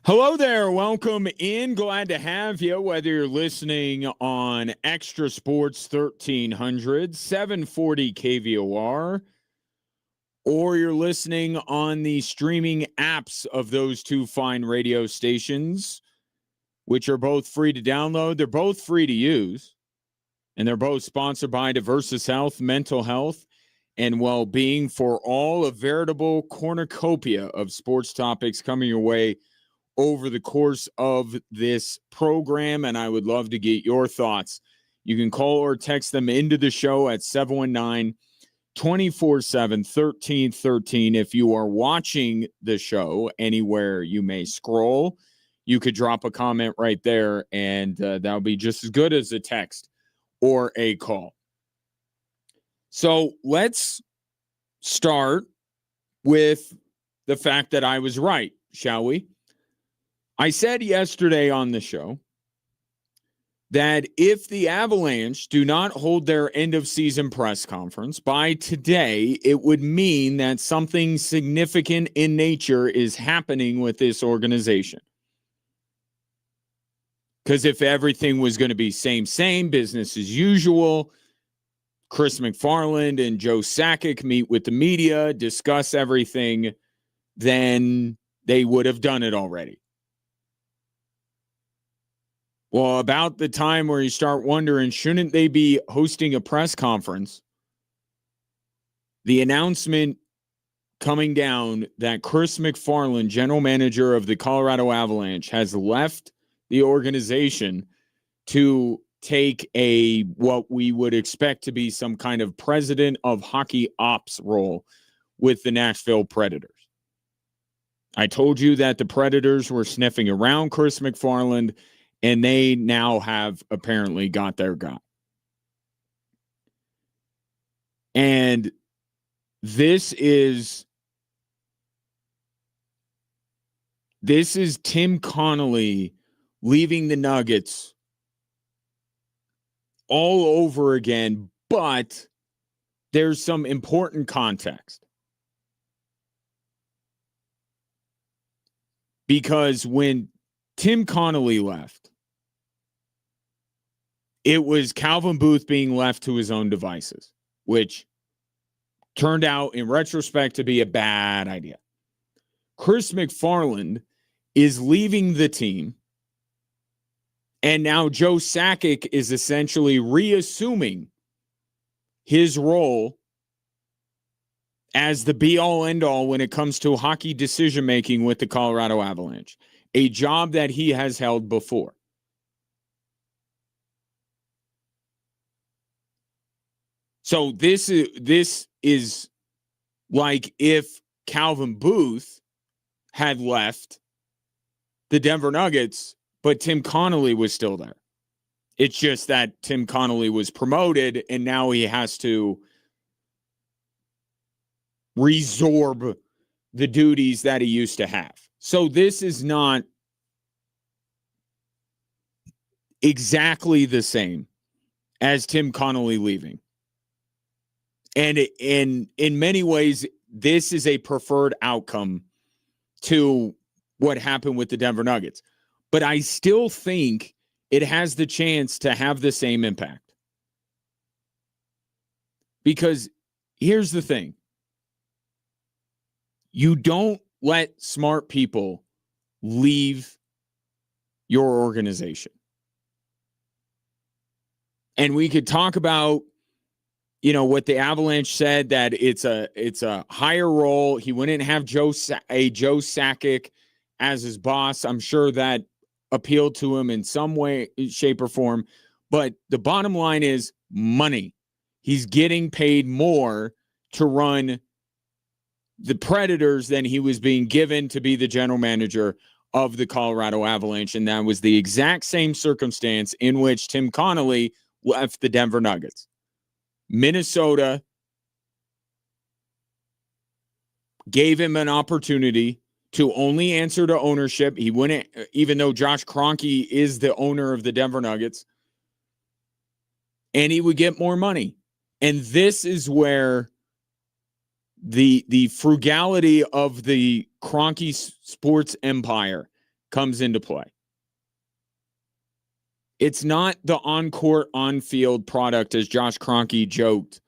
Hello there. Welcome in. Glad to have you, whether you're listening on Extra Sports 1300, 740 KVOR, or you're listening on the streaming apps of those two fine radio stations, which are both free to download. They're both free to use, and they're both sponsored by Diversus Health, Mental Health, and Well-Being, for all a veritable cornucopia of sports topics coming your way over the course of this program, and I would love to get your thoughts. You can call or text them into the show at 719-247-1313. If you are watching the show anywhere you may scroll, you could drop a comment right there, and that'll be just as good as a text or a call. So let's start with the fact that I was right, shall we? I said yesterday on the show that if the Avalanche do not hold their end-of-season press conference by today, it would mean that something significant in nature is happening with this organization. Because if everything was going to be same, business as usual, Chris MacFarland and Joe Sakic meet with the media, discuss everything, then they would have done it already. Well, about the time where you start wondering, shouldn't they be hosting a press conference? The announcement coming down that Chris MacFarland, general manager of the Colorado Avalanche, has left the organization to take what we would expect to be some kind of president of hockey ops role with the Nashville Predators. I told you that the Predators were sniffing around Chris MacFarland, and they now have apparently got their guy. And this is Tim Connolly leaving the Nuggets all over again, but there's some important context. Because when Tim Connolly left, it was Calvin Booth being left to his own devices, which turned out in retrospect to be a bad idea. Chris MacFarland is leaving the team, and now Joe Sakic is essentially reassuming his role as the be-all, end-all when it comes to hockey decision-making with the Colorado Avalanche, a job that he has held before. So this is like if Calvin Booth had left the Denver Nuggets, but Tim Connolly was still there. It's just that Tim Connolly was promoted, and now he has to resorb the duties that he used to have. So this is not exactly the same as Tim Connolly leaving. And in many ways, this is a preferred outcome to what happened with the Denver Nuggets. But I still think it has the chance to have the same impact. Because here's the thing. You don't let smart people leave your organization. And we could talk about, what the Avalanche said, that it's a higher role. He wouldn't have Joe Sakic as his boss. I'm sure that appealed to him in some way, shape, or form. But the bottom line is money. He's getting paid more to run the Predators than he was being given to be the general manager of the Colorado Avalanche. And that was the exact same circumstance in which Tim Connolly left the Denver Nuggets. Minnesota gave him an opportunity to only answer to ownership. He wouldn't, even though Josh Kroenke is the owner of the Denver Nuggets, and he would get more money. And this is where the frugality of the Kroenke sports empire comes into play. It's not the on-court, on-field product, as Josh Kroenke joked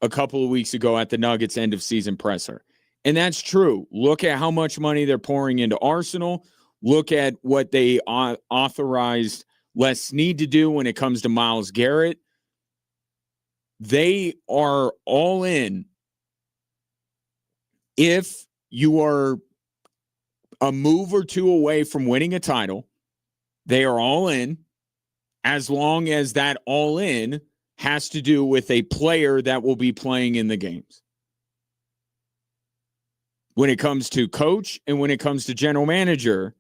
a couple of weeks ago at the Nuggets end-of-season presser. And that's true. Look at how much money they're pouring into Arsenal. Look at what they authorized Les Snead to do when it comes to Myles Garrett. They are all in. If you are a move or two away from winning a title, they are all in, as long as that all in has to do with a player that will be playing in the games. When it comes to coach and when it comes to general manager,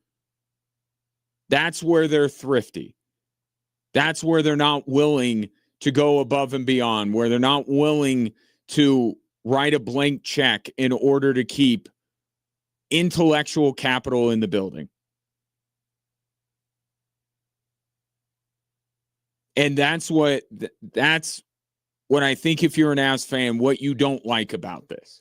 that's where they're thrifty. That's where they're not willing to go above and beyond, where they're not willing to write a blank check in order to keep intellectual capital in the building. And that's what I think, if you're an Avs fan, what you don't like about this.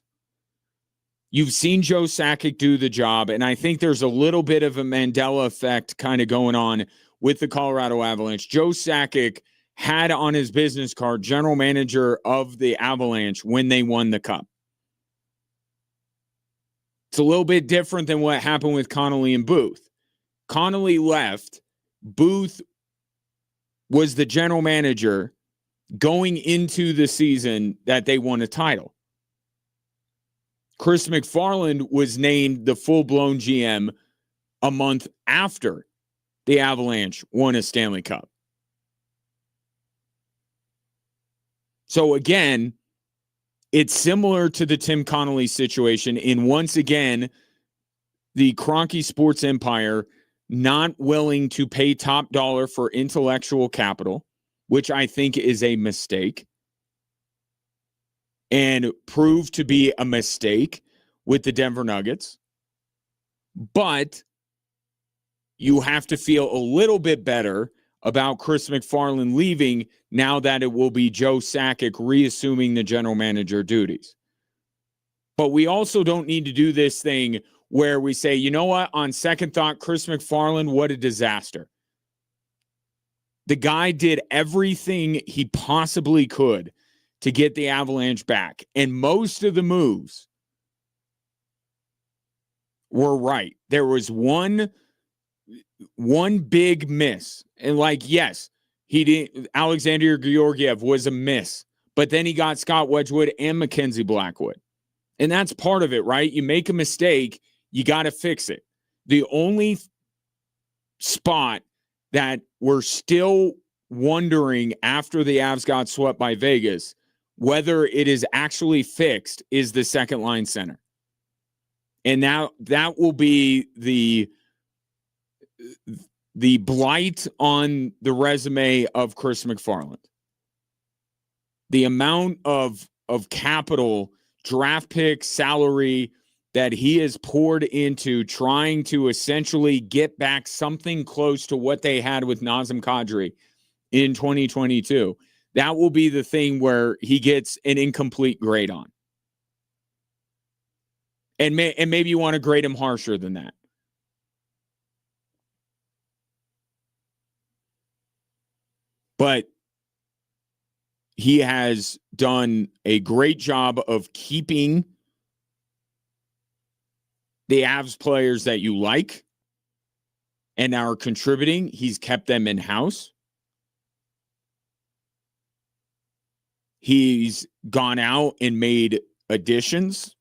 You've seen Joe Sakic do the job, and I think there's a little bit of a Mandela effect kind of going on with the Colorado Avalanche. Joe Sakic had on his business card general manager of the Avalanche when they won the Cup. It's a little bit different than what happened with Connolly and Booth. Connolly left. Booth was the general manager going into the season that they won a title. Chris MacFarland was named the full-blown GM a month after the Avalanche won a Stanley Cup. So again, it's similar to the Tim Connolly situation in, once again, the Kroenke sports empire not willing to pay top dollar for intellectual capital, which I think is a mistake, and proved to be a mistake with the Denver Nuggets. But you have to feel a little bit better about Chris MacFarland leaving now that it will be Joe Sakic reassuming the general manager duties. But we also don't need to do this thing where we say, you know what, on second thought, Chris MacFarland, what a disaster. The guy did everything he possibly could to get the Avalanche back. And most of the moves were right. There was one big miss. And yes, he didn't. Alexander Georgiev was a miss. But then he got Scott Wedgwood and Mackenzie Blackwood. And that's part of it, right? You make a mistake, you got to fix it. The only spot that we're still wondering after the Avs got swept by Vegas whether it is actually fixed is the second line center. And now that will be the blight on the resume of Chris MacFarland. The amount of capital, draft pick, salary that he has poured into trying to essentially get back something close to what they had with Nazem Kadri in 2022. That will be the thing where he gets an incomplete grade on. And maybe you want to grade him harsher than that. But he has done a great job of keeping the Avs players that you like and are contributing. He's kept them in-house. He's gone out and made additions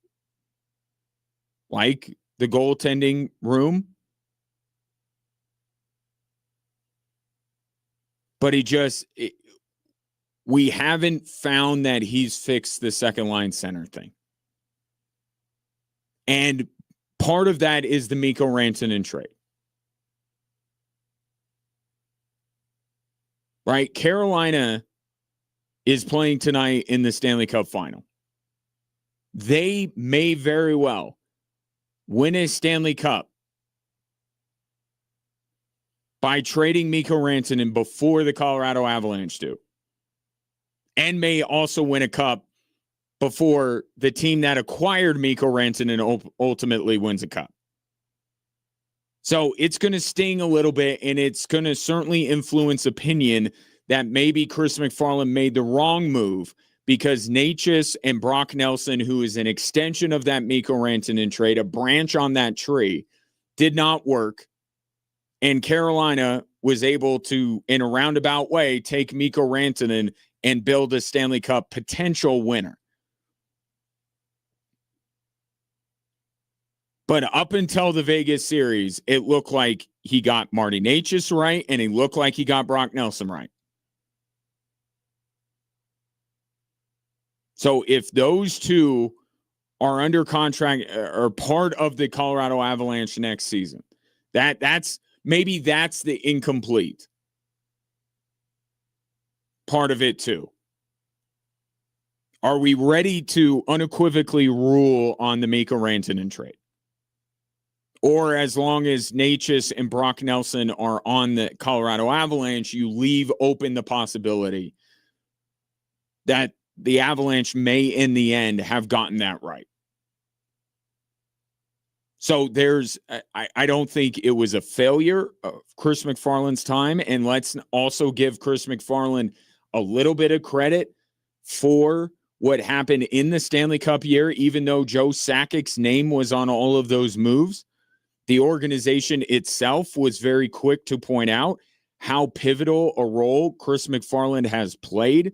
like the goaltending room. But we haven't found that he's fixed the second line center thing. And part of that is the Mikko Rantanen trade. Right? Carolina is playing tonight in the Stanley Cup final. They may very well win a Stanley Cup by trading Mikko Rantanen before the Colorado Avalanche do. And may also win a cup before the team that acquired Mikko Rantanen ultimately wins a cup. So it's going to sting a little bit, and it's going to certainly influence opinion that maybe Chris MacFarland made the wrong move because Natchez and Brock Nelson, who is an extension of that Mikko Rantanen trade, a branch on that tree, did not work. And Carolina was able to, in a roundabout way, take Mikko Rantanen and build a Stanley Cup potential winner. But up until the Vegas series, it looked like he got Marty Natchez right, and he looked like he got Brock Nelson right. So if those two are under contract or part of the Colorado Avalanche next season, that's maybe that's the incomplete part of it too. Are we ready to unequivocally rule on the Mikko Rantanen trade? Or as long as Natchez and Brock Nelson are on the Colorado Avalanche, you leave open the possibility that the Avalanche may, in the end, have gotten that right. So I don't think it was a failure of Chris MacFarland's time. And let's also give Chris MacFarland a little bit of credit for what happened in the Stanley Cup year, even though Joe Sakic's name was on all of those moves. The organization itself was very quick to point out how pivotal a role Chris MacFarland has played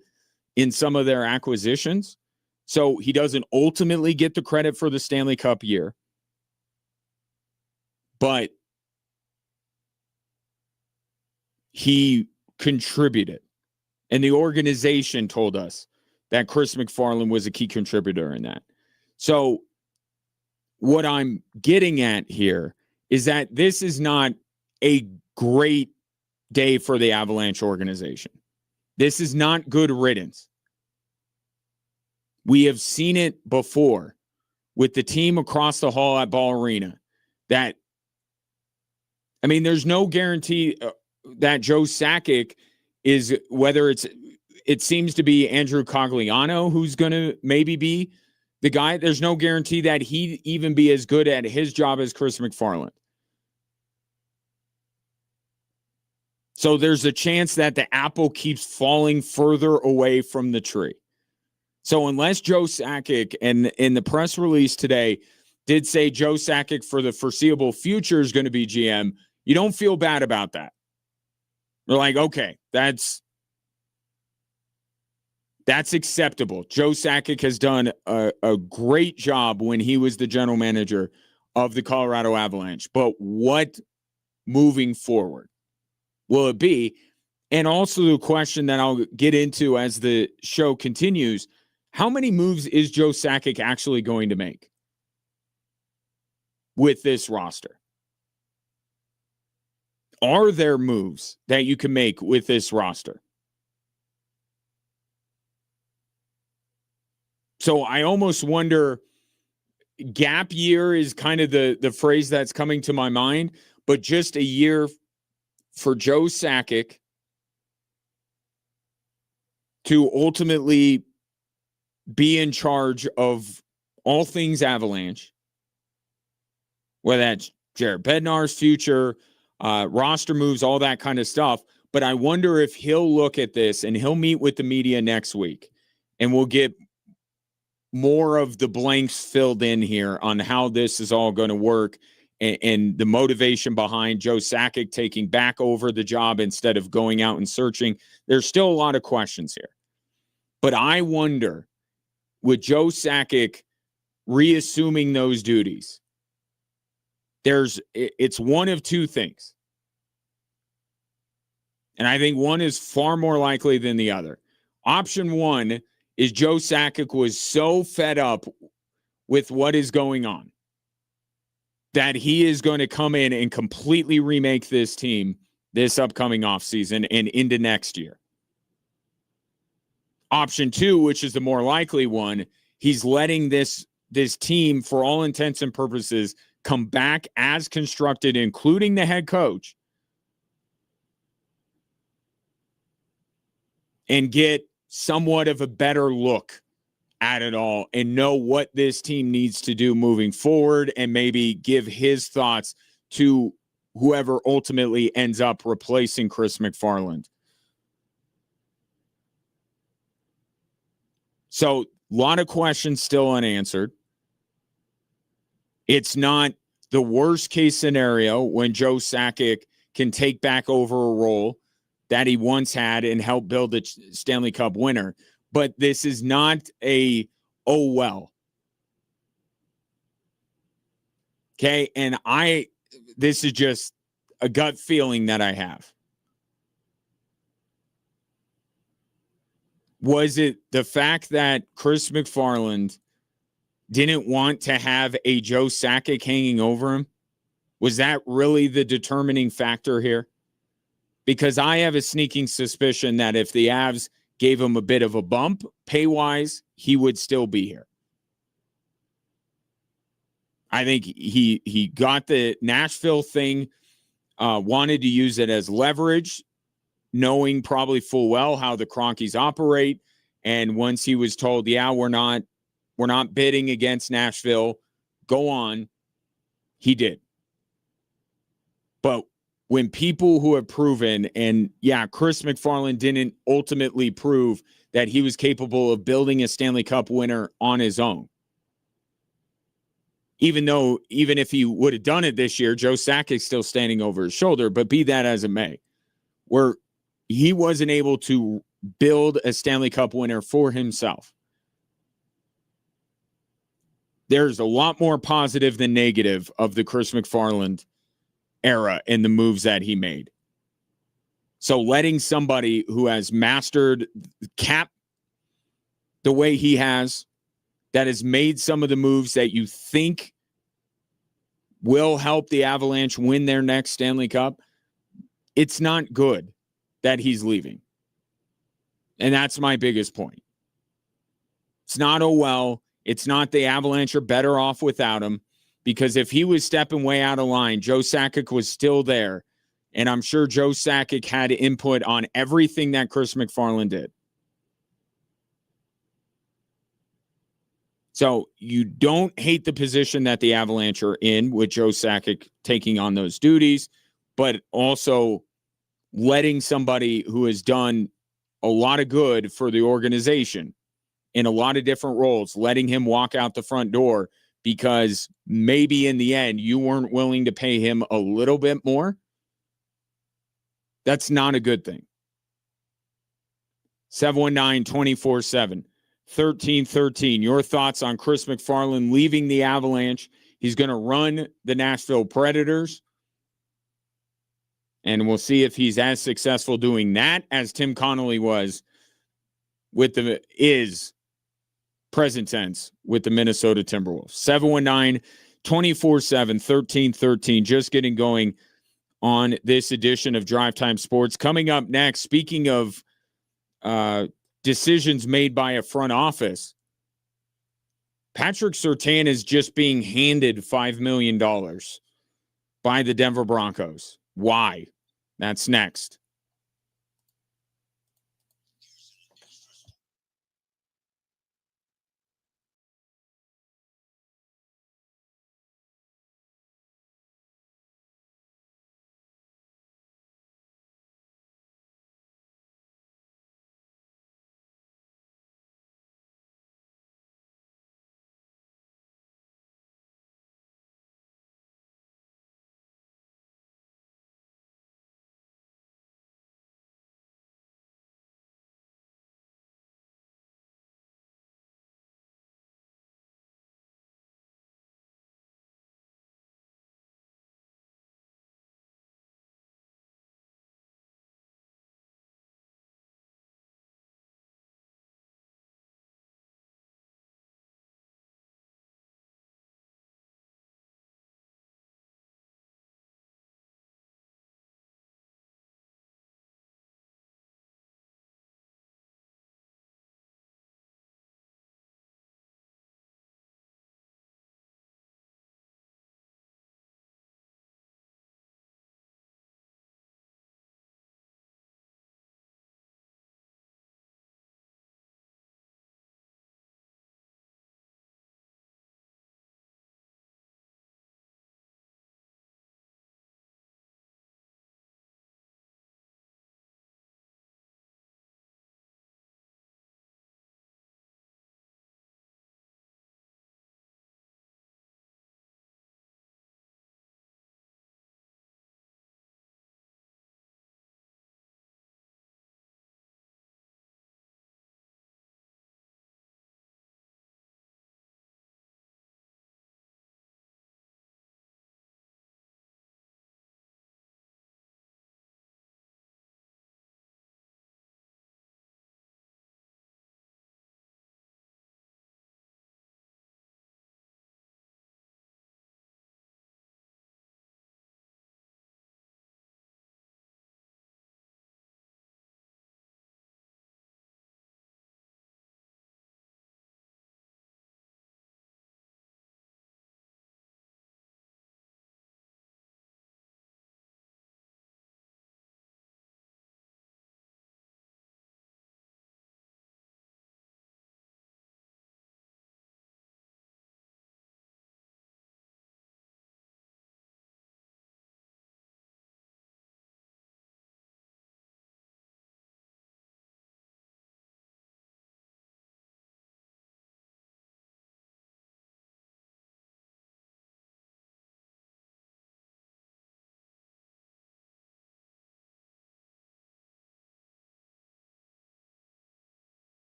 in some of their acquisitions. So he doesn't ultimately get the credit for the Stanley Cup year. But he contributed. And the organization told us that Chris MacFarland was a key contributor in that. So what I'm getting at here is that this is not a great day for the Avalanche organization. This is not good riddance. We have seen it before with the team across the hall at Ball Arena. There's no guarantee that Joe Sakic is, whether it seems to be Andrew Cogliano who's going to maybe be the guy. There's no guarantee that he'd even be as good at his job as Chris MacFarland. So there's a chance that the apple keeps falling further away from the tree. So unless Joe Sakic, and in the press release today, did say Joe Sakic for the foreseeable future is going to be GM, you don't feel bad about that. You're like, okay, that's acceptable. Joe Sakic has done a great job when he was the general manager of the Colorado Avalanche. But what moving forward will it be? And also the question that I'll get into as the show continues, how many moves is Joe Sakic actually going to make with this roster? Are there moves that you can make with this roster? So I almost wonder, gap year is kind of the phrase that's coming to my mind, but just a year for Joe Sakic to ultimately be in charge of all things Avalanche, whether that's Jared Bednar's future, roster moves, all that kind of stuff. But I wonder if he'll look at this, and he'll meet with the media next week, and we'll get more of the blanks filled in here on how this is all going to work, and the motivation behind Joe Sakic taking back over the job instead of going out and searching. There's still a lot of questions here. But I wonder, with Joe Sakic reassuming those duties, it's one of two things. And I think one is far more likely than the other. Option one is Joe Sakic was so fed up with what is going on that he is going to come in and completely remake this team this upcoming offseason and into next year. Option two, which is the more likely one, he's letting this team, for all intents and purposes, come back as constructed, including the head coach, and get somewhat of a better look at it all and know what this team needs to do moving forward, and maybe give his thoughts to whoever ultimately ends up replacing Chris MacFarland. So, a lot of questions still unanswered. It's not the worst case scenario when Joe Sakic can take back over a role that he once had and help build a Stanley Cup winner. But this is not a, oh, well. Okay. And this is just a gut feeling that I have. Was it the fact that Chris MacFarland didn't want to have a Joe Sakic hanging over him? Was that really the determining factor here? Because I have a sneaking suspicion that if the Avs gave him a bit of a bump pay-wise, he would still be here. I think he got the Nashville thing, wanted to use it as leverage, knowing probably full well how the Cronkies operate. And once he was told, yeah, we're not bidding against Nashville, go on, he did. But when people who have proven, and yeah, Chris MacFarland didn't ultimately prove that he was capable of building a Stanley Cup winner on his own. Even if he would have done it this year, Joe Sakic's still standing over his shoulder, but be that as it may, where he wasn't able to build a Stanley Cup winner for himself. There's a lot more positive than negative of the Chris MacFarland era and the moves that he made. So letting somebody who has mastered cap the way he has, that has made some of the moves that you think will help the Avalanche win their next Stanley Cup, it's not good that he's leaving. And that's my biggest point. It's not, oh, well, it's not the Avalanche are better off without him, because if he was stepping way out of line, Joe Sakic was still there. And I'm sure Joe Sakic had input on everything that Chris MacFarland did. So you don't hate the position that the Avalanche are in with Joe Sakic taking on those duties, but also letting somebody who has done a lot of good for the organization in a lot of different roles, letting him walk out the front door because maybe in the end you weren't willing to pay him a little bit more. That's not a good thing. 719-24-7. 1313. Your thoughts on Chris MacFarland leaving the Avalanche? He's going to run the Nashville Predators. And we'll see if he's as successful doing that as Tim Connolly was with present tense with the Minnesota Timberwolves. 719-24-7, 1313. Just getting going on this edition of Drive Time Sports. Coming up next, speaking of decisions made by a front office, Patrick Surtain is just being handed $5 million by the Denver Broncos. Why? That's next.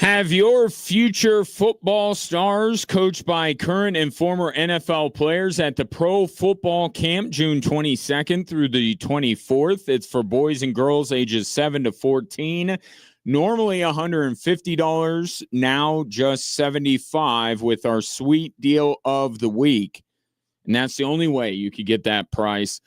Have your future football stars coached by current and former NFL players at the Pro Football Camp June 22nd through the 24th. It's for boys and girls ages 7 to 14. Normally $150, now just $75 with our sweet deal of the week. And that's the only way you could get that price.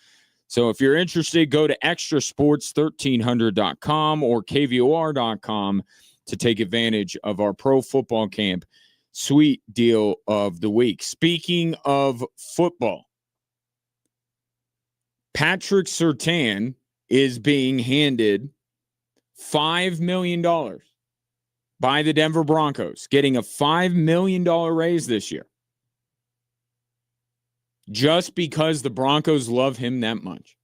So if you're interested, go to extrasports1300.com or kvor.com to take advantage of our Pro Football Camp sweet deal of the week. Speaking of football, Patrick Surtain is being handed $5 million by the Denver Broncos, getting a $5 million raise this year. Just because the Broncos love him that much.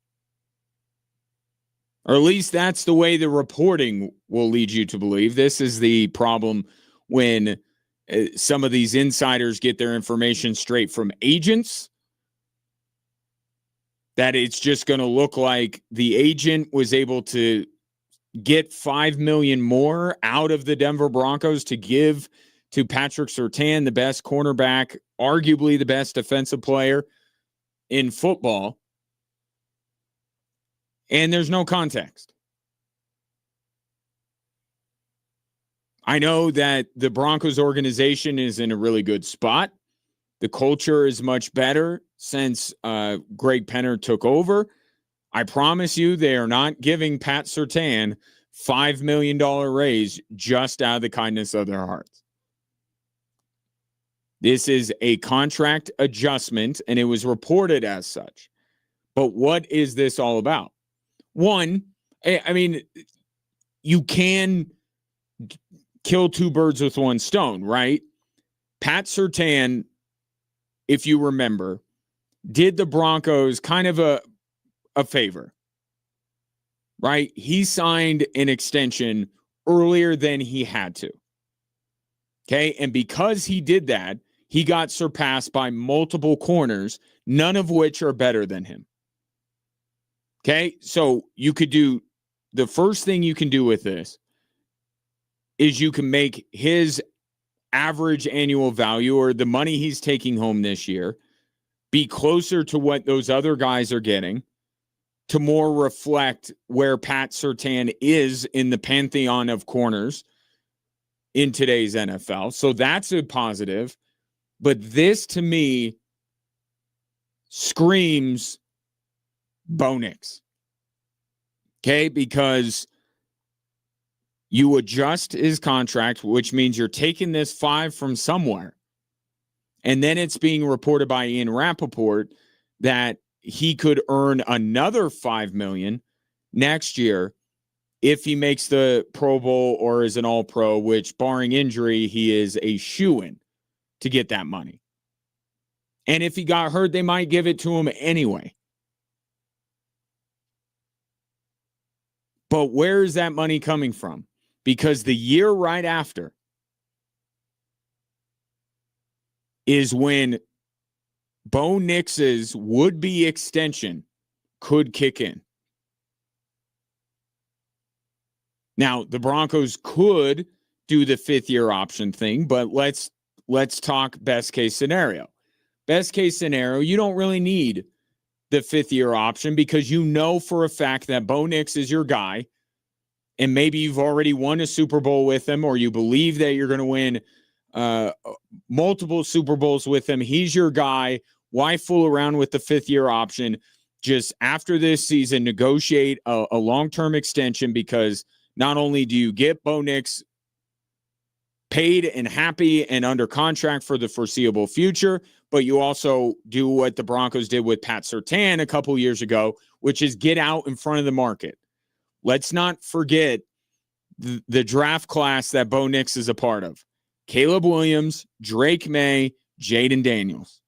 Or at least that's the way the reporting will lead you to believe. This is the problem when some of these insiders get their information straight from agents, that it's just going to look like the agent was able to get $5 million more out of the Denver Broncos to give to Patrick Surtain, the best cornerback, arguably the best defensive player in football. And there's no context. I know that the Broncos organization is in a really good spot. The culture is much better since Greg Penner took over. I promise you they are not giving Pat Surtain $5 million raise just out of the kindness of their hearts. This is a contract adjustment, and it was reported as such. But what is this all about? One, I mean, you can kill two birds with one stone, right? Pat Surtain, if you remember, did the Broncos kind of a favor, right? He signed an extension earlier than he had to. Okay, and because he did that, he got surpassed by multiple corners, none of which are better than him. Okay, so you could do, the first thing you can do with this is you can make his average annual value, or the money he's taking home this year, be closer to what those other guys are getting, to more reflect where Pat Surtain is in the pantheon of corners in today's NFL. So that's a positive. But this, to me, screams Bo Nix. Okay, because you adjust his contract, which means you're taking this $5 from somewhere. And then it's being reported by Ian Rappaport that he could earn another $5 million next year if he makes the Pro Bowl or is an All-Pro, which, barring injury, he is a shoo-in to get that money. And if he got hurt, they might give it to him anyway. But where is that money coming from? Because the year right after is when Bo Nix's would-be extension could kick in. Now, the Broncos could do the fifth-year option thing, but let's talk best-case scenario. Best-case scenario, you don't really need the fifth-year option because you know for a fact that Bo Nix is your guy, and maybe you've already won a Super Bowl with him, or you believe that you're going to win multiple Super Bowls with him. He's your guy. Why fool around with the fifth-year option? Just after this season, negotiate a long-term extension, because not only do you get Bo Nix paid and happy and under contract for the foreseeable future, but you also do what the Broncos did with Pat Surtain a couple years ago, which is get out in front of the market. Let's not forget the draft class that Bo Nix is a part of. Caleb Williams, Drake May, Jaden Daniels.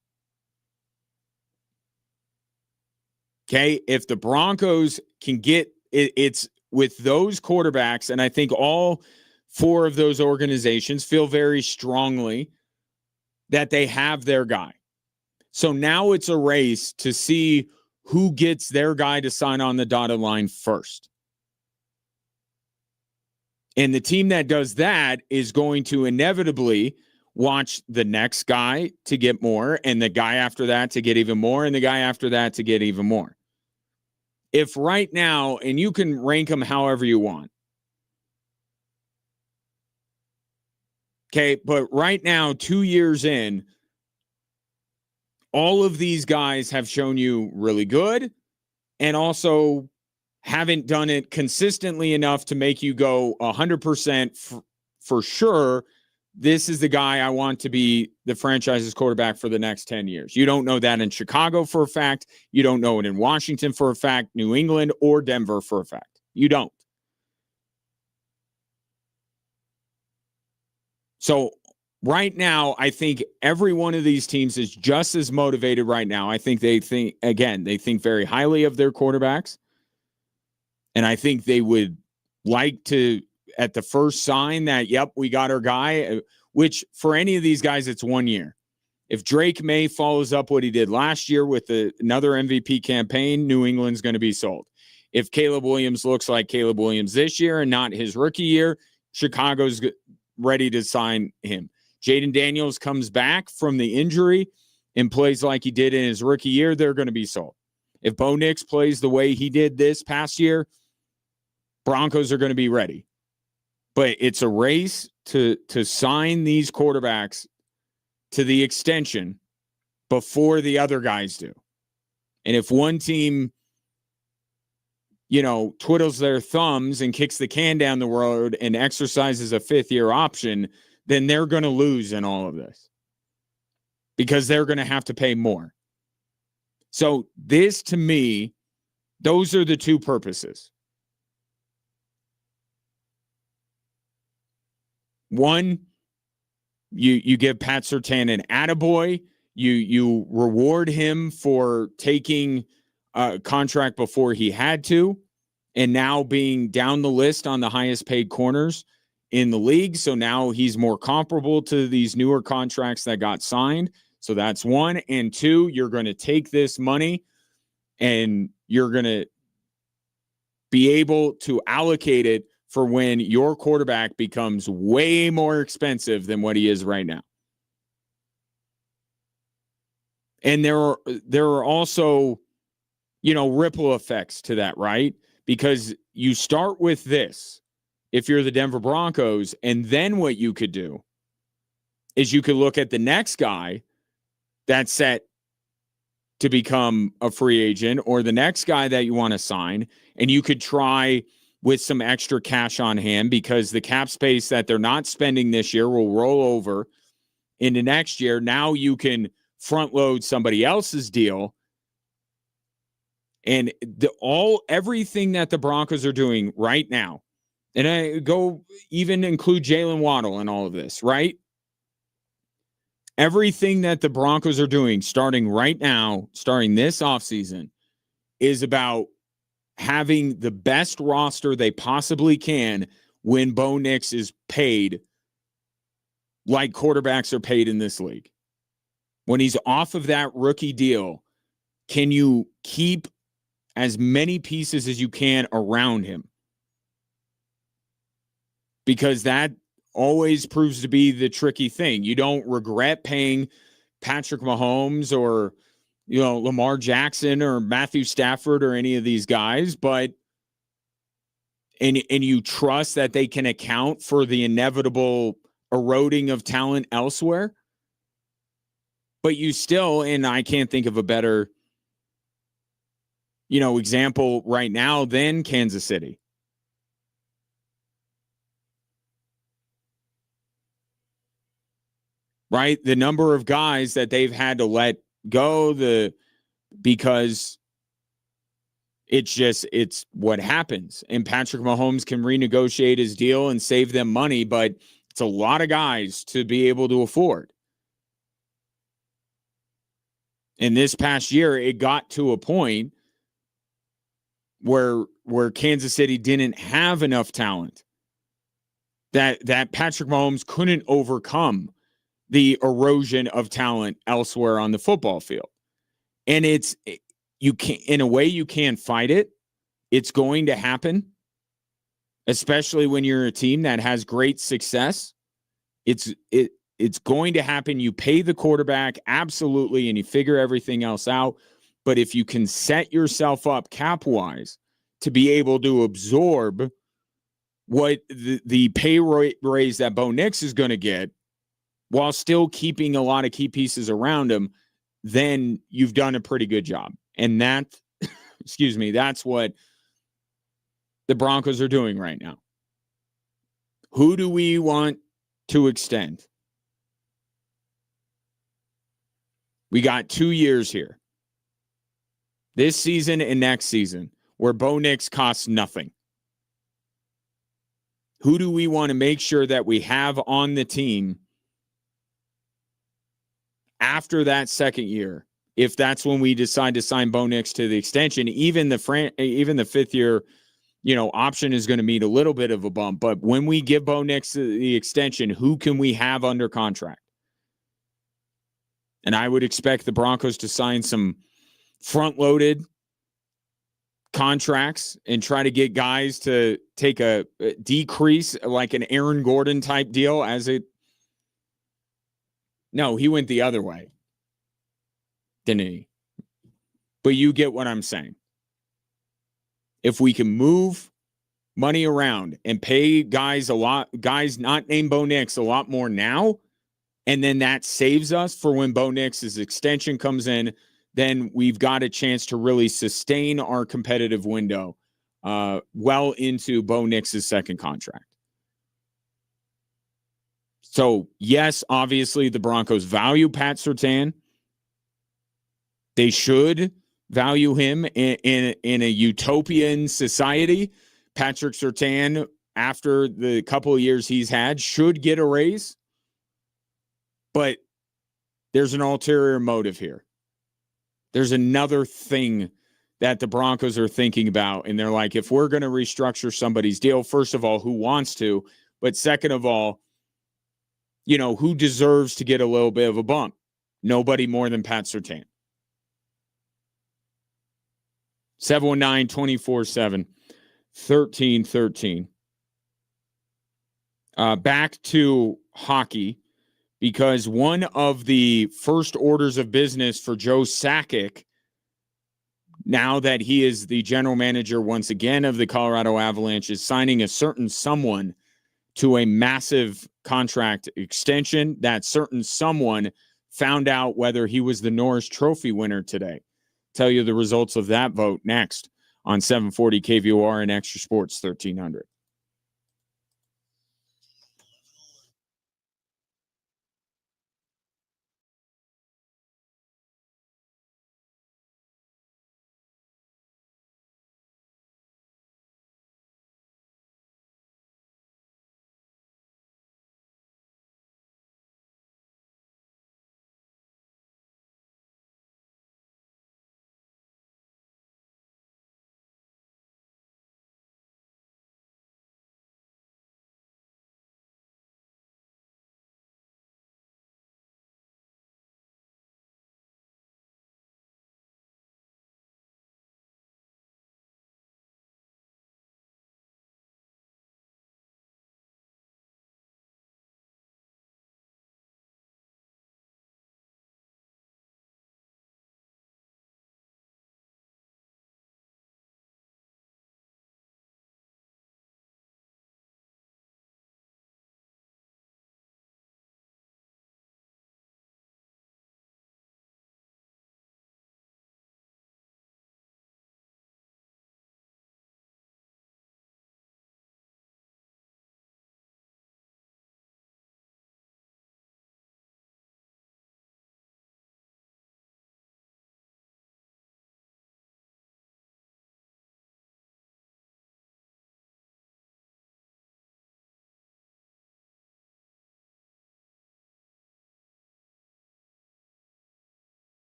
Okay, if the Broncos can get it's with those quarterbacks, and I think all four of those organizations feel very strongly that they have their guy. So now it's a race to see who gets their guy to sign on the dotted line first. And the team that does that is going to inevitably watch the next guy to get more, and the guy after that to get even more, and the guy after that to get even more. If right now, and you can rank them however you want, okay, but right now, 2 years in, all of these guys have shown you really good and also haven't done it consistently enough to make you go 100% for sure. This is the guy I want to be the franchise's quarterback for the next 10 years. You don't know that in Chicago for a fact. You don't know it in Washington for a fact, New England, or Denver for a fact. You don't. So right now, I think every one of these teams is just as motivated right now. I think they think very highly of their quarterbacks. And I think they would like to, at the first sign that, yep, we got our guy, which for any of these guys, it's 1 year. If Drake May follows up what he did last year with another MVP campaign, New England's going to be sold. If Caleb Williams looks like Caleb Williams this year and not his rookie year, Chicago's ready to sign him. Jaden Daniels comes back from the injury and plays like he did in his rookie year, they're going to be sold. If Bo Nix plays the way he did this past year, Broncos are going to be ready. But it's a race to sign these quarterbacks to the extension before the other guys do. And if one team, twiddles their thumbs and kicks the can down the road and exercises a fifth-year option, then they're going to lose in all of this because they're going to have to pay more. So this, to me, those are the two purposes. One, you give Pat Surtain an attaboy. You reward him for taking a contract before he had to and now being down the list on the highest paid corners in the league. So now he's more comparable to these newer contracts that got signed. So that's one. And two, you're going to take this money and you're going to be able to allocate it for when your quarterback becomes way more expensive than what he is right now. And there are also, ripple effects to that, right? Because you start with this, if you're the Denver Broncos, and then what you could do is you could look at the next guy that's set to become a free agent or the next guy that you want to sign, and you could try with some extra cash on hand because the cap space that they're not spending this year will roll over into next year. Now you can front load somebody else's deal. And everything that the Broncos are doing right now, and I go even include Jalen Waddle in all of this, right? Everything that the Broncos are doing starting right now, starting this offseason, is about having the best roster they possibly can when Bo Nix is paid like quarterbacks are paid in this league. When he's off of that rookie deal, can you keep as many pieces as you can around him? Because that always proves to be the tricky thing. You don't regret paying Patrick Mahomes or Lamar Jackson or Matthew Stafford or any of these guys, but and you trust that they can account for the inevitable eroding of talent elsewhere. But you still, and I can't think of a better example right now than Kansas City. Right? The number of guys that they've had to let go because it's what happens. And Patrick Mahomes can renegotiate his deal and save them money, but it's a lot of guys to be able to afford. And this past year, it got to a point where Kansas City didn't have enough talent that Patrick Mahomes couldn't overcome the erosion of talent elsewhere on the football field. And you can't fight it. It's going to happen. especially when you're a team that has great success. It's going to happen. You pay the quarterback, absolutely, and you figure everything else out. But if you can set yourself up cap-wise to be able to absorb what the pay raise that Bo Nix is going to get while still keeping a lot of key pieces around him, then you've done a pretty good job. And that, excuse me, that's what the Broncos are doing right now. Who do we want to extend? We got 2 years here. This season and next season, where Bo Nix costs nothing. Who do we want to make sure that we have on the team after that second year? If that's when we decide to sign Bo Nix to the extension, even the 5th year, option is going to meet a little bit of a bump. But when we give Bo Nix the extension, who can we have under contract? And I would expect the Broncos to sign some front-loaded contracts and try to get guys to take a decrease, like an Aaron Gordon type deal No, he went the other way, didn't he? But you get what I'm saying. If we can move money around and pay guys not named Bo Nix a lot more now, and then that saves us for when Bo Nix's extension comes in, then we've got a chance to really sustain our competitive window well into Bo Nix's second contract. So, yes, obviously the Broncos value Pat Surtain. They should value him in a utopian society. Patrick Surtain, after the couple of years he's had, should get a raise. But there's an ulterior motive here. There's another thing that the Broncos are thinking about. And they're like, if we're going to restructure somebody's deal, first of all, who wants to? But second of all, who deserves to get a little bit of a bump? Nobody more than Pat Surtain. 719-247-1313. Back to hockey, because one of the first orders of business for Joe Sakic, now that he is the general manager once again of the Colorado Avalanche, is signing a certain someone to a massive contract extension. That certain someone found out whether he was the Norris Trophy winner today. Tell you the results of that vote next on 740 KVOR and Extra Sports 1300.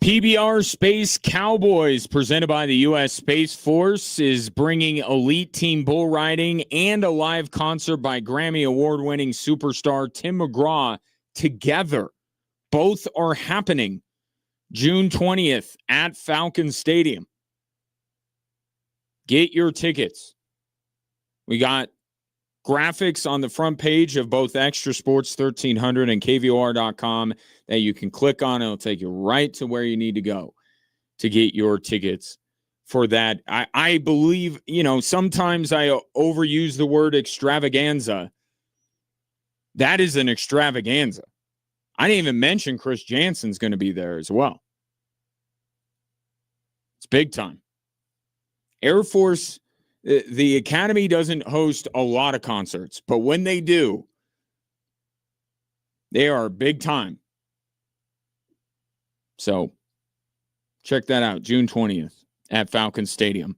PBR Space Cowboys, presented by the U.S. Space Force, is bringing elite team bull riding and a live concert by Grammy award-winning superstar Tim McGraw together. Both are happening June 20th at Falcon Stadium. Get your tickets. We got graphics on the front page of both Extra Sports 1300 and KVOR.com that you can click on. It'll take you right to where you need to go to get your tickets for that. I believe, sometimes I overuse the word extravaganza. That is an extravaganza. I didn't even mention Chris Jansen's going to be there as well. It's big time. Air Force, the Academy doesn't host a lot of concerts, but when they do, they are big time. So check that out, June 20th at Falcon Stadium.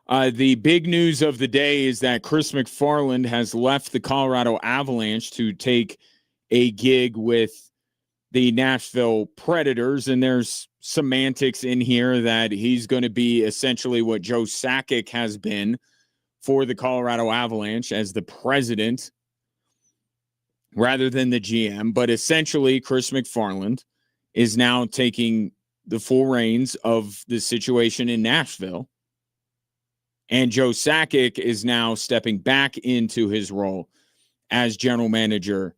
The big news of the day is that Chris MacFarland has left the Colorado Avalanche to take a gig with the Nashville Predators, and there's semantics in here that he's going to be essentially what Joe Sakic has been for the Colorado Avalanche as the president rather than the GM. But essentially, Chris MacFarland is now taking the full reins of the situation in Nashville. And Joe Sakic is now stepping back into his role as general manager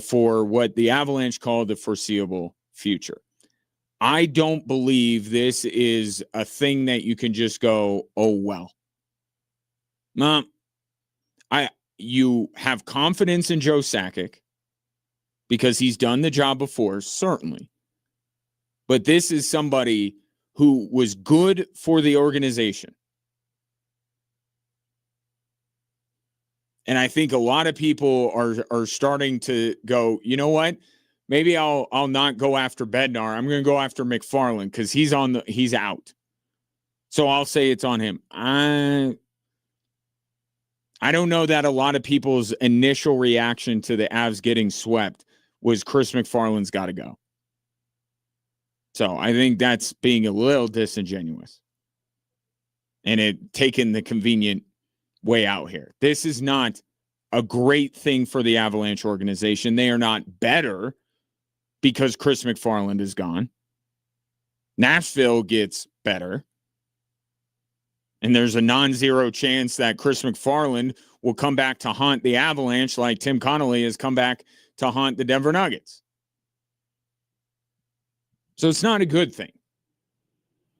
for what the Avalanche called the foreseeable future. I don't believe this is a thing that you can just go, oh, well. No, you have confidence in Joe Sakic because he's done the job before, certainly. But this is somebody who was good for the organization. And I think a lot of people are starting to go, you know what? Maybe I'll not go after Bednar. I'm going to go after MacFarland because he's out. So I'll say it's on him. I don't know that a lot of people's initial reaction to the Avs getting swept was Chris MacFarland's got to go. So I think that's being a little disingenuous and taking the convenient way out here. This is not a great thing for the Avalanche organization. They are not better because Chris MacFarland is gone. Nashville gets better. And there's a non-zero chance that Chris MacFarland will come back to haunt the Avalanche like Tim Connolly has come back to haunt the Denver Nuggets. So it's not a good thing.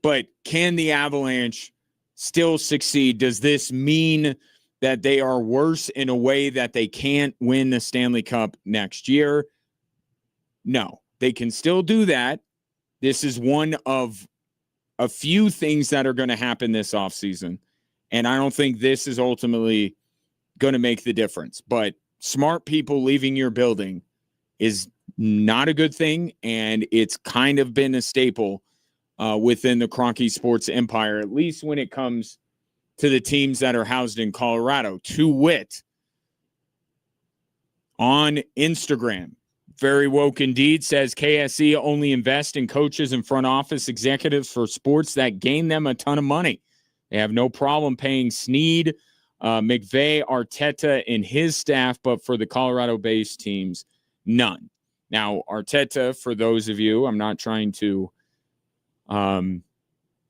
But can the Avalanche still succeed? Does this mean that they are worse in a way that they can't win the Stanley Cup next year? No, they can still do that. This is one of a few things that are going to happen this offseason. And I don't think this is ultimately going to make the difference. But smart people leaving your building is not a good thing. And it's kind of been a staple within the Kroenke sports empire, at least when it comes to the teams that are housed in Colorado. To wit, on Instagram, Very Woke Indeed says KSE only invest in coaches and front office executives for sports that gain them a ton of money. They have no problem paying Snead, McVay, Arteta, and his staff, but for the Colorado-based teams, none. Now, Arteta, for those of you, I'm not trying to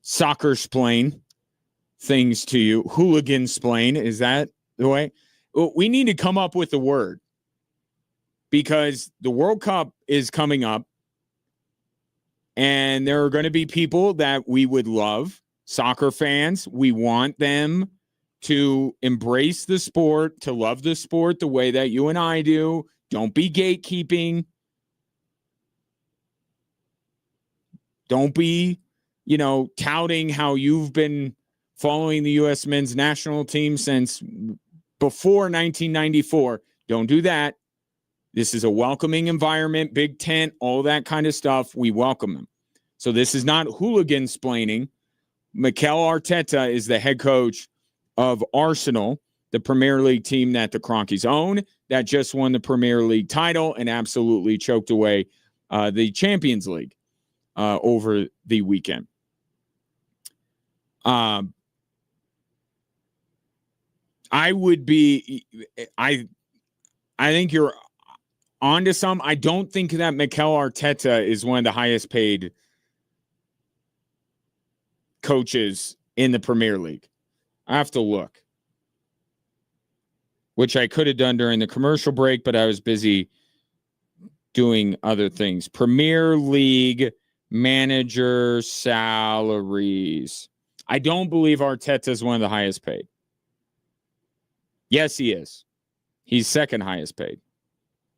soccer-splain things to you. Hooligan-splain, is that the way? We need to come up with a word because the World Cup is coming up and there are going to be people that we would love, soccer fans. We want them to embrace the sport, to love the sport the way that you and I do. Don't be gatekeeping. Don't be, touting how you've been following the U.S. men's national team since before 1994. Don't do that. This is a welcoming environment, big tent, all that kind of stuff. We welcome them. So this is not hooligan-splaining. Mikel Arteta is the head coach of Arsenal, the Premier League team that the Kroenkes own, that just won the Premier League title and absolutely choked away the Champions League. over the weekend. I think you're onto some. I don't think that Mikel Arteta is one of the highest paid coaches in the Premier League. I have to look, which I could have done during the commercial break, but I was busy doing other things. Premier League manager salaries. I don't believe Arteta is one of the highest paid. Yes, he is. He's second highest paid.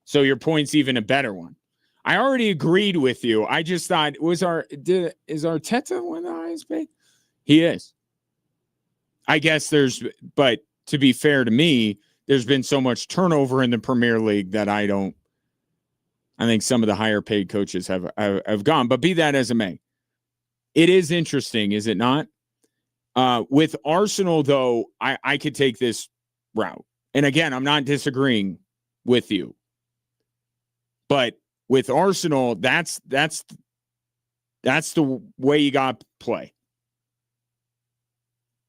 So your point's even a better one. I already agreed with you. I just thought, is Arteta one of the highest paid? He is. I guess but to be fair to me, there's been so much turnover in the Premier League that I think some of the higher paid coaches have gone, but be that as it may. It is interesting, is it not? With Arsenal, though, I could take this route. And again, I'm not disagreeing with you. But with Arsenal, that's the way you got to play.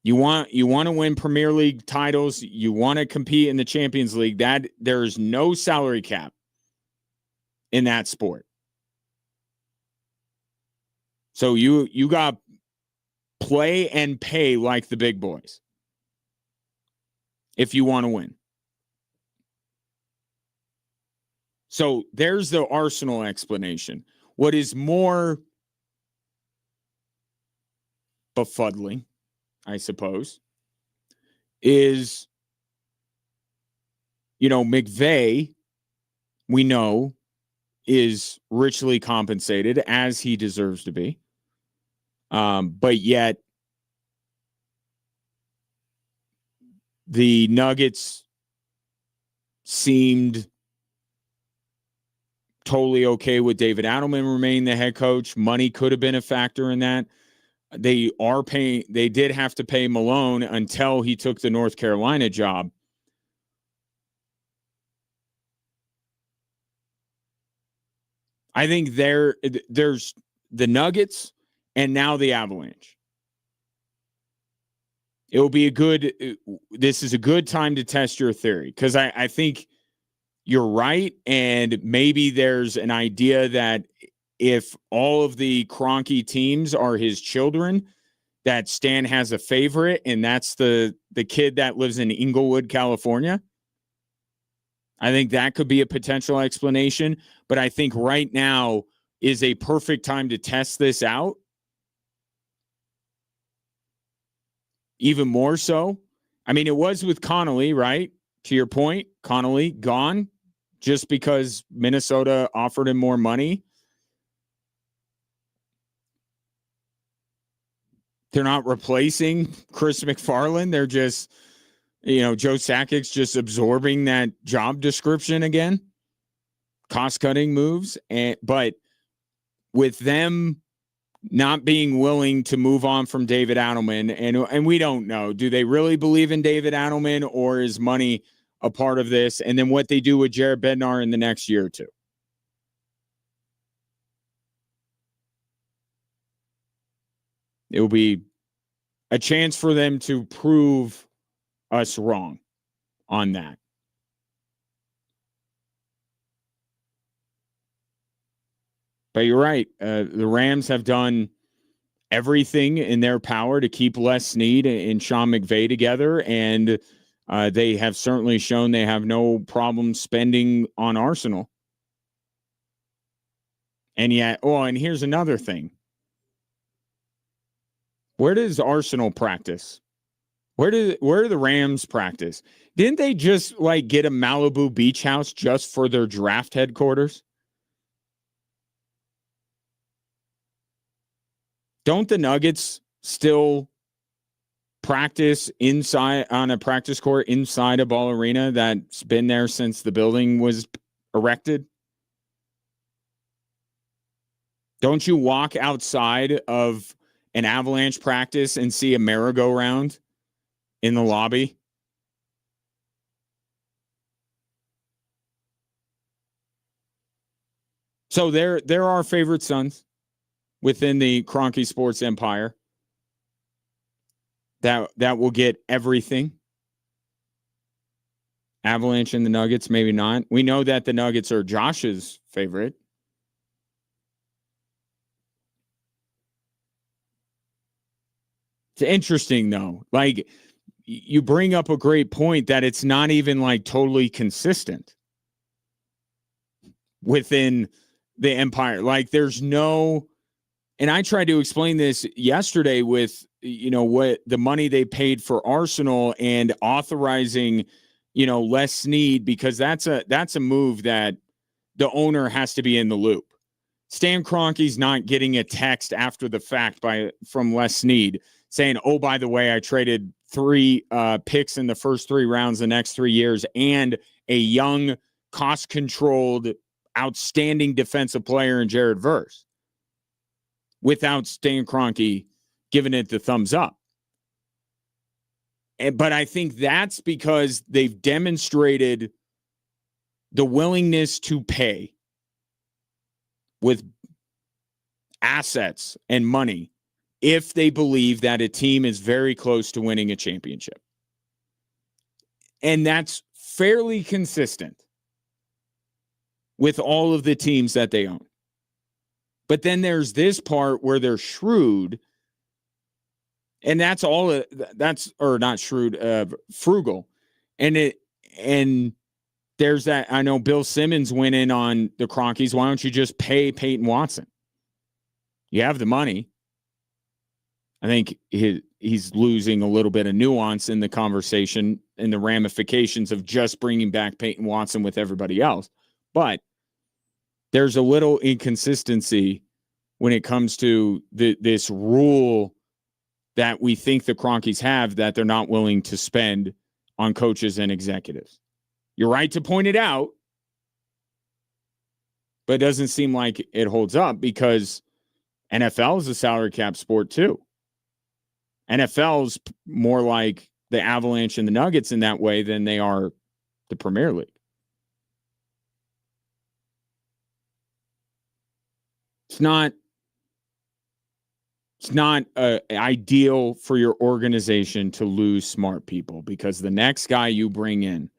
You want to win Premier League titles. You want to compete in the Champions League. That there is no salary cap in that sport. So you got play and pay like the big boys if you want to win. So there's the Arsenal explanation. What is more befuddling, I suppose, is, McVay, we know, is richly compensated as he deserves to be. But yet the Nuggets seemed totally okay with David Adelman remaining the head coach. Money could have been a factor in that. They did have to pay Malone until he took the North Carolina job. I think there's the Nuggets and now the Avalanche. This is a good time to test your theory, because I think you're right. And maybe there's an idea that if all of the Kroenke teams are his children, that Stan has a favorite, and that's the kid that lives in Inglewood, California. I think that could be a potential explanation. But I think right now is a perfect time to test this out. Even more so. I mean, it was with Connolly, right? To your point, Connolly gone just because Minnesota offered him more money. They're not replacing Chris MacFarland. They're just, Joe Sakic's just absorbing that job description again. Cost-cutting moves. But with them not being willing to move on from David Adelman, and we don't know, do they really believe in David Adelman, or is money a part of this? And then what they do with Jared Bednar in the next year or two. It will be a chance for them to prove us wrong on that. But you're right. The Rams have done everything in their power to keep Les Snead and Sean McVay together, and they have certainly shown they have no problem spending on Arsenal. And yet, and here's another thing. Where does Arsenal practice? Where do the Rams practice? Didn't they just get a Malibu beach house just for their draft headquarters? Don't the Nuggets still practice inside on a practice court inside a Ball Arena that's been there since the building was erected? Don't you walk outside of an Avalanche practice and see a merry-go-round in the lobby? So they're our favorite sons. within the Kroenke Sports empire that will get everything. Avalanche and the Nuggets, maybe not. We know that the Nuggets are Josh's favorite. It's interesting, though. Like, you bring up a great point that it's not even like totally consistent within the empire. Like, there's no, and I tried to explain this yesterday with, what the money they paid for Arsenal and authorizing, Les Snead, because that's a move that the owner has to be in the loop. Stan Kroenke's not getting a text after the fact from Les Snead saying, "Oh, by the way, I traded 3 picks in the first 3 rounds the next 3 years and a young, cost-controlled, outstanding defensive player in Jared Verse," without Stan Kroenke giving it the thumbs up. But I think that's because they've demonstrated the willingness to pay with assets and money if they believe that a team is very close to winning a championship. And that's fairly consistent with all of the teams that they own. But then there's this part where they're shrewd, and that's all. Or not shrewd, frugal, and there's that. I know Bill Simmons went in on the Kroenkes. Why don't you just pay Peyton Watson? You have the money. I think he's losing a little bit of nuance in the conversation and the ramifications of just bringing back Peyton Watson with everybody else. But there's a little inconsistency when it comes to this rule that we think the Kroenkes have, that they're not willing to spend on coaches and executives. You're right to point it out, but it doesn't seem like it holds up because NFL is a salary cap sport too. NFL's more like the Avalanche and the Nuggets in that way than they are the Premier League. It's not ideal for your organization to lose smart people, because the next guy you bring in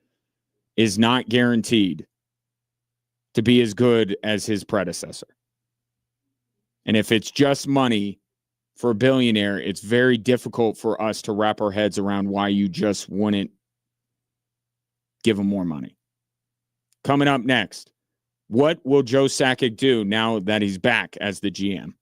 is not guaranteed to be as good as his predecessor. And if it's just money for a billionaire, it's very difficult for us to wrap our heads around why you just wouldn't give him more money. Coming up next, what will Joe Sakic do now that he's back as the GM?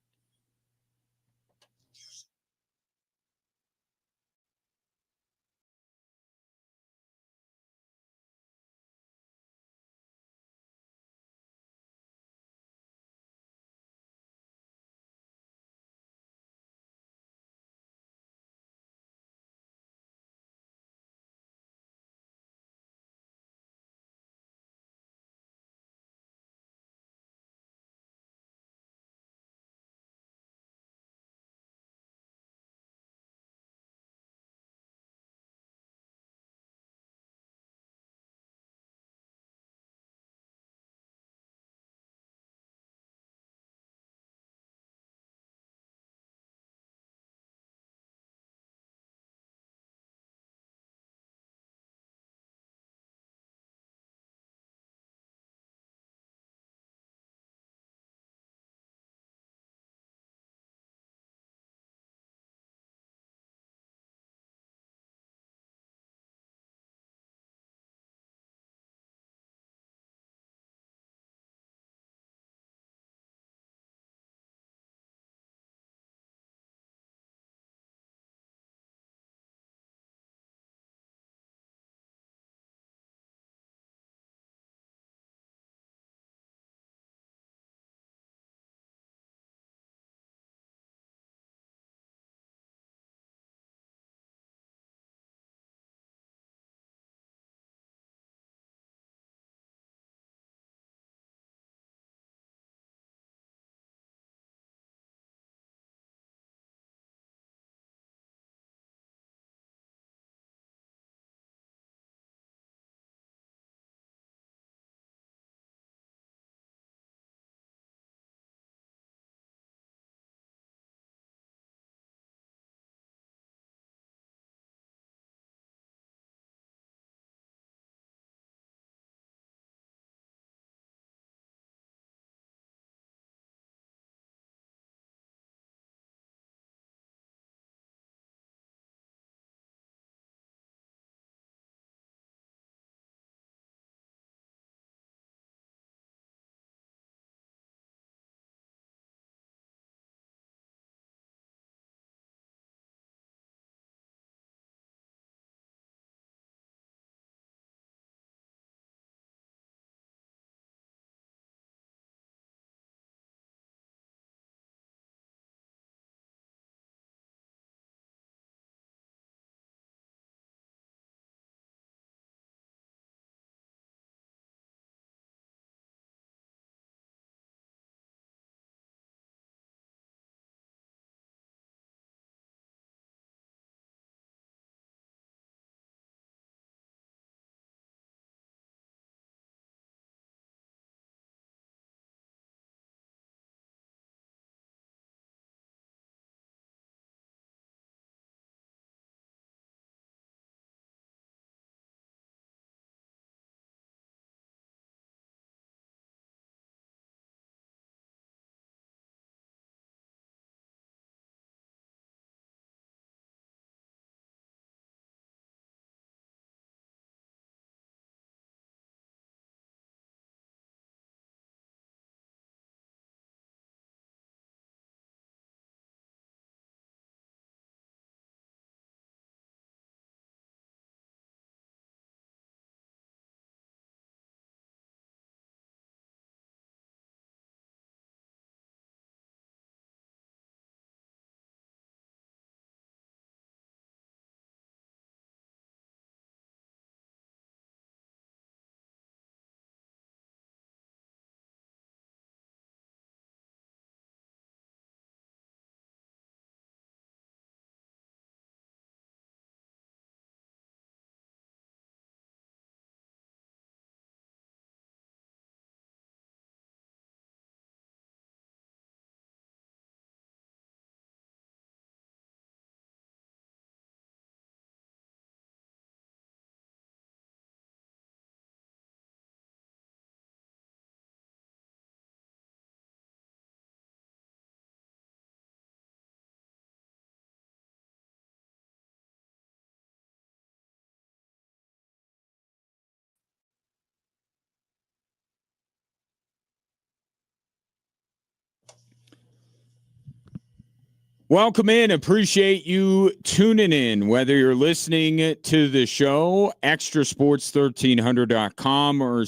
Welcome in. Appreciate you tuning in, whether you're listening to the show, extrasports1300.com or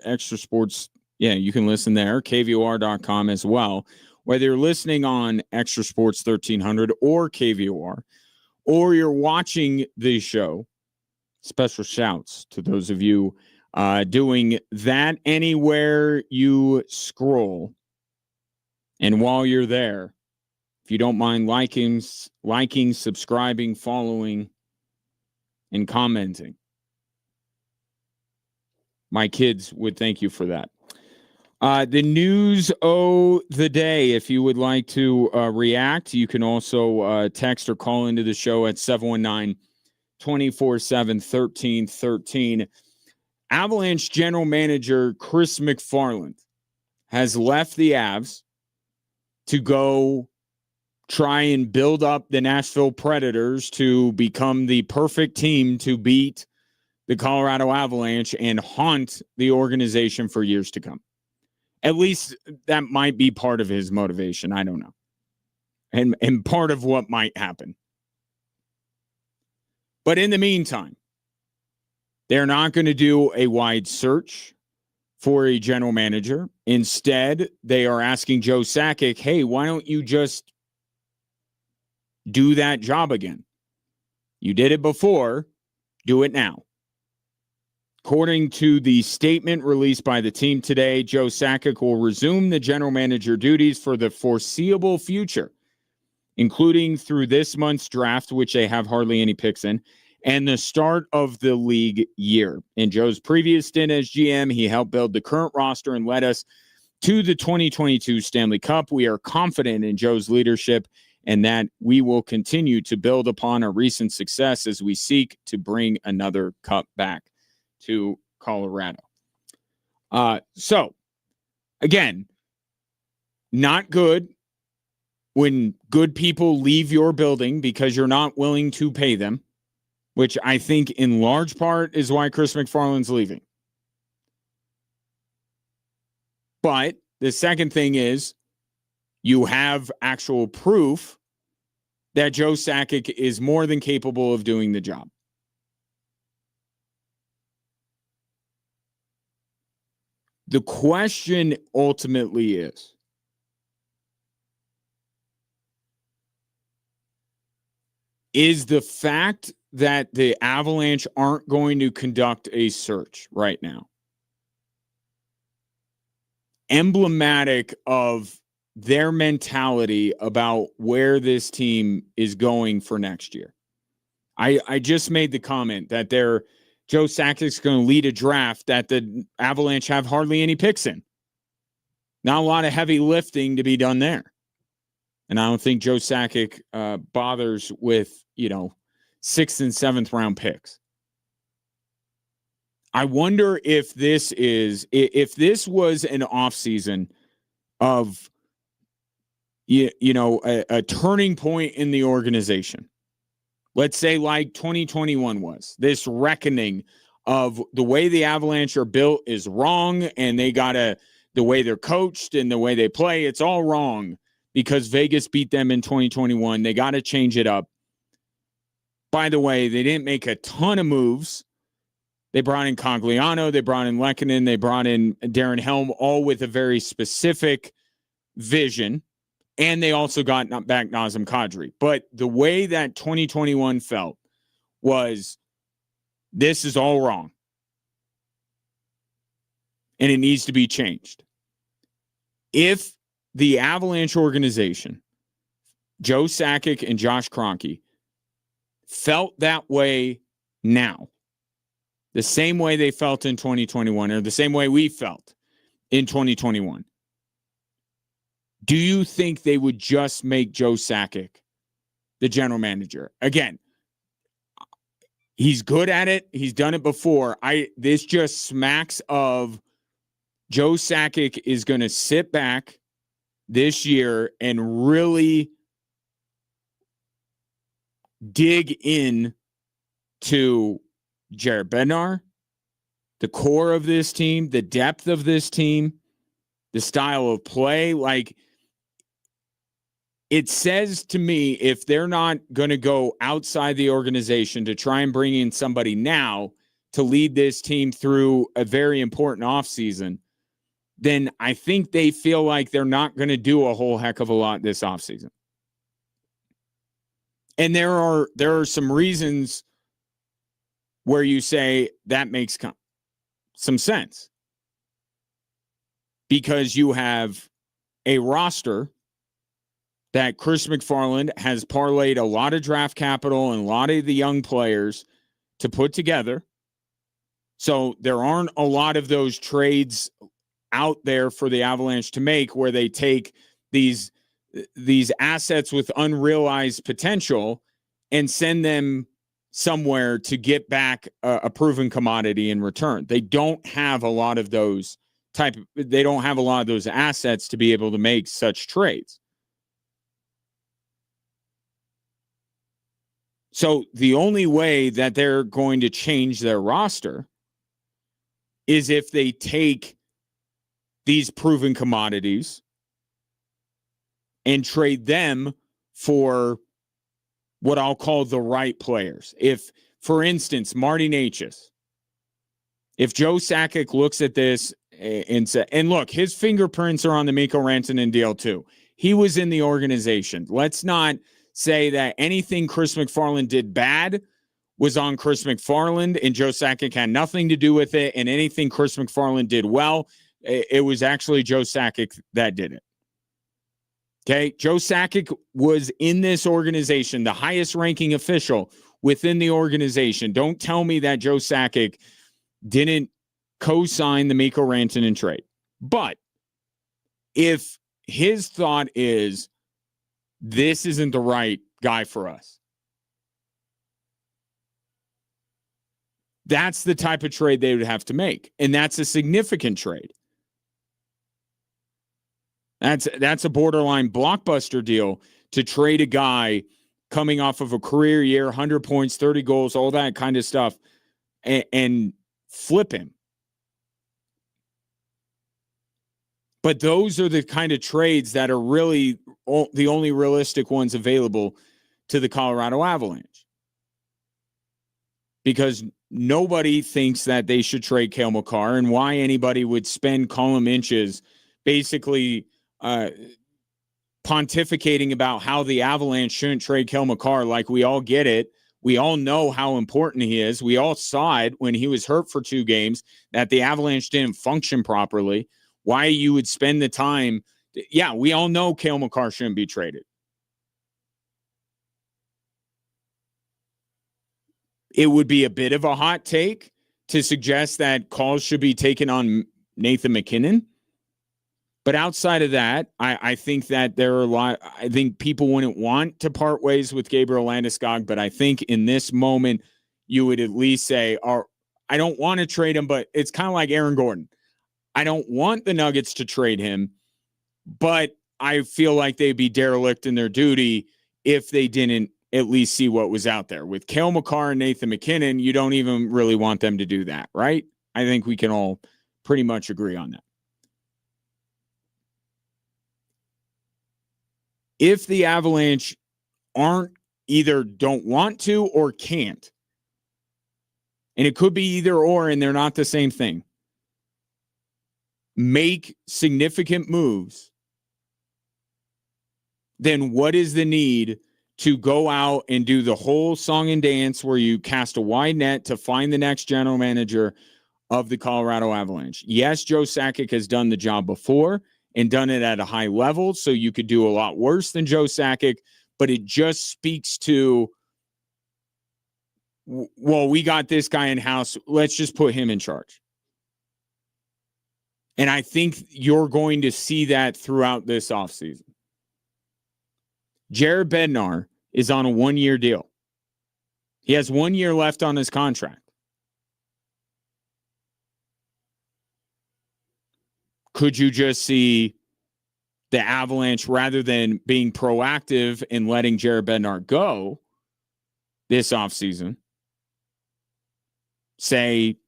Extra Sports. Yeah, you can listen there, kvor.com as well. Whether you're listening on Extra Sports 1300 or KVOR, or you're watching the show, special shouts to those of you doing that anywhere you scroll. And while you're there, if you don't mind liking, subscribing, following, and commenting, my kids would thank you for that. The news the day, if you would like to react, you can also text or call into the show at 719-247-1313. Avalanche general manager Chris MacFarland has left the Avs to go try and build up the Nashville Predators to become the perfect team to beat the Colorado Avalanche and haunt the organization for years to come. At least that might be part of his motivation. I don't know. And part of what might happen. But in the meantime, they're not going to do a wide search for a general manager. Instead, they are asking Joe Sakic, hey, why don't you just do that job again? You did it before. Do it now. According to the statement released by the team today, Joe Sakic will resume the general manager duties for the foreseeable future, including through this month's draft, which they have hardly any picks in, and the start of the league year. In Joe's previous stint as GM, he helped build the current roster and led us to the 2022 Stanley Cup. We are confident in Joe's leadership and that we will continue to build upon our recent success as we seek to bring another cup back to Colorado. So, again, not good when good people leave your building because you're not willing to pay them, which I think in large part is why Chris MacFarland's leaving. But the second thing is you have actual proof that Joe Sakic is more than capable of doing the job. The question ultimately is the fact that the Avalanche aren't going to conduct a search right now emblematic of their mentality about where this team is going for next year? I just made the comment that Joe Sakic's going to lead a draft that the Avalanche have hardly any picks in. Not a lot of heavy lifting to be done there. And I don't think Joe Sakic bothers with, 6th and 7th round picks. I wonder if this was an offseason of, a turning point in the organization. Let's say like 2021 was. This reckoning of the way the Avalanche are built is wrong, and the way they're coached and the way they play, it's all wrong because Vegas beat them in 2021. They got to change it up. By the way, they didn't make a ton of moves. They brought in Cogliano, they brought in Lehkonen, they brought in Darren Helm, all with a very specific vision. And they also got back Nazem Kadri. But the way that 2021 felt was, this is all wrong. And it needs to be changed. If the Avalanche organization, Joe Sakic and Josh Kroenke, felt that way now, the same way they felt in 2021, or the same way we felt in 2021, do you think they would just make Joe Sakic the general manager? Again, he's good at it. He's done it before. This just smacks of Joe Sakic is going to sit back this year and really dig in to Jared Bednar, the core of this team, the depth of this team, the style of play. Like, it says to me, if they're not going to go outside the organization to try and bring in somebody now to lead this team through a very important offseason, then I think they feel like they're not going to do a whole heck of a lot this offseason. And there are some reasons where you say that makes some sense. Because you have a roster that Chris MacFarland has parlayed a lot of draft capital and a lot of the young players to put together. So there aren't a lot of those trades out there for the Avalanche to make where they take these assets with unrealized potential and send them somewhere to get back a proven commodity in return. They don't have a lot of those they don't have a lot of those assets to be able to make such trades. So the only way that they're going to change their roster is if they take these proven commodities and trade them for what I'll call the right players. If, for instance, Marty Necas, if Joe Sakic looks at this and say, and look, his fingerprints are on the Mikko Rantanen deal too. He was in the organization. Let's not say that anything Chris MacFarland did bad was on Chris MacFarland and Joe Sakic had nothing to do with it, and anything Chris MacFarland did well, it was actually Joe Sakic that did it. Okay, Joe Sakic was in this organization, the highest ranking official within the organization. Don't tell me that Joe Sakic didn't co-sign the Mikko Rantanen trade. But if his thought is, this isn't the right guy for us, that's the type of trade they would have to make. And that's a significant trade. That's a borderline blockbuster deal to trade a guy coming off of a career year, 100 points, 30 goals, all that kind of stuff, and flip him. But those are the kind of trades that are really the only realistic ones available to the Colorado Avalanche. Because nobody thinks that they should trade Cale Makar, and why anybody would spend column inches basically pontificating about how the Avalanche shouldn't trade Cale Makar. Like, we all get it. We all know how important he is. We all saw it when he was hurt for 2 games, that the Avalanche didn't function properly. Why you would spend the time. Yeah, we all know Cale Makar shouldn't be traded. It would be a bit of a hot take to suggest that calls should be taken on Nathan MacKinnon. But outside of that, I think that there are a lot. I think people wouldn't want to part ways with Gabriel Landeskog, but I think in this moment, you would at least say, I don't want to trade him, but it's kind of like Aaron Gordon. I don't want the Nuggets to trade him, but I feel like they'd be derelict in their duty if they didn't at least see what was out there. With Cale Makar and Nathan MacKinnon, you don't even really want them to do that, right? I think we can all pretty much agree on that. If the Avalanche either don't want to or can't, and it could be either or, and they're not the same thing, make significant moves, then what is the need to go out and do the whole song and dance where you cast a wide net to find the next general manager of the Colorado Avalanche? Yes, Joe Sakic has done the job before and done it at a high level, so you could do a lot worse than Joe Sakic, but it just speaks to, well, we got this guy in-house, let's just put him in charge. And I think you're going to see that throughout this offseason. Jared Bednar is on a 1-year deal. He has 1 year left on his contract. Could you just see the Avalanche, rather than being proactive and letting Jared Bednar go this offseason, say,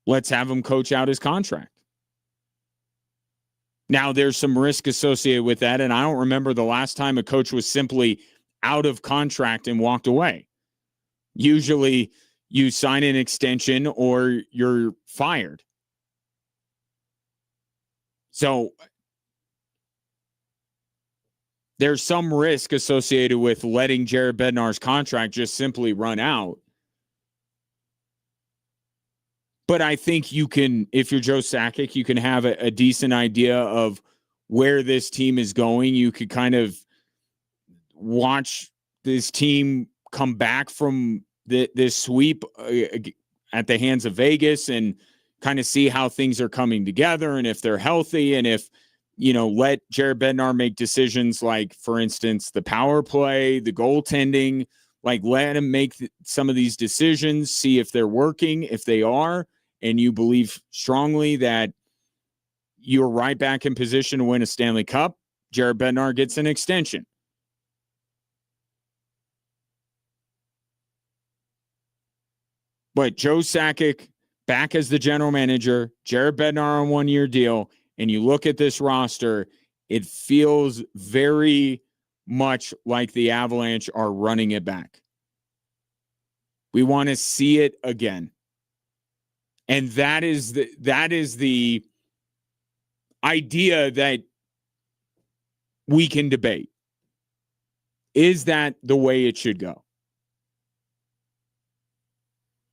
let's have him coach out his contract? Now, there's some risk associated with that, and I don't remember the last time a coach was simply out of contract and walked away. Usually, you sign an extension or you're fired. So, there's some risk associated with letting Jared Bednar's contract just simply run out. But I think you can, if you're Joe Sakic, you can have a decent idea of where this team is going. You could kind of watch this team come back from this sweep at the hands of Vegas and kind of see how things are coming together and if they're healthy and if, let Jared Bednar make decisions like, for instance, the power play, the goaltending, like let him make some of these decisions, see if they're working. If they are, and you believe strongly that you're right back in position to win a Stanley Cup, Jared Bednar gets an extension. But Joe Sakic back as the general manager, Jared Bednar on 1-year deal, and you look at this roster, it feels very much like the Avalanche are running it back. We want to see it again. And that is the idea that we can debate. Is that the way it should go?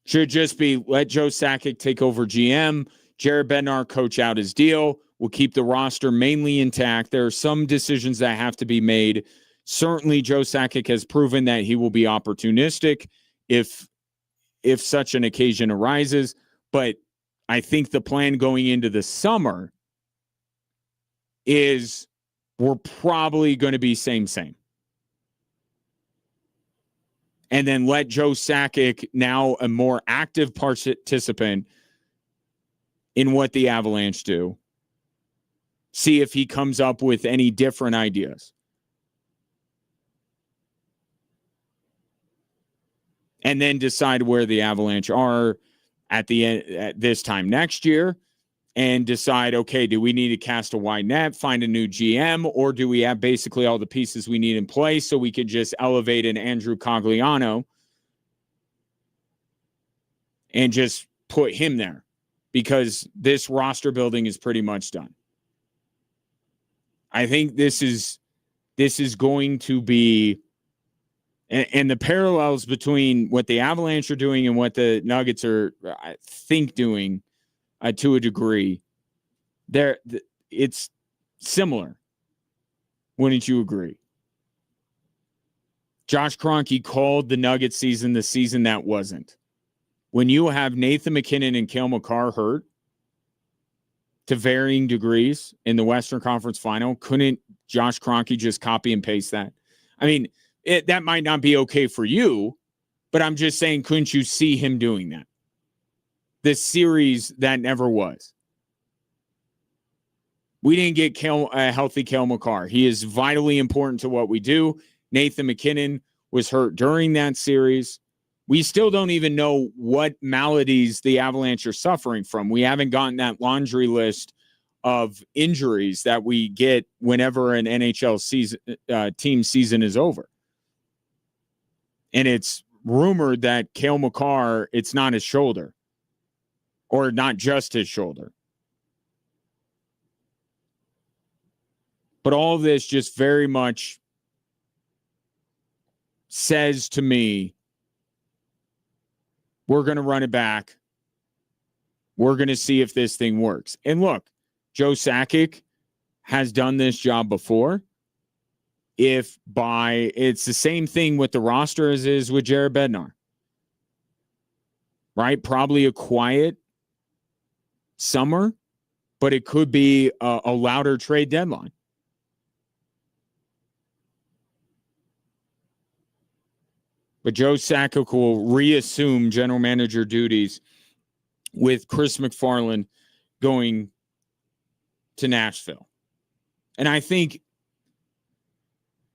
Should just be let Joe Sakic take over GM, Jared Bednar coach out his deal. We'll keep the roster mainly intact. There are some decisions that have to be made. Certainly, Joe Sakic has proven that he will be opportunistic if such an occasion arises. But I think the plan going into the summer is we're probably going to be same. And then let Joe Sakic, now a more active participant in what the Avalanche do, see if he comes up with any different ideas. And then decide where the Avalanche are at the end at this time next year and decide, okay, do we need to cast a wide net, find a new GM, or do we have basically all the pieces we need in place so we could just elevate an Andrew Cogliano and just put him there because this roster building is pretty much done. I think this is going to be, and the parallels between what the Avalanche are doing and what the Nuggets are, I think, doing to a degree, it's similar. Wouldn't you agree? Josh Kroenke called the Nuggets season the season that wasn't. When you have Nathan McKinnon and Cale Makar hurt to varying degrees in the Western Conference Final, couldn't Josh Kroenke just copy and paste that? I mean, that might not be okay for you, but I'm just saying, couldn't you see him doing that? This series that never was. We didn't get a healthy Cale Makar. He is vitally important to what we do. Nathan McKinnon was hurt during that series. We still don't even know what maladies the Avalanche are suffering from. We haven't gotten that laundry list of injuries that we get whenever an NHL season, team season is over. And it's rumored that Cale Makar, it's not his shoulder. Or not just his shoulder. But all of this just very much says to me, we're going to run it back. We're going to see if this thing works. And look, Joe Sakic has done this job before. It's the same thing with the roster as is with Jared Bednar. Right? Probably a quiet summer, but it could be a louder trade deadline. But Joe Sakic will reassume general manager duties with Chris MacFarland going to Nashville. And I think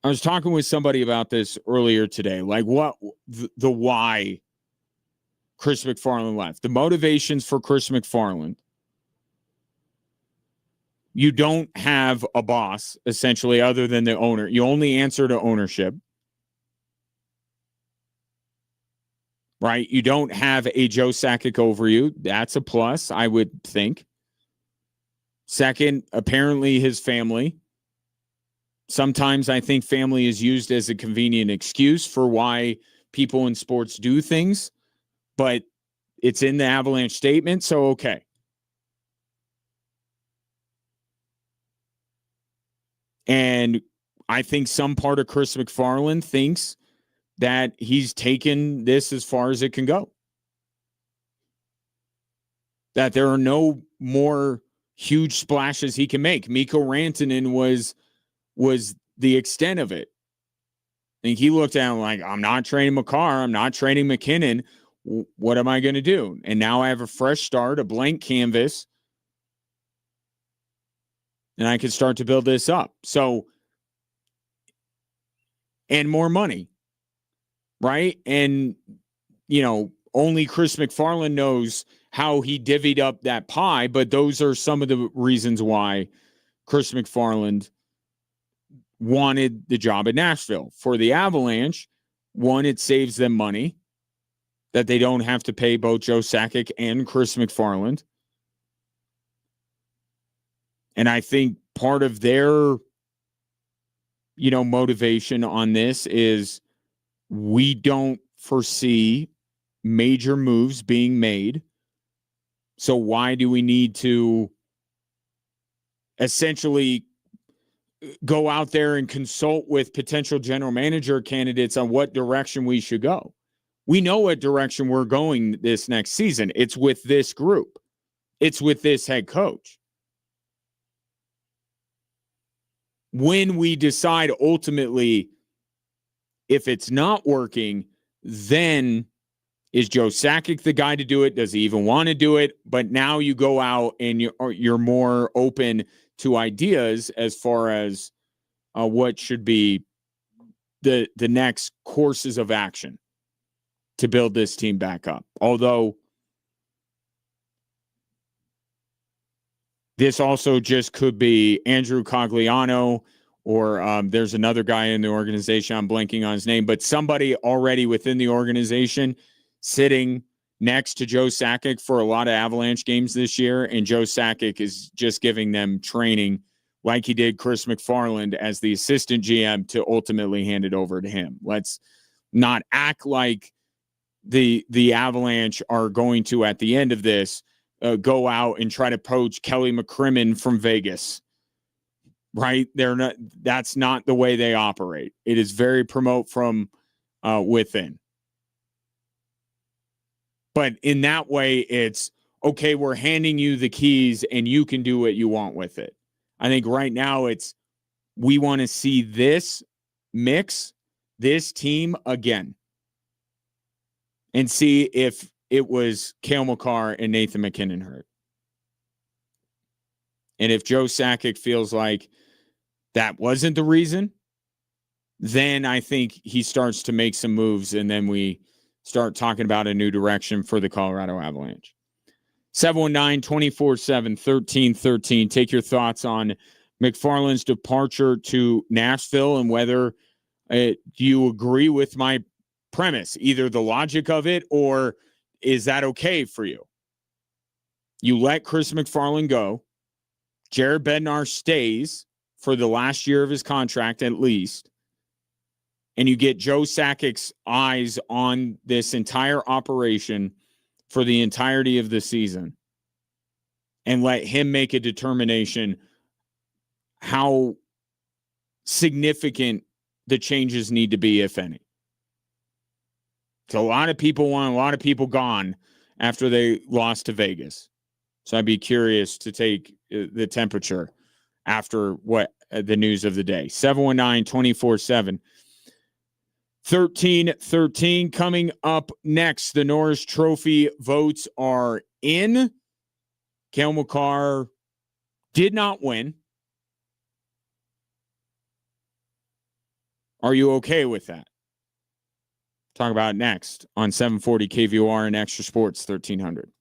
I was talking with somebody about this earlier today, like what the why Chris MacFarland left, the motivations for Chris MacFarland You don't have a boss, essentially, other than the owner. You only answer to ownership. Right? You don't have a Joe Sakic over you. That's a plus, I would think. Second, apparently his family. Sometimes I think family is used as a convenient excuse for why people in sports do things, but it's in the Avalanche statement, so okay. And I think some part of Chris MacFarland thinks that he's taken this as far as it can go. That there are no more huge splashes he can make. Mikko Rantanen was the extent of it. I think he looked at him like, I'm not trading Makar. I'm not trading McKinnon. What am I going to do? And now I have a fresh start, a blank canvas, and I can start to build this up. So, and more money, right? And, only Chris MacFarland knows how he divvied up that pie, but those are some of the reasons why Chris MacFarland wanted the job at Nashville. For the Avalanche, one, it saves them money that they don't have to pay both Joe Sakic and Chris MacFarland. And I think part of their, motivation on this is we don't foresee major moves being made. So why do we need to essentially go out there and consult with potential general manager candidates on what direction we should go? We know what direction we're going this next season. It's with this group. It's with this head coach. When we decide ultimately if it's not working, then is Joe Sakic the guy to do it? Does he even want to do it? But now you go out and you're more open to ideas as far as what should be the next courses of action to build this team back up. Although this also just could be Andrew Cogliano, or there's another guy in the organization. I'm blanking on his name, but somebody already within the organization sitting next to Joe Sakic for a lot of Avalanche games this year. And Joe Sakic is just giving them training like he did Chris MacFarland as the assistant GM to ultimately hand it over to him. Let's not act like the Avalanche are going to, at the end of this, go out and try to poach Kelly McCrimmon from Vegas. Right? That's not the way they operate. It is very promote from within. But in that way, it's okay, we're handing you the keys and you can do what you want with it. I think right now we want to see this mix, this team again, and see if it was Cale Makar and Nathan McKinnon hurt. And if Joe Sakic feels like that wasn't the reason, then I think he starts to make some moves, and then we start talking about a new direction for the Colorado Avalanche. 719-247-1313. Take your thoughts on MacFarland's departure to Nashville and whether you agree with my premise, either the logic of it or is that okay for you? You let Chris MacFarland go. Jared Bednar stays for the last year of his contract at least. And you get Joe Sakic's eyes on this entire operation for the entirety of the season and let him make a determination how significant the changes need to be, if any. So a lot of people want a lot of people gone after they lost to Vegas. So I'd be curious to take the temperature after what the news of the day. 719-247. 1313 coming up next. The Norris Trophy votes are in. Cale Makar did not win. Are you okay with that? Talk about it next on 740 KVOR and Extra Sports 1300.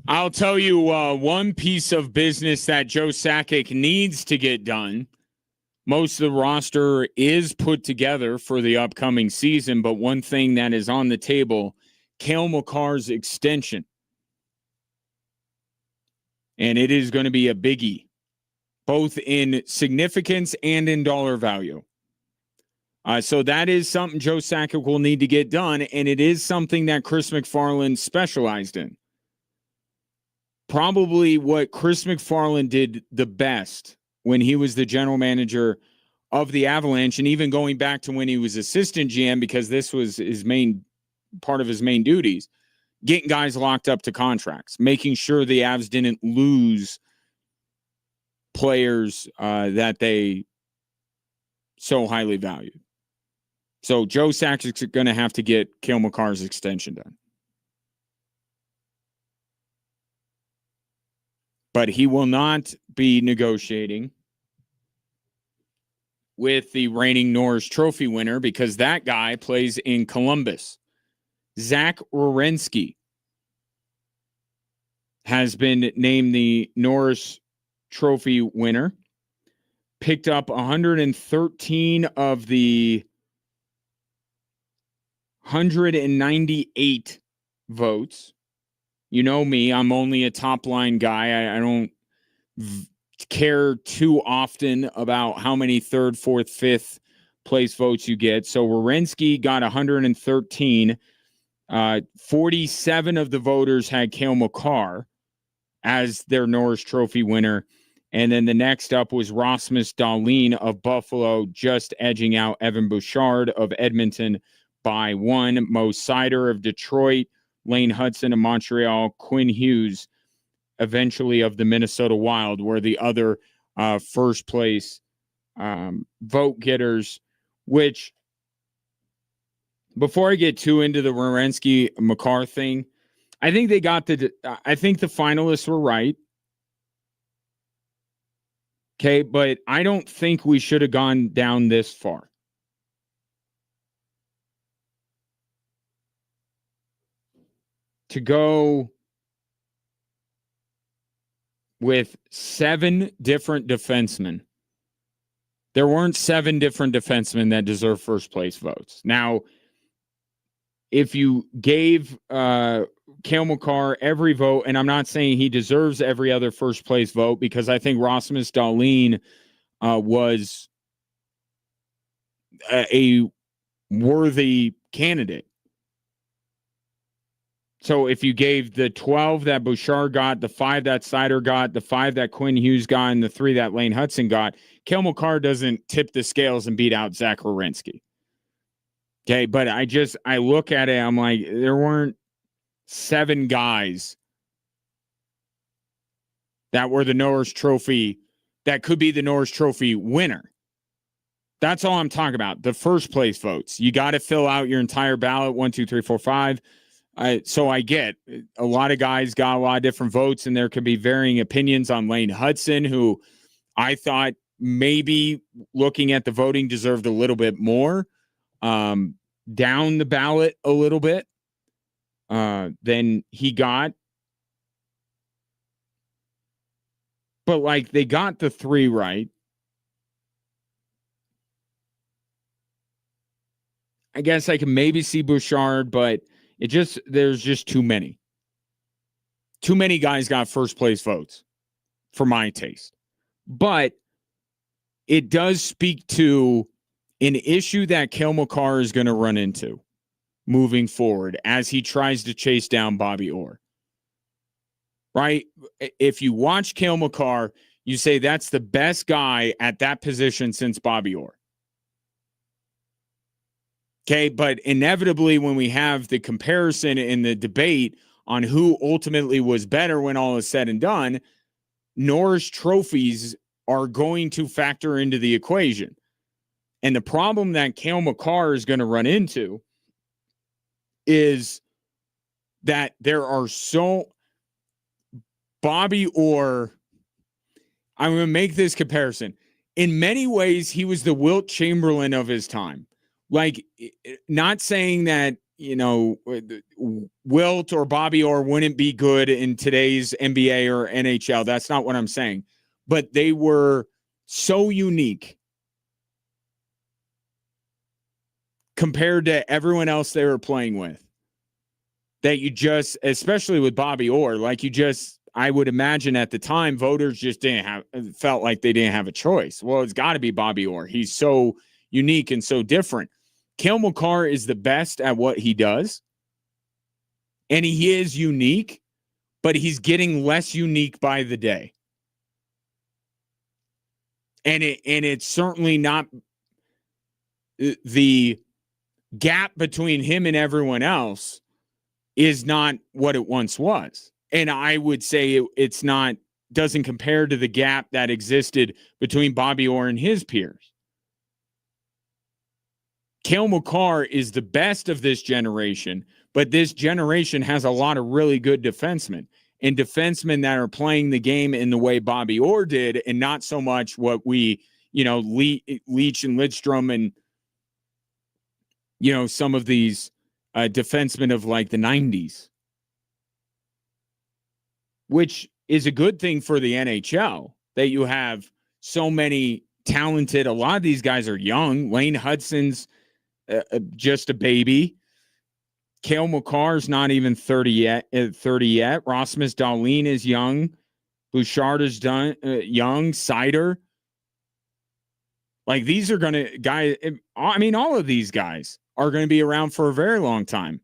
I'll tell you one piece of business that Joe Sakic needs to get done. Most of the roster is put together for the upcoming season, but one thing that is on the table, Cale Makar's extension. And it is going to be a biggie, both in significance and in dollar value. So that is something Joe Sakic will need to get done, and it is something that Chris MacFarland specialized in. Probably what Chris MacFarland did the best when he was the general manager of the Avalanche, and even going back to when he was assistant GM, because this was his main part of his main duties, getting guys locked up to contracts, making sure the Avs didn't lose players that they so highly valued. So Joe Sakic's going to have to get Cale Makar's extension done. But he will not be negotiating with the reigning Norris Trophy winner because that guy plays in Columbus. Zach Werenski has been named the Norris Trophy winner. Picked up 113 of the 198 votes. You know me, I'm only a top line guy. I don't care too often about how many third, fourth, fifth place votes you get. So Werenski got 113. 47 of the voters had Cale Makar as their Norris Trophy winner. And then the next up was Rasmus Dahlin of Buffalo, just edging out Evan Bouchard of Edmonton by one. Mo Sider of Detroit, Lane Hudson of Montreal, Quinn Hughes, eventually of the Minnesota Wild, were the other first place vote getters, which, before I get too into the Werenski-Makar thing, I think the finalists were right. Okay, but I don't think we should have gone down this far. To go with 7 different defensemen. There weren't 7 different defensemen that deserve first place votes. Now, if you gave Cale Makar every vote, and I'm not saying he deserves every other first place vote, because I think Rasmus Dahlin was a worthy candidate. So if you gave the 12 that Bouchard got, the 5 that Sider got, the 5 that Quinn Hughes got, and the 3 that Lane Hudson got, Cale Makar doesn't tip the scales and beat out Zach Werenski. Okay, but I look at it, I'm like, there weren't 7 guys that were the Norris Trophy, that could be the Norris Trophy winner. That's all I'm talking about. The first place votes. You got to fill out your entire ballot, 1, 2, 3, 4, 5. So I get a lot of guys got a lot of different votes, and there could be varying opinions on Lane Hudson, who I thought maybe looking at the voting deserved a little bit more down the ballot a little bit than he got. But like, they got the 3 right. I guess I can maybe see Bouchard, but there's just too many. Too many guys got first place votes for my taste. But it does speak to an issue that Cale Makar is going to run into moving forward as he tries to chase down Bobby Orr. Right? If you watch Cale Makar, you say that's the best guy at that position since Bobby Orr. Okay, but inevitably when we have the comparison in the debate on who ultimately was better when all is said and done, Norris trophies are going to factor into the equation. And the problem that Cale Makar is going to run into is that there are Bobby Orr, I'm going to make this comparison. In many ways, he was the Wilt Chamberlain of his time. Like, not saying that Wilt or Bobby Orr wouldn't be good in today's NBA or NHL. That's not what I'm saying. But they were so unique compared to everyone else they were playing with that you just, especially with Bobby Orr, I would imagine at the time, voters just felt like they didn't have a choice. Well, it's got to be Bobby Orr. He's so unique and so different. Cale Makar is the best at what he does. And he is unique, but he's getting less unique by the day. And it's certainly not the gap between him and everyone else is not what it once was. And I would say it's not, doesn't compare to the gap that existed between Bobby Orr and his peers. Cale Makar is the best of this generation, but this generation has a lot of really good defensemen and defensemen that are playing the game in the way Bobby Orr did, and not so much what we, Leach and Lidstrom and, some of these defensemen of like the 90s, which is a good thing for the NHL that you have so many talented. A lot of these guys are young. Lane Hudson's just a baby. Cale Makar's not even 30 yet. Rasmus Dahlin is young. Bouchard is young. Seider. Like, these are going to guys. I mean, all of these guys are going to be around for a very long time.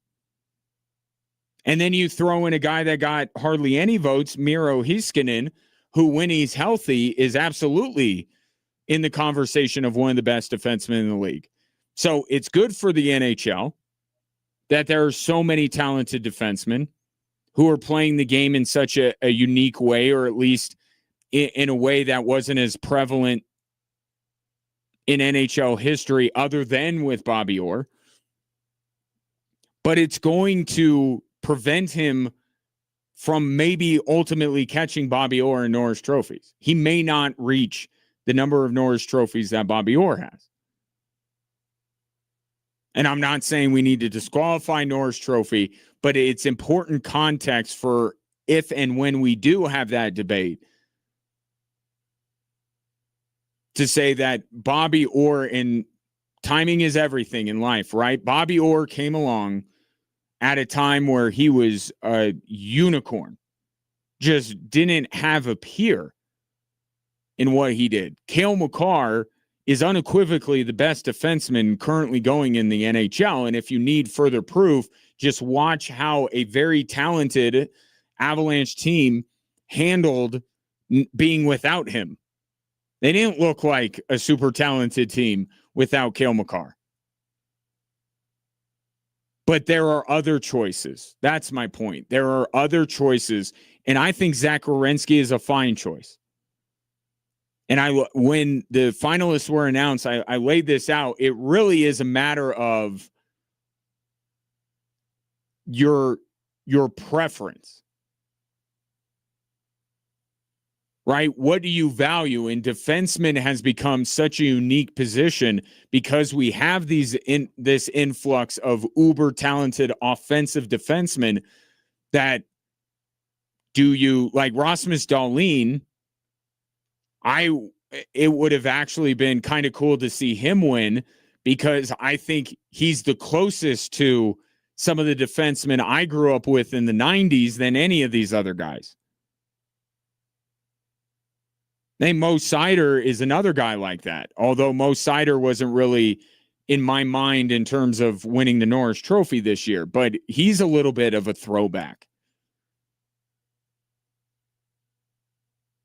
And then you throw in a guy that got hardly any votes, Miro Heiskanen, who, when he's healthy, is absolutely in the conversation of one of the best defensemen in the league. So it's good for the NHL that there are so many talented defensemen who are playing the game in such a unique way, or at least in a way that wasn't as prevalent in NHL history other than with Bobby Orr. But it's going to prevent him from maybe ultimately catching Bobby Orr in Norris trophies. He may not reach the number of Norris trophies that Bobby Orr has. And I'm not saying we need to disqualify Norris Trophy, but it's important context for if and when we do have that debate to say that Bobby Orr, and timing is everything in life, right? Bobby Orr came along at a time where he was a unicorn, just didn't have a peer in what he did. Cale Makar is unequivocally the best defenseman currently going in the NHL. And if you need further proof, just watch how a very talented Avalanche team handled being without him. They didn't look like a super talented team without Cale Makar. But there are other choices. That's my point. There are other choices. And I think Zach Werenski is a fine choice. And when the finalists were announced, I laid this out. It really is a matter of your preference. Right? What do you value? And defenseman has become such a unique position because we have this influx of uber talented offensive defensemen that like Rasmus Dahlin. It would have actually been kind of cool to see him win, because I think he's the closest to some of the defensemen I grew up with in the 90s than any of these other guys. Mo Seider is another guy like that, although Mo Seider wasn't really in my mind in terms of winning the Norris Trophy this year, but he's a little bit of a throwback.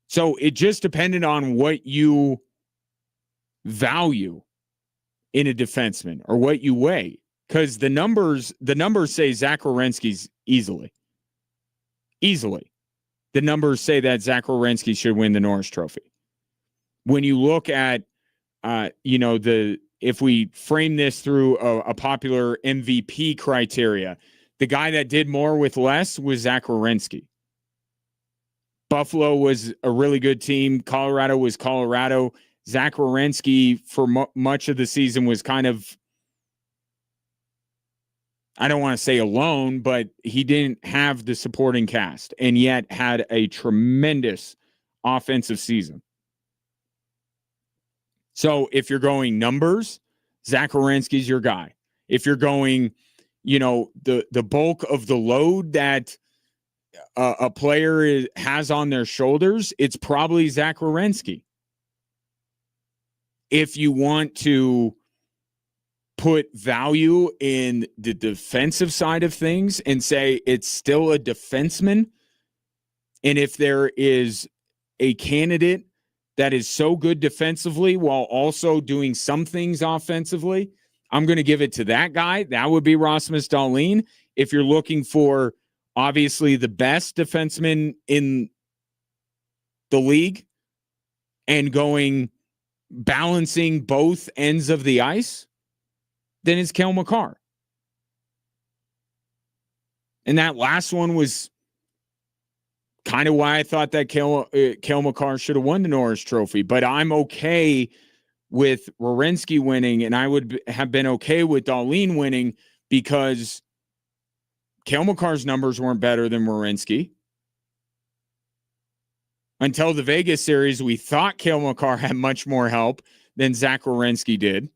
So it just depended on what you value in a defenseman or what you weigh, because the numbers say Zach Werenski's easily. The numbers say that Zach Werenski should win the Norris Trophy. When you look at, if we frame this through a popular MVP criteria, the guy that did more with less was Zach Werenski. Buffalo was a really good team. Colorado was Colorado. Zach Werenski for much of the season was kind of, I don't want to say alone, but he didn't have the supporting cast and yet had a tremendous offensive season. So if you're going numbers, Zach Werenski's your guy. If you're going, the bulk of the load that a player has on their shoulders, it's probably Zach Werenski. If you want to put value in the defensive side of things and say it's still a defenseman, and if there is a candidate that is so good defensively while also doing some things offensively, I'm going to give it to that guy. That would be Rasmus Dahlin. If you're looking for obviously the best defenseman in the league and balancing both ends of the ice, then it's Cale Makar. And that last one was kind of why I thought that Cale Makar should have won the Norris Trophy. But I'm okay with Werenski winning, and I would have been okay with Dahlin winning because Cale Makar's numbers weren't better than Werenski. Until the Vegas series, we thought Cale Makar had much more help than Zach Werenski did.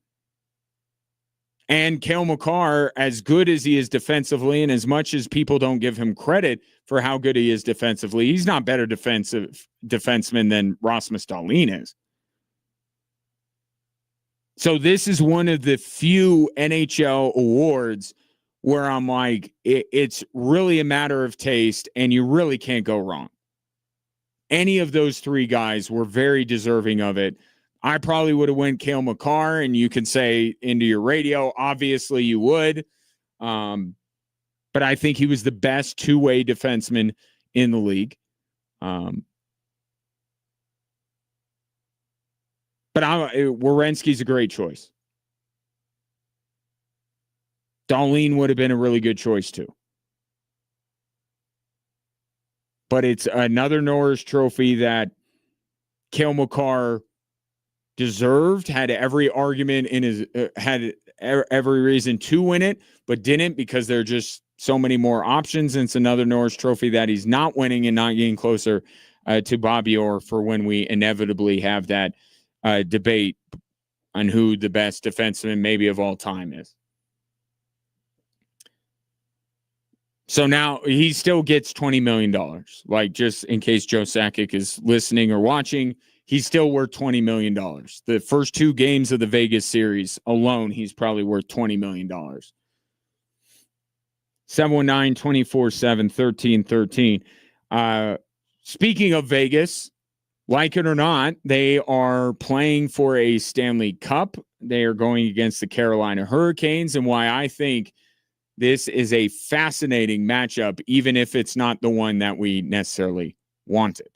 And Cale Makar, as good as he is defensively, and as much as people don't give him credit for how good he is defensively, he's not better defenseman than Rasmus Dahlin is. So this is one of the few NHL awards where I'm like, it's really a matter of taste, and you really can't go wrong. Any of those three guys were very deserving of it. I probably would have went Cale Makar, and you can say into your radio, obviously you would. But I think he was the best two-way defenseman in the league. But Werenski's a great choice. Dahlin would have been a really good choice too. But it's another Norris Trophy that Cale Makar deserved, had every argument in his had every reason to win it, but didn't because there are just so many more options. And it's another Norris Trophy that he's not winning and not getting closer to Bobby Orr for when we inevitably have that debate on who the best defenseman maybe of all time is. So now he still gets $20 million. Like, just in case Joe Sakic is listening or watching, he's still worth $20 million. The first two games of the Vegas series alone, he's probably worth $20 million. 719-247-1313. Speaking of Vegas, like it or not, they are playing for a Stanley Cup. They are going against the Carolina Hurricanes, and why I think this is a fascinating matchup, even if it's not the one that we necessarily wanted.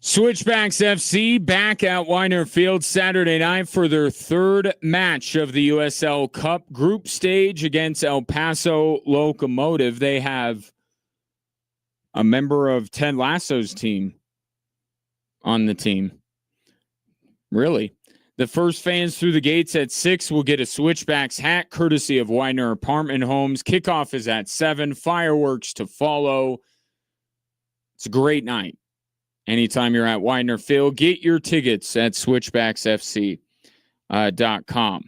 Switchbacks FC back at Weiner Field Saturday night for their third match of the USL Cup group stage against El Paso Locomotive. They have a member of Ted Lasso's team on the team. Really? The first fans through the gates at 6 will get a Switchbacks hat courtesy of Weiner Apartment Homes. Kickoff is at 7. Fireworks to follow. It's a great night. Anytime you're at Weiner Field, get your tickets at switchbacksfc.com.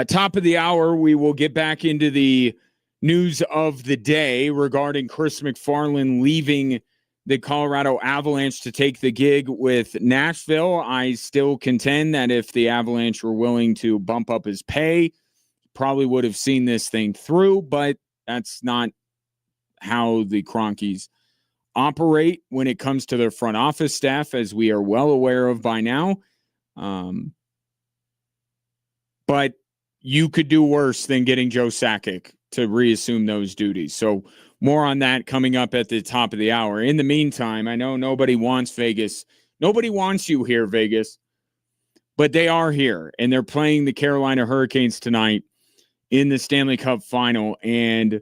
Top of the hour, we will get back into the news of the day regarding Chris MacFarland leaving the Colorado Avalanche to take the gig with Nashville. I still contend that if the Avalanche were willing to bump up his pay, probably would have seen this thing through, but that's not how the Cronkies operate when it comes to their front office staff, as we are well aware of by now. But you could do worse than getting Joe Sakic to reassume those duties. So more on that coming up at the top of the hour. In the meantime, I know nobody wants Vegas. Nobody wants you here, Vegas. But they are here, and they're playing the Carolina Hurricanes tonight in the Stanley Cup Final. And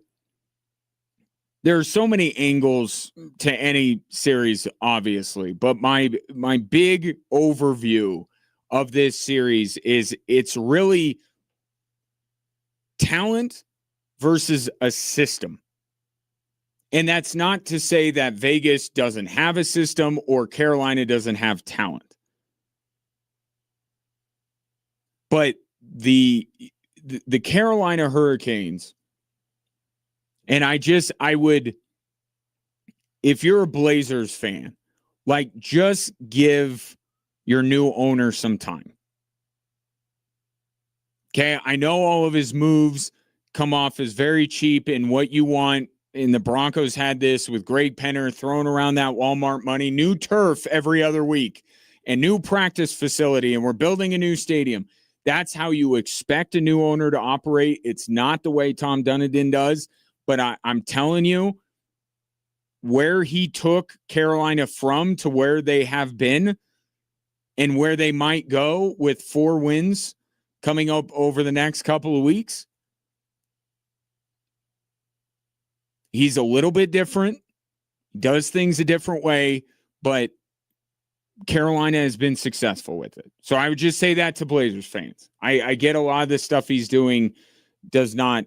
there are so many angles to any series, obviously, but my big overview of this series is it's really talent versus a system. And that's not to say that Vegas doesn't have a system or Carolina doesn't have talent. But the Carolina Hurricanes, and I would, if you're a Blazers fan, like, just give your new owner some time. Okay, I know all of his moves come off as very cheap and what you want. And the Broncos had this with Greg Penner throwing around that Walmart money, new turf every other week, and new practice facility, and we're building a new stadium. That's how you expect a new owner to operate. It's not the way Tom Dunedin does. But I'm telling you, where he took Carolina from to where they have been and where they might go with 4 wins coming up over the next couple of weeks, he's a little bit different, does things a different way, but Carolina has been successful with it. So I would just say that to Blazers fans. I get a lot of the stuff he's doing does not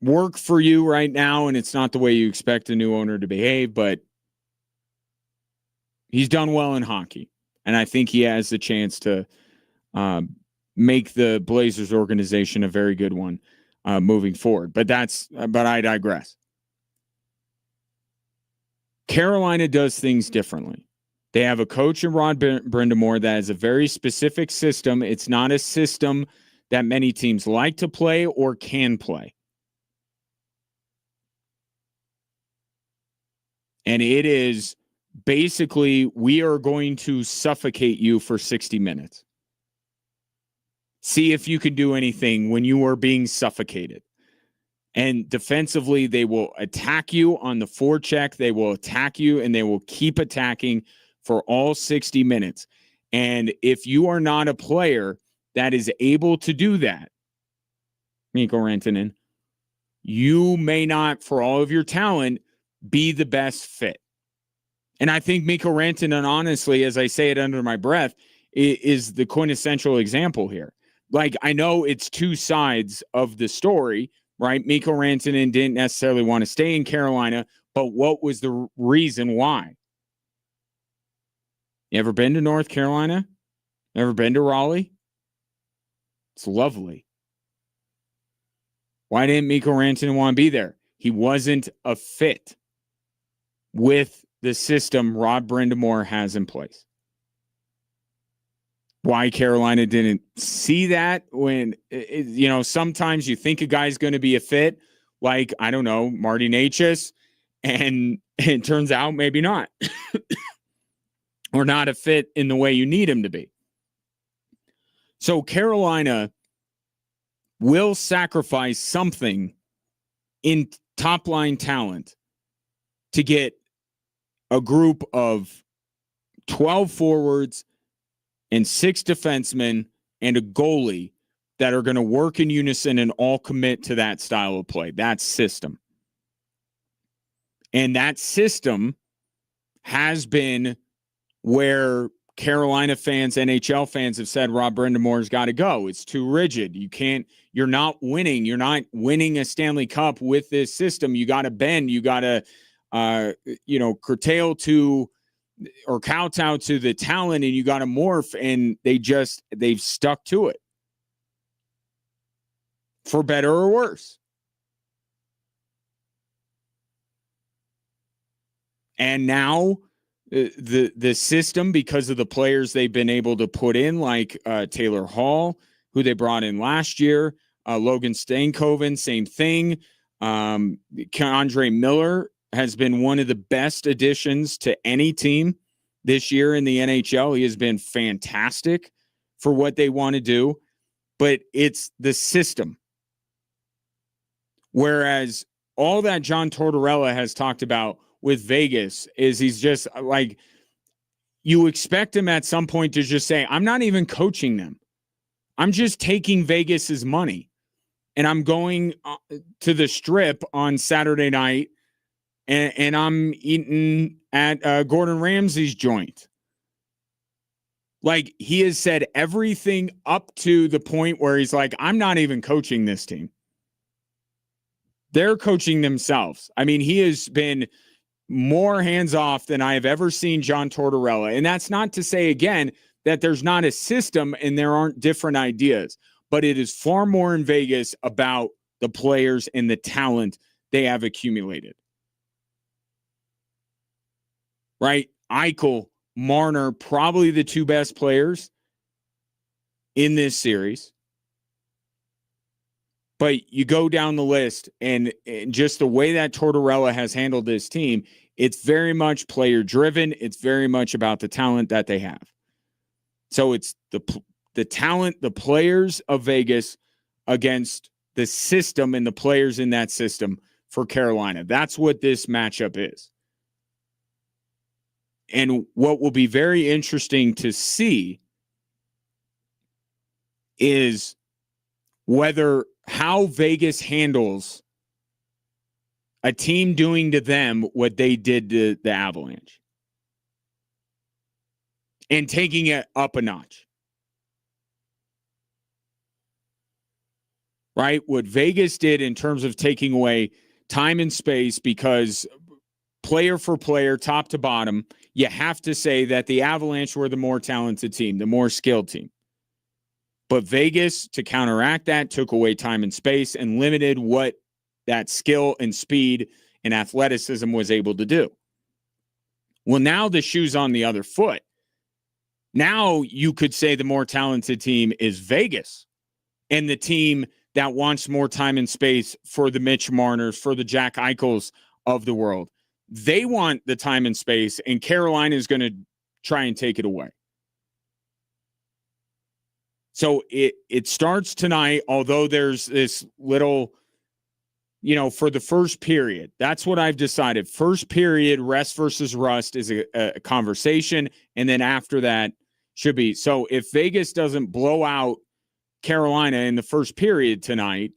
work for you right now, and it's not the way you expect a new owner to behave, but he's done well in hockey, and I think he has the chance to make the Blazers organization a very good one moving forward. But I digress. Carolina does things differently. They have a coach in Rod Brindamore that has a very specific system. It's not a system that many teams like to play or can play. And it is basically, we are going to suffocate you for 60 minutes. See if you can do anything when you are being suffocated. And defensively, they will attack you on the forecheck. They will attack you, and they will keep attacking for all 60 minutes. And if you are not a player that is able to do that, Mikko Rantanen, you may not, for all of your talent, be the best fit. And I think Mikko Rantanen, honestly, as I say it under my breath, is the quintessential example here. Like, I know it's two sides of the story, right? Mikko Rantanen didn't necessarily want to stay in Carolina, but what was the reason why? You ever been to North Carolina? Ever been to Raleigh? It's lovely. Why didn't Mikko Rantanen want to be there? He wasn't a fit with the system Rod Brindamore has in place. Why Carolina didn't see that when, sometimes you think a guy's going to be a fit, like, I don't know, Marty Necas, and it turns out maybe not. Or not a fit in the way you need him to be. So Carolina will sacrifice something in top-line talent to get a group of 12 forwards and 6 defensemen and a goalie that are going to work in unison and all commit to that style of play. That system. And that system has been where Carolina fans, NHL fans have said Rob Brendamore's got to go. It's too rigid. You're not winning. You're not winning a Stanley Cup with this system. You got to bend. You got to, curtail to or kowtow to the talent, and you got to morph. And they've stuck to it for better or worse. And now the system, because of the players they've been able to put in, like Taylor Hall, who they brought in last year, Logan Stankoven, same thing. Andre Miller has been one of the best additions to any team this year in the NHL. He has been fantastic for what they want to do, but it's the system. Whereas all that John Tortorella has talked about with Vegas is he's just like, you expect him at some point to just say, I'm not even coaching them. I'm just taking Vegas's money and I'm going to the Strip on Saturday night and I'm eating at Gordon Ramsay's joint. Like, he has said everything up to the point where he's like, I'm not even coaching this team. They're coaching themselves. I mean, he has been more hands-off than I have ever seen John Tortorella. And that's not to say, again, that there's not a system and there aren't different ideas, but it is far more in Vegas about the players and the talent they have accumulated. Right? Eichel, Marner, probably the 2 best players in this series. But you go down the list, and just the way that Tortorella has handled this team, it's very much player-driven. It's very much about the talent that they have. So it's the talent, the players of Vegas against the system and the players in that system for Carolina. That's what this matchup is. And what will be very interesting to see is how Vegas handles a team doing to them what they did to the Avalanche and taking it up a notch. Right? What Vegas did in terms of taking away time and space, because player for player, top to bottom, you have to say that the Avalanche were the more talented team, the more skilled team. But Vegas, to counteract that, took away time and space and limited what that skill and speed and athleticism was able to do. Well, now the shoe's on the other foot. Now you could say the more talented team is Vegas, and the team that wants more time and space for the Mitch Marners, for the Jack Eichels of the world. They want the time and space, and Carolina is going to try and take it away. So it starts tonight, although there's this little, for the first period. That's what I've decided. First period, rest versus rust is a conversation, and then after that should be. So if Vegas doesn't blow out Carolina in the first period tonight,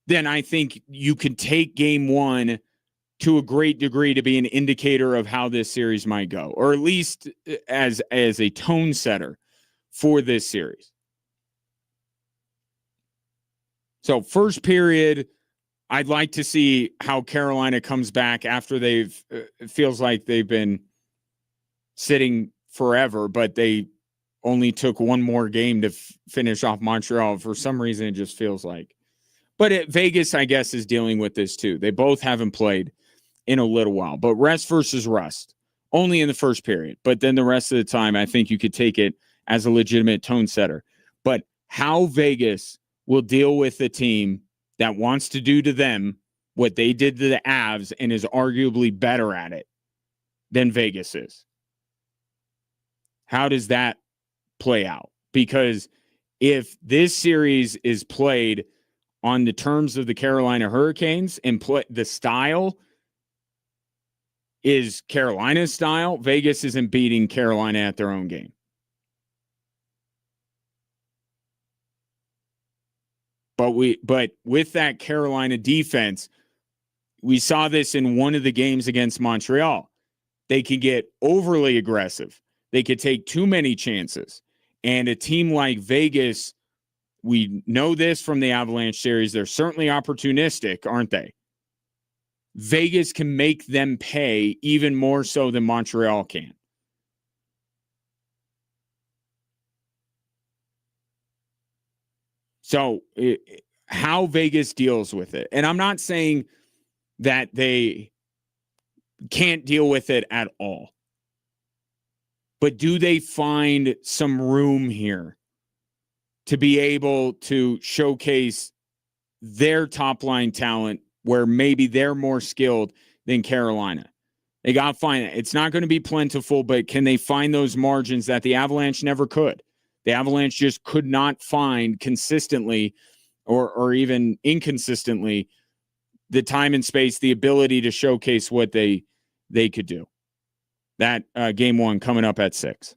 then I think you can take game 1 to a great degree to be an indicator of how this series might go, or at least as a tone setter for this series. So first period, I'd like to see how Carolina comes back after it feels like they've been sitting forever, but they only took one more game to finish off Montreal. For some reason, it just feels like. But Vegas, I guess, is dealing with this too. They both haven't played in a little while, but rest versus rust, only in the first period. But then the rest of the time, I think you could take it as a legitimate tone setter. But how Vegas will deal with a team that wants to do to them what they did to the Avs and is arguably better at it than Vegas is. How does that play out? Because if this series is played on the terms of the Carolina Hurricanes and the style is Carolina's style. Vegas isn't beating Carolina at their own game. But with that Carolina defense, we saw this in one of the games against Montreal. They could get overly aggressive. They could take too many chances. And a team like Vegas, we know this from the Avalanche series, they're certainly opportunistic, aren't they? Vegas can make them pay even more so than Montreal can. So how Vegas deals with it. And I'm not saying that they can't deal with it at all. But do they find some room here to be able to showcase their top line talent where maybe they're more skilled than Carolina? They got to find it. It's not going to be plentiful, but can they find those margins that the Avalanche never could? The Avalanche just could not find consistently or even inconsistently the time and space, the ability to showcase what they could do. That game one coming up at 6.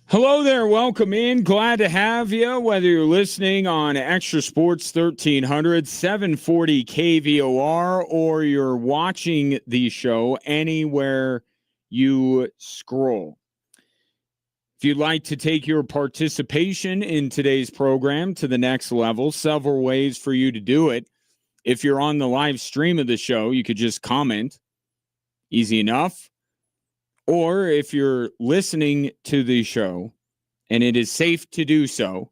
Hello there. Welcome in. Glad to have you, whether you're listening on Extra Sports 1300, 740 KVOR, or you're watching the show anywhere you scroll. If you'd like to take your participation in today's program to the next level, several ways for you to do it. If you're on the live stream of the show, you could just comment. Easy enough. Or if you're listening to the show and it is safe to do so,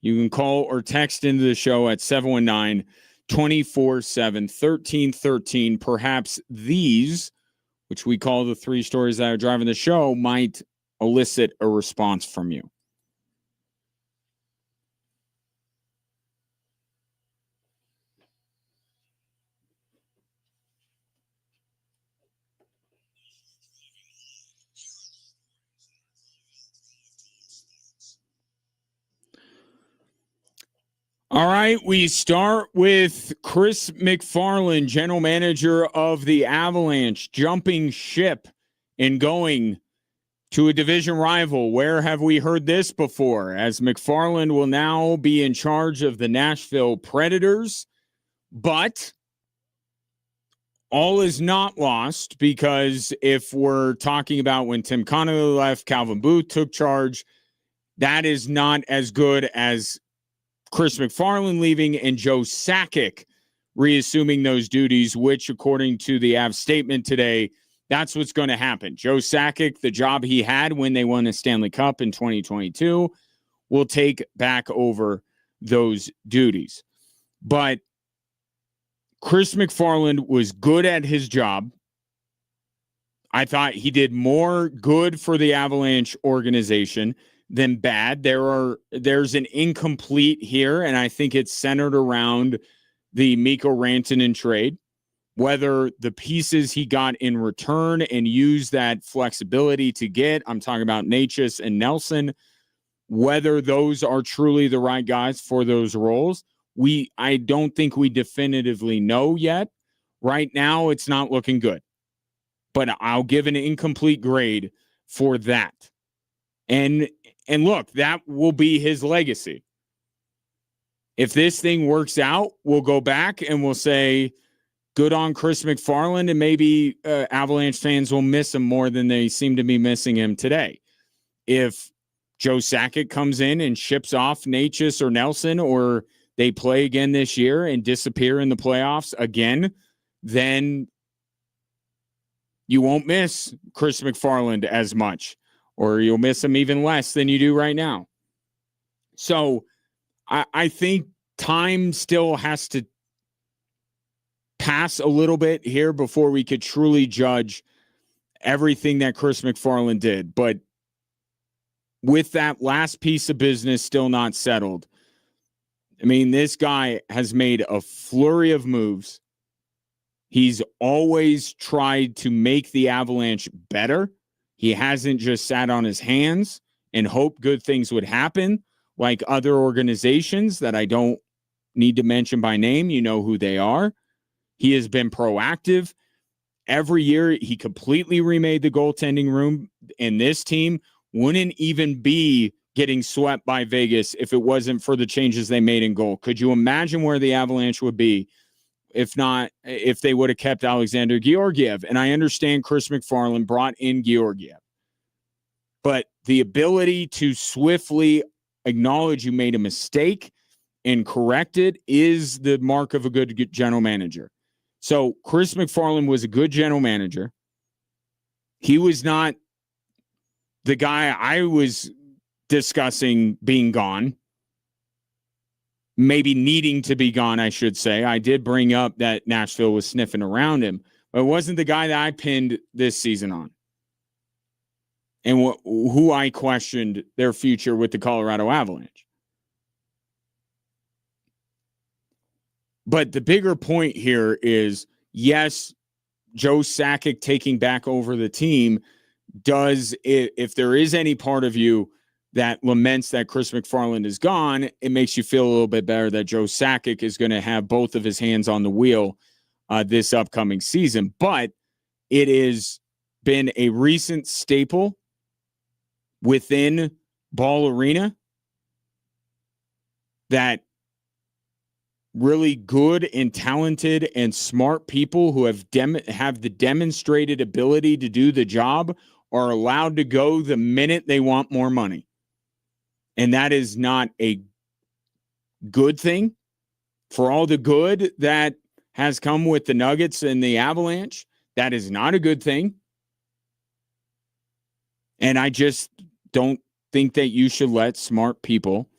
you can call or text into the show at 719-247-1313. Perhaps these, which we call the three stories that are driving the show, might elicit a response from you. All right, we start with Chris MacFarland, general manager of the Avalanche, jumping ship and going to a division rival. Where have we heard this before? As MacFarland will now be in charge of the Nashville Predators, but all is not lost, because if we're talking about when Tim Connolly left, Calvin Booth took charge, that is not as good as Chris MacFarland leaving and Joe Sakic reassuming those duties, which, according to the Avs statement today, that's what's going to happen. Joe Sakic, the job he had when they won the Stanley Cup in 2022, will take back over those duties. But Chris MacFarland was good at his job. I thought he did more good for the Avalanche organization than bad. There's an incomplete here, and I think it's centered around the Mikko Rantanen trade. Whether the pieces he got in return and used that flexibility to get, I'm talking about Necas and Nelson, whether those are truly the right guys for those roles, I don't think we definitively know yet. Right now, it's not looking good. But I'll give an incomplete grade for that. And look, that will be his legacy. If this thing works out, we'll go back and we'll say, good on Chris MacFarland, and maybe Avalanche fans will miss him more than they seem to be missing him today. If Joe Sakic comes in and ships off Necas or Nelson, or they play again this year and disappear in the playoffs again, then you won't miss Chris MacFarland as much, or you'll miss him even less than you do right now. So I think time still has to pass a little bit here before we could truly judge everything that Chris MacFarland did. But with that last piece of business still not settled, I mean, this guy has made a flurry of moves. He's always tried to make the Avalanche better. He hasn't just sat on his hands and hoped good things would happen like other organizations that I don't need to mention by name. You know who they are. He has been proactive. Every year, he completely remade the goaltending room, and this team wouldn't even be getting swept by Vegas if it wasn't for the changes they made in goal. Could you imagine where the Avalanche would be if they would have kept Alexander Georgiev? And I understand Chris MacFarland brought in Georgiev, but the ability to swiftly acknowledge you made a mistake and correct it is the mark of a good general manager. So Chris MacFarland was a good general manager. He was not the guy I was discussing being gone, maybe needing to be gone, I should say. I did bring up that Nashville was sniffing around him, but it wasn't the guy that I pinned this season on and who I questioned their future with the Colorado Avalanche. But the bigger point here is, yes, Joe Sakic taking back over the team does, if there is any part of you that laments that Chris MacFarland is gone, it makes you feel a little bit better that Joe Sakic is going to have both of his hands on the wheel this upcoming season. But it has been a recent staple within ball arena that really good and talented and smart people who have the demonstrated ability to do the job are allowed to go the minute they want more money. And that is not a good thing. For all the good that has come with the Nuggets and the Avalanche, that is not a good thing. And I just don't think that you should let smart people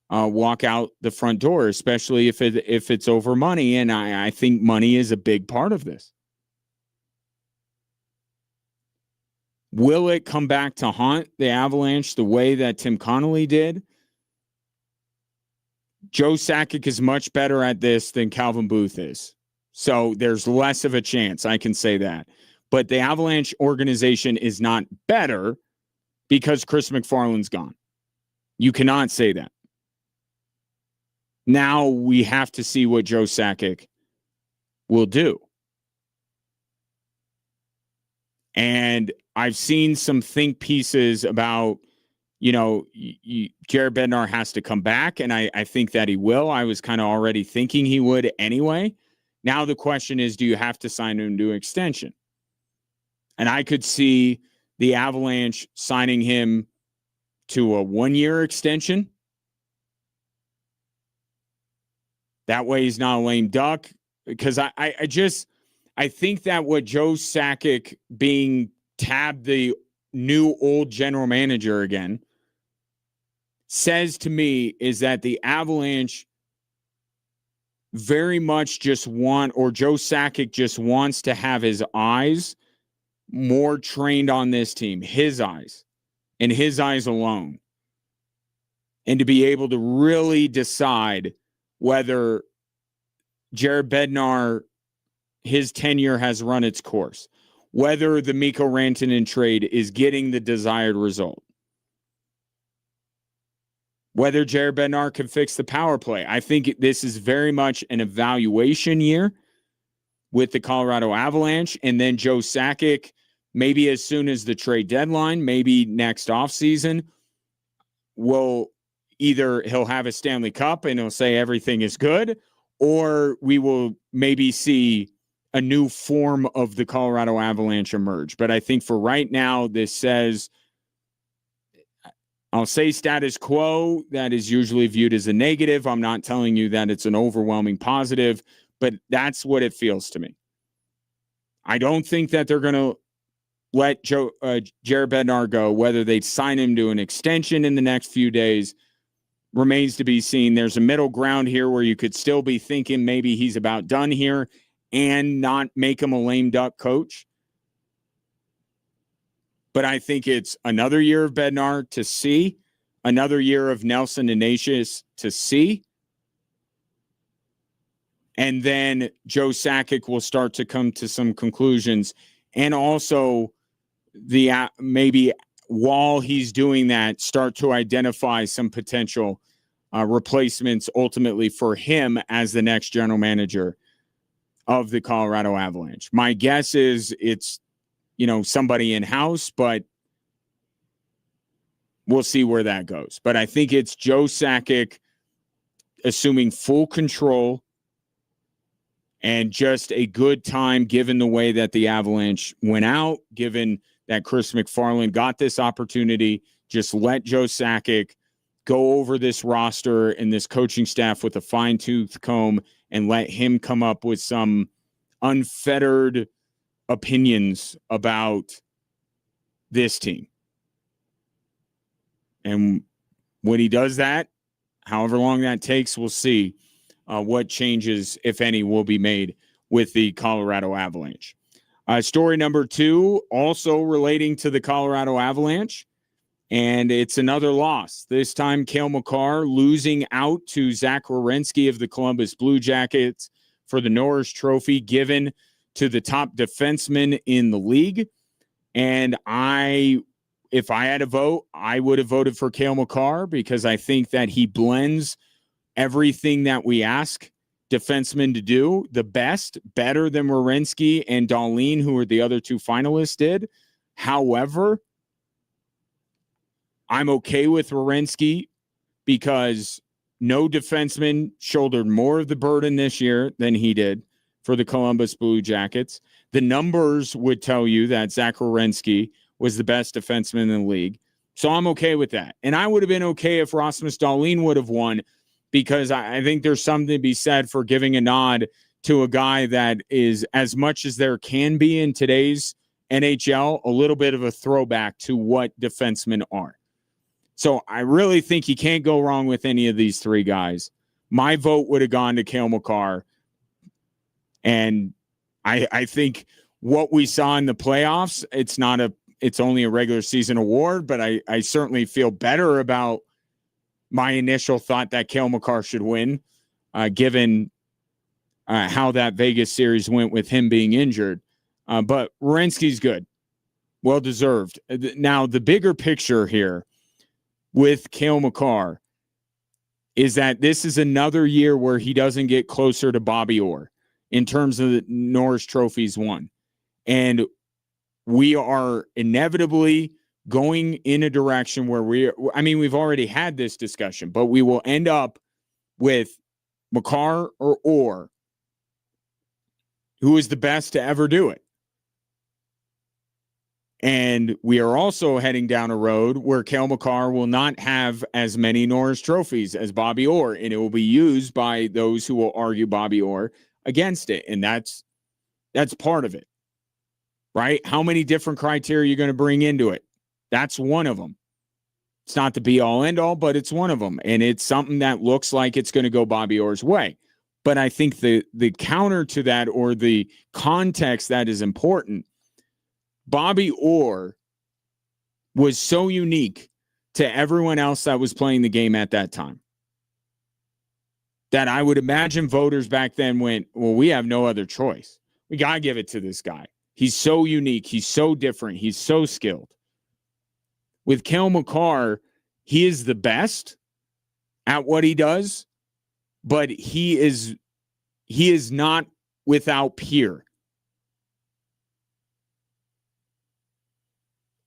walk out the front door, especially if it's over money. And I think money is a big part of this. Will it come back to haunt the Avalanche the way that Tim Connolly did? Joe Sakic is much better at this than Calvin Booth is. So there's less of a chance, I can say that. But the Avalanche organization is not better because Chris MacFarland's gone. You cannot say that. Now we have to see what Joe Sakic will do. And I've seen some think pieces about, Jared Bednar has to come back, and I think that he will. I was kind of already thinking he would anyway. Now the question is, do you have to sign him to an extension? And I could see the Avalanche signing him to a 1-year extension. That way he's not a lame duck. Because I think that what Joe Sakic being tabbed the new old general manager again says to me is that the Avalanche very much Joe Sakic just wants to have his eyes more trained on this team, his eyes, and his eyes alone. And to be able to really decide whether Jared Bednar, his tenure has run its course, whether the Mikko Rantanen trade is getting the desired result, whether Jared Bednar can fix the power play. I think this is very much an evaluation year with the Colorado Avalanche, and then Joe Sakic, maybe as soon as the trade deadline, maybe next offseason, he'll have a Stanley Cup and he'll say everything is good, or we will maybe see a new form of the Colorado Avalanche emerge. But I think for right now, this says, I'll say status quo. That is usually viewed as a negative. I'm not telling you that it's an overwhelming positive, but that's what it feels to me. I don't think that they're going to let Jared Bednar go. Whether they sign him to an extension in the next few days remains to be seen. There's a middle ground here where you could still be thinking maybe he's about done here and not make him a lame duck coach. But I think it's another year of Bednar to see, another year of Nelson Ignatius to see. And then Joe Sakic will start to come to some conclusions. And also maybe while he's doing that, start to identify some potential replacements ultimately for him as the next general manager of the Colorado Avalanche. My guess is it's, somebody in-house, but we'll see where that goes. But I think it's Joe Sakic assuming full control and just a good time given the way that the Avalanche went out, given that Chris MacFarland got this opportunity. Just let Joe Sakic go over this roster and this coaching staff with a fine-tooth comb and let him come up with some unfettered opinions about this team. And when he does that, however long that takes, we'll see what changes, if any, will be made with the Colorado Avalanche. Story number 2, also relating to the Colorado Avalanche, and it's another loss. This time, Cale Makar losing out to Zach Werenski of the Columbus Blue Jackets for the Norris Trophy given to the top defenseman in the league. And if I had a vote, I would have voted for Cale Makar because I think that he blends everything that we ask defensemen to do the best, better than Werenski and Dahlin, who were the other 2 finalists, did. However, I'm okay with Werenski because no defenseman shouldered more of the burden this year than he did for the Columbus Blue Jackets. The numbers would tell you that Zach Werenski was the best defenseman in the league. So I'm okay with that. And I would have been okay if Rasmus Dahlin would have won, because I think there's something to be said for giving a nod to a guy that is, as much as there can be in today's NHL, a little bit of a throwback to what defensemen are. So I really think you can't go wrong with any of these three guys. My vote would have gone to Cale Makar. And I think what we saw in the playoffs, it's only a regular season award, but I certainly feel better about my initial thought that Cale Makar should win, given how that Vegas series went with him being injured. But Werenski's good. Well deserved. Now, the bigger picture here with Cale Makar is that this is another year where he doesn't get closer to Bobby Orr in terms of the Norris trophies won. And we are inevitably going in a direction where we've already had this discussion, but we will end up with Makar or Orr, who is the best to ever do it. And we are also heading down a road where Cale Makar will not have as many Norris trophies as Bobby Orr, and it will be used by those who will argue Bobby Orr against it. And that's part of it, right? How many different criteria are you going to bring into it? That's one of them. It's not the be all end all, but it's one of them. And it's something that looks like it's going to go Bobby Orr's way. But I think the counter to that, or the context that is important, Bobby Orr was so unique to everyone else that was playing the game at that time that I would imagine voters back then went, well, we have no other choice. We got to give it to this guy. He's so unique. He's so different. He's so skilled. With Cale Makar, he is the best at what he does, but he is not without peer.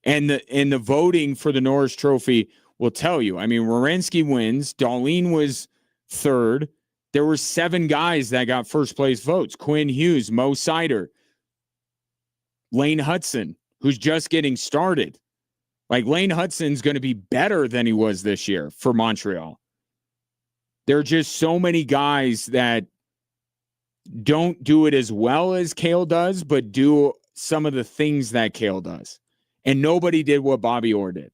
And the voting for the Norris Trophy will tell you. I mean, Werenski wins. Dahlin was third. There were 7 guys that got first place votes. Quinn Hughes, Mo Seider, Lane Hudson, who's just getting started. Like, Lane Hudson's going to be better than he was this year for Montreal. There are just so many guys that don't do it as well as Cale does, but do some of the things that Cale does. And nobody did what Bobby Orr did.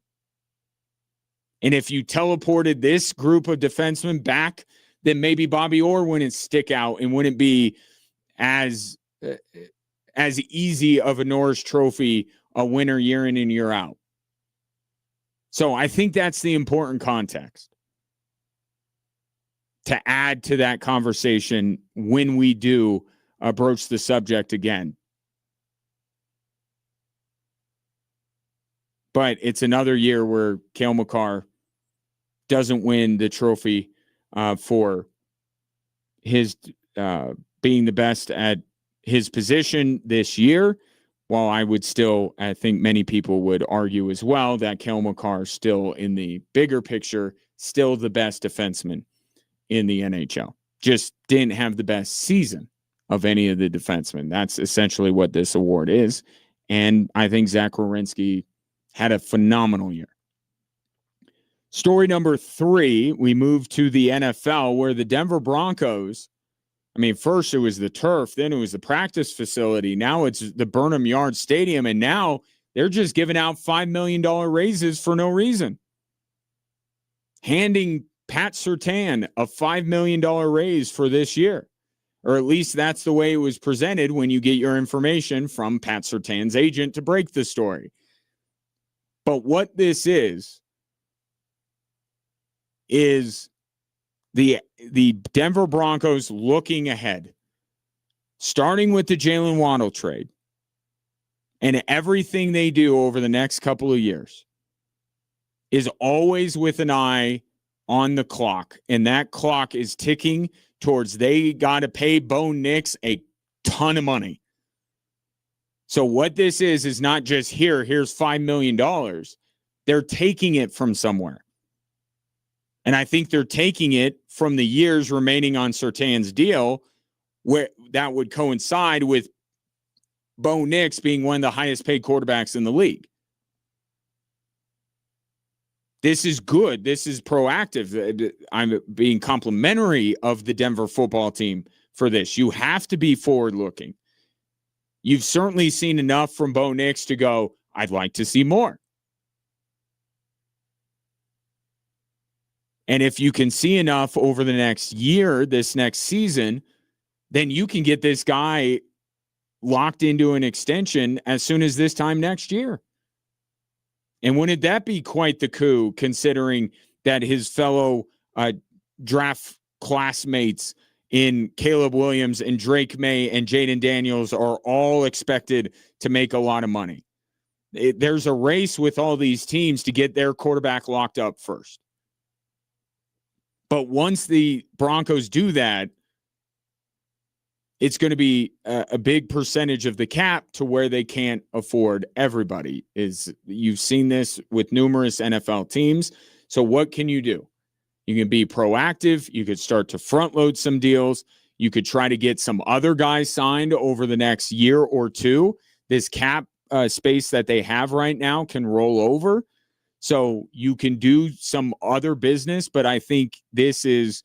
And if you teleported this group of defensemen back, then maybe Bobby Orr wouldn't stick out and wouldn't be as easy of a Norris Trophy a winner year in and year out. So I think that's the important context to add to that conversation when we do broach the subject again. But it's another year where Cale Makar doesn't win the trophy for his being the best at his position this year. While I think many people would argue as well that Cale Makar still, in the bigger picture, still the best defenseman in the NHL. Just didn't have the best season of any of the defensemen. That's essentially what this award is. And I think Zach Werenski had a phenomenal year. Story number 3, we move to the NFL, where the Denver Broncos, first it was the turf, then it was the practice facility. Now it's the Burnham Yard Stadium, and now they're just giving out $5 million raises for no reason. Handing Pat Surtain a $5 million raise for this year. Or at least that's the way it was presented when you get your information from Pat Surtain's agent to break the story. But what this is the Denver Broncos looking ahead, starting with the Jalen Waddle trade and everything they do over the next couple of years is always with an eye on the clock. And that clock is ticking towards they got to pay Bo Nix a ton of money. So what this is not just here's $5 million. They're taking it from somewhere. And I think they're taking it from the years remaining on Surtain's deal, where that would coincide with Bo Nix being one of the highest paid quarterbacks in the league. This is good. This is proactive. I'm being complimentary of the Denver football team for this. You have to be forward looking. You've certainly seen enough from Bo Nix to go, I'd like to see more. And if you can see enough over the next year, this next season, then you can get this guy locked into an extension as soon as this time next year. And wouldn't that be quite the coup, considering that his fellow draft classmates in Caleb Williams and Drake May and Jaden Daniels are all expected to make a lot of money? There's a race with all these teams to get their quarterback locked up first. But once the Broncos do that, it's going to be a big percentage of the cap to where they can't afford everybody. You've seen this with numerous NFL teams. So what can you do? You can be proactive. You could start to front load some deals. You could try to get some other guys signed over the next year or two. This cap space that they have right now can roll over. So you can do some other business, but I think this is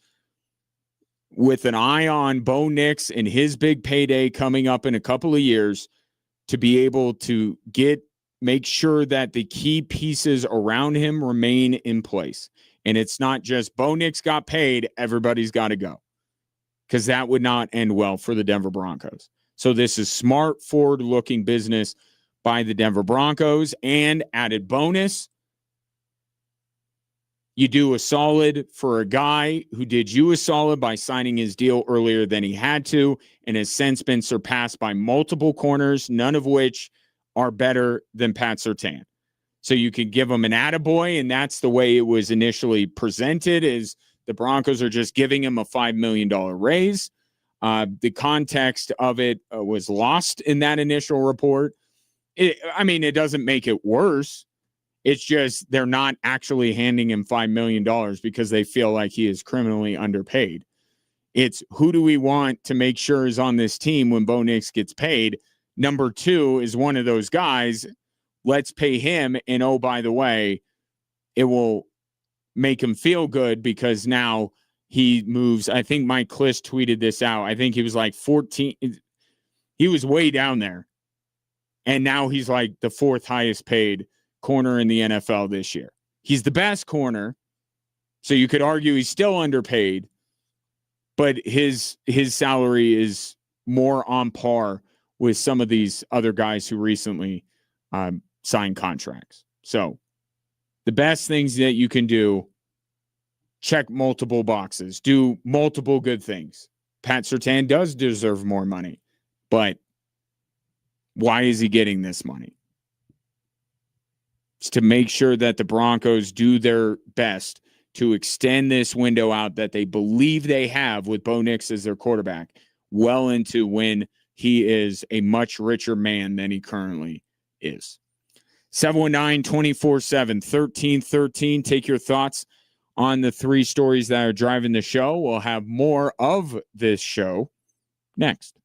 with an eye on Bo Nix and his big payday coming up in a couple of years, to be able to make sure that the key pieces around him remain in place. And it's not just Bo Nix got paid, everybody's got to go, because that would not end well for the Denver Broncos. So this is smart, forward-looking business by the Denver Broncos. And added bonus, you do a solid for a guy who did you a solid by signing his deal earlier than he had to, and has since been surpassed by multiple corners, none of which are better than Pat Surtain. So you could give him an attaboy, and that's the way it was initially presented, is the Broncos are just giving him a $5 million raise. The context of it was lost in that initial report. It doesn't make it worse. It's just they're not actually handing him $5 million because they feel like he is criminally underpaid. It's who do we want to make sure is on this team when Bo Nix gets paid? Number 2 is one of those guys. Let's pay him. And oh, by the way, it will make him feel good because now he moves. I think Mike Kliss tweeted this out. I think he was like 14. He was way down there. And now he's like the 4th highest paid corner in the NFL this year. He's the best corner, so you could argue he's still underpaid, but his salary is more on par with some of these other guys who recently signed contracts. So the best things that you can do, check multiple boxes, do multiple good things. Pat Surtain does deserve more money, but why is he getting this money? It's to make sure that the Broncos do their best to extend this window out that they believe they have with Bo Nix as their quarterback well into when he is a much richer man than he currently is. 719-247-1313. Take your thoughts on the 3 stories that are driving the show. We'll have more of this show next.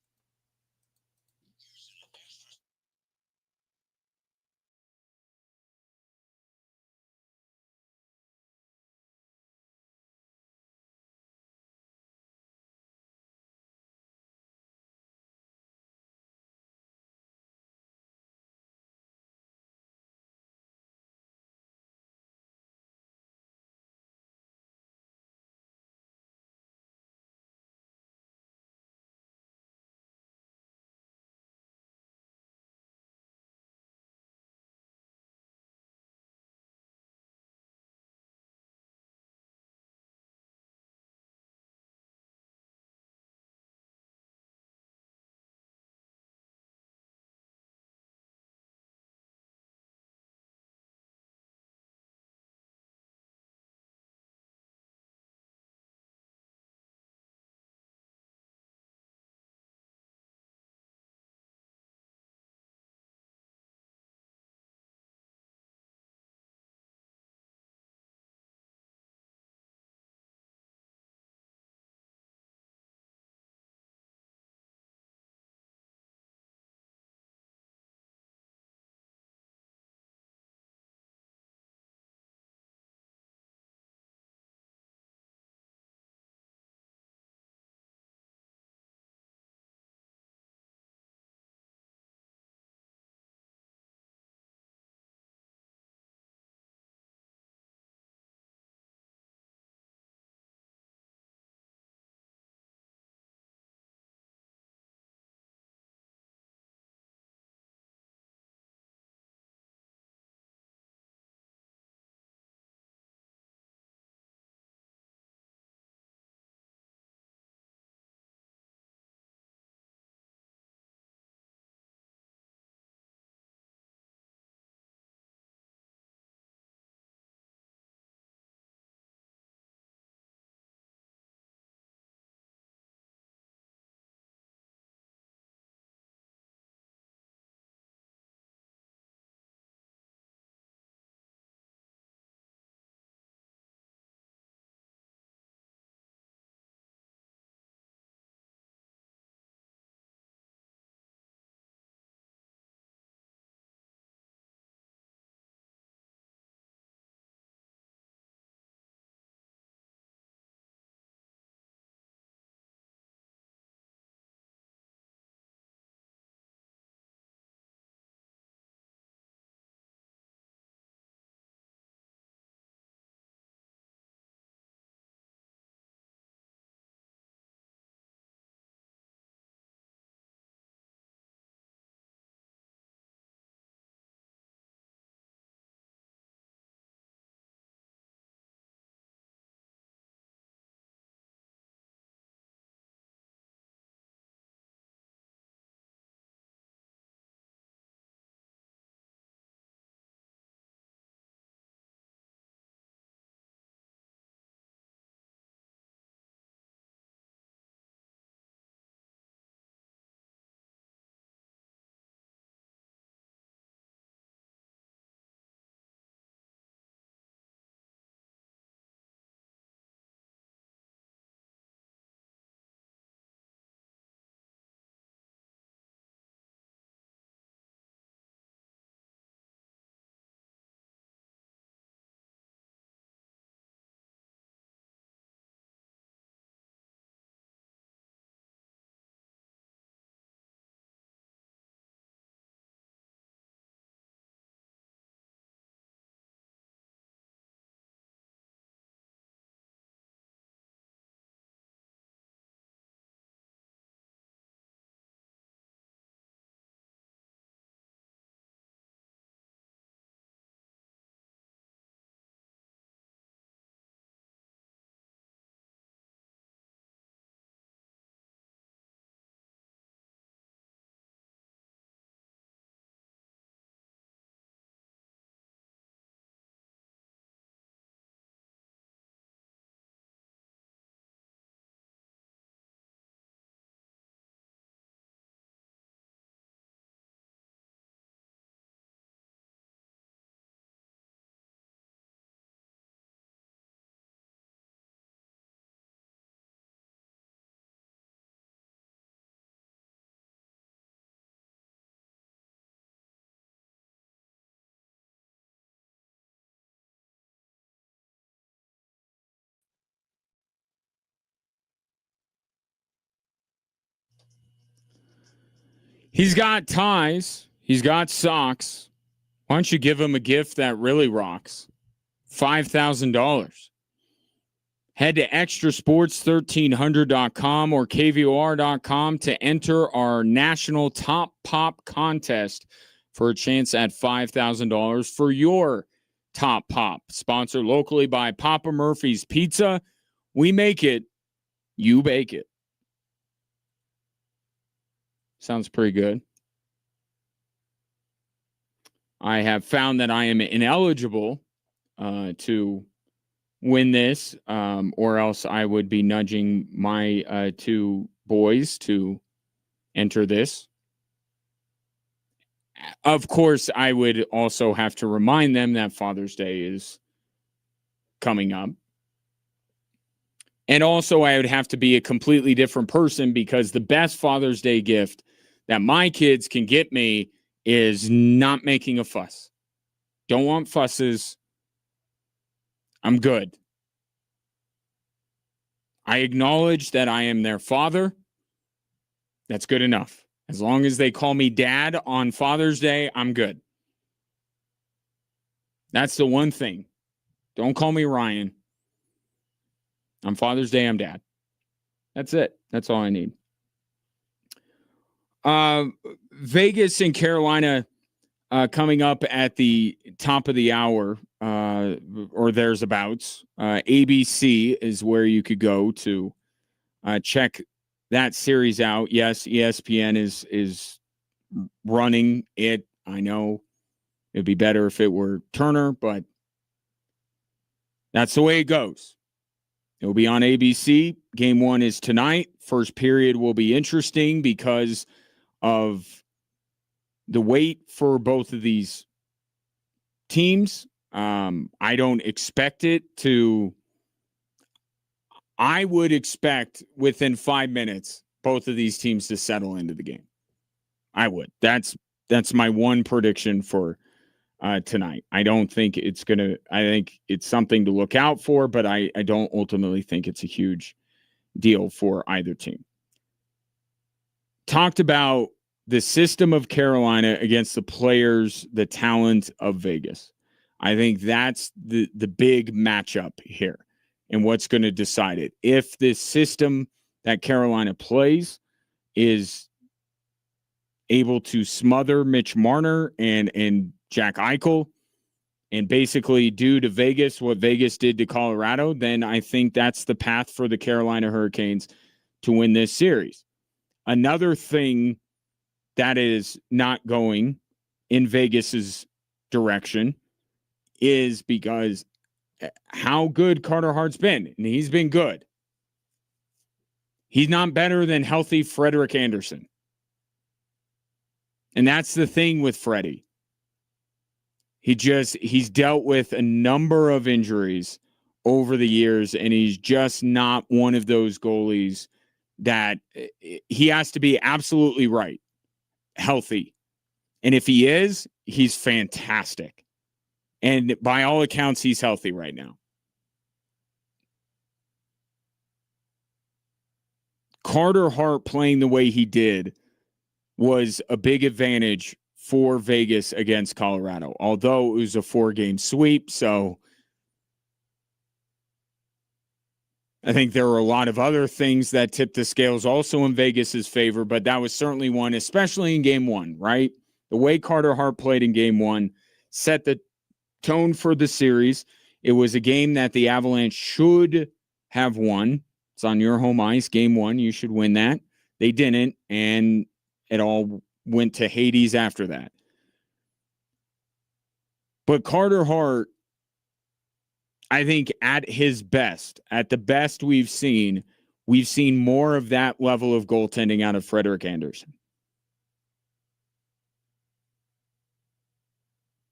He's got ties. He's got socks. Why don't you give him a gift that really rocks? $5,000. Head to extrasports1300.com or kvor.com to enter our national top pop contest for a chance at $5,000 for your top pop. Sponsored locally by Papa Murphy's Pizza. We make it, you bake it. Sounds pretty good. I have found that I am ineligible to win this, or else I would be nudging my two boys to enter this. Of course, I would also have to remind them that Father's Day is coming up. And also, I would have to be a completely different person because the best Father's Day gift that my kids can get me is not making a fuss. Don't want fusses. I'm good. I acknowledge that I am their father. That's good enough. As long as they call me dad on Father's Day, I'm good. That's the one thing. Don't call me Ryan. On Father's Day, I'm dad. That's it. That's all I need. Vegas and Carolina coming up at the top of the hour, or there's abouts. ABC is where you could go to check that series out. Yes, ESPN is running it. I know it'd be better if it were Turner, but that's the way it goes. It will be on ABC. Game 1 is tonight. First period will be interesting because of the wait for both of these teams. I don't expect it to. I would expect within 5 minutes both of these teams to settle into the game. I would. That's my one prediction for tonight. I don't think it's going to. I think it's something to look out for, but I don't ultimately think it's a huge deal for either team. Talked about the system of Carolina against the players, the talent of Vegas. I think that's the big matchup here and what's going to decide it. If this system that Carolina plays is able to smother Mitch Marner and Jack Eichel and basically do to Vegas what Vegas did to Colorado, then I think that's the path for the Carolina Hurricanes to win this series. Another thing that is not going in Vegas's direction is because how good Carter Hart's been, and he's been good. He's not better than healthy Frederik Andersen. And that's the thing with Freddie. He's dealt with a number of injuries over the years, and he's just not one of those goalies that he has to be absolutely right, healthy. And if he is, he's fantastic. And by all accounts, he's healthy right now. Carter Hart playing the way he did was a big advantage for Vegas against Colorado, although it was a 4-game sweep. So I think there were a lot of other things that tipped the scales also in Vegas's favor, but that was certainly one, especially in game 1, right? The way Carter Hart played in game 1 set the tone for the series. It was a game that the Avalanche should have won. It's on your home ice, game 1. You should win that. They didn't, and it all went to Hades after that. But Carter Hart, I think at his best, at the best we've seen more of that level of goaltending out of Frederik Andersen.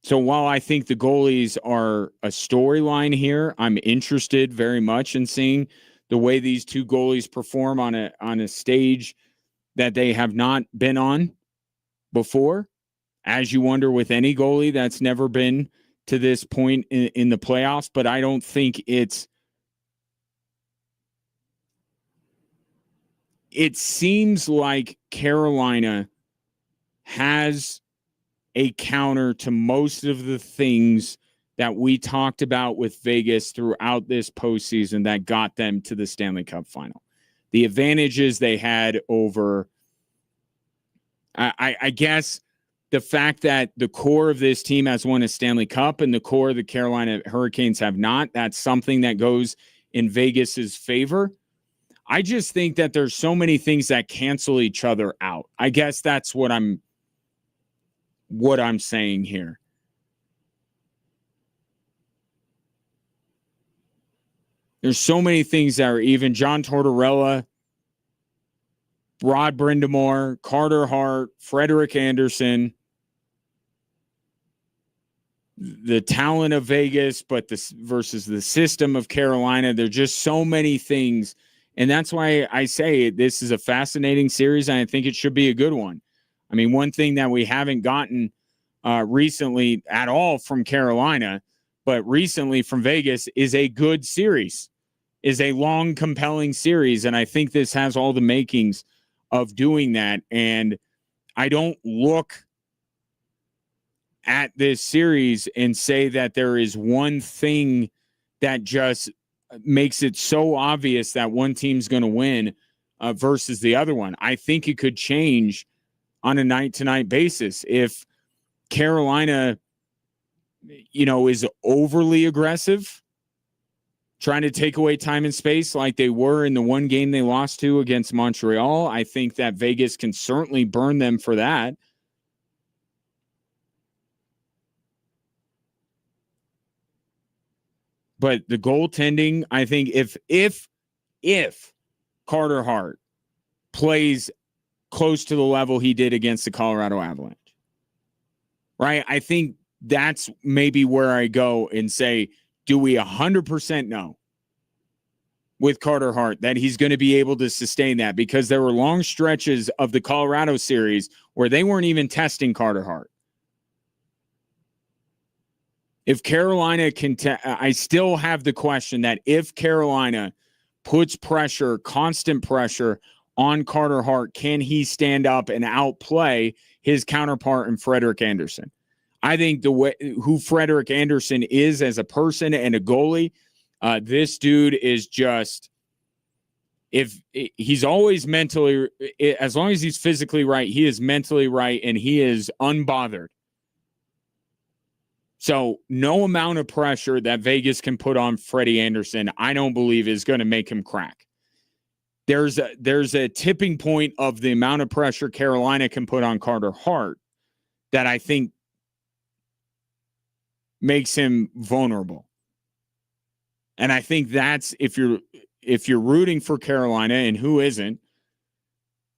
So while I think the goalies are a storyline here, I'm interested very much in seeing the way these two goalies perform on a stage that they have not been on before. As you wonder with any goalie that's never been to this point in the playoffs, but I don't think it seems like Carolina has a counter to most of the things that we talked about with Vegas throughout this postseason that got them to the Stanley Cup final. The advantages they had over, I guess, the fact that the core of this team has won a Stanley Cup and the core of the Carolina Hurricanes have not. That's something that goes in Vegas's favor. I just think that there's so many things that cancel each other out. I guess that's what I'm saying here. There's so many things that are even. John Tortorella, Rod Brind'Amour, Carter Hart, Frederik Andersen, the talent of Vegas, but this versus the system of Carolina. There's just so many things. And that's why I say this is a fascinating series, and I think it should be a good one. I mean, one thing that we haven't gotten recently at all from Carolina, but recently from Vegas, is a good series, is a long, compelling series. And I think this has all the makings of doing that. And I don't look at this series and say that there is one thing that just makes it so obvious that one team's going to win versus the other one. I think it could change on a night-to-night basis. If Carolina, is overly aggressive, trying to take away time and space like they were in the one game they lost to against Montreal, I think that Vegas can certainly burn them for that. But the goaltending, I think if Carter Hart plays close to the level he did against the Colorado Avalanche, right? I think that's maybe where I go and say, do we 100% know with Carter Hart that he's going to be able to sustain that? Because there were long stretches of the Colorado series where they weren't even testing Carter Hart. If Carolina can, I still have the question that if Carolina puts pressure, constant pressure on Carter Hart, can he stand up and outplay his counterpart in Frederik Andersen? I think the way who Frederik Andersen is as a person and a goalie, this dude is just, if he's always mentally, as long as he's physically right, he is mentally right and he is unbothered. So no amount of pressure that Vegas can put on Freddie Andersen, I don't believe is going to make him crack. There's a tipping point of the amount of pressure Carolina can put on Carter Hart that I think makes him vulnerable. And I think that's, if you're rooting for Carolina, and who isn't,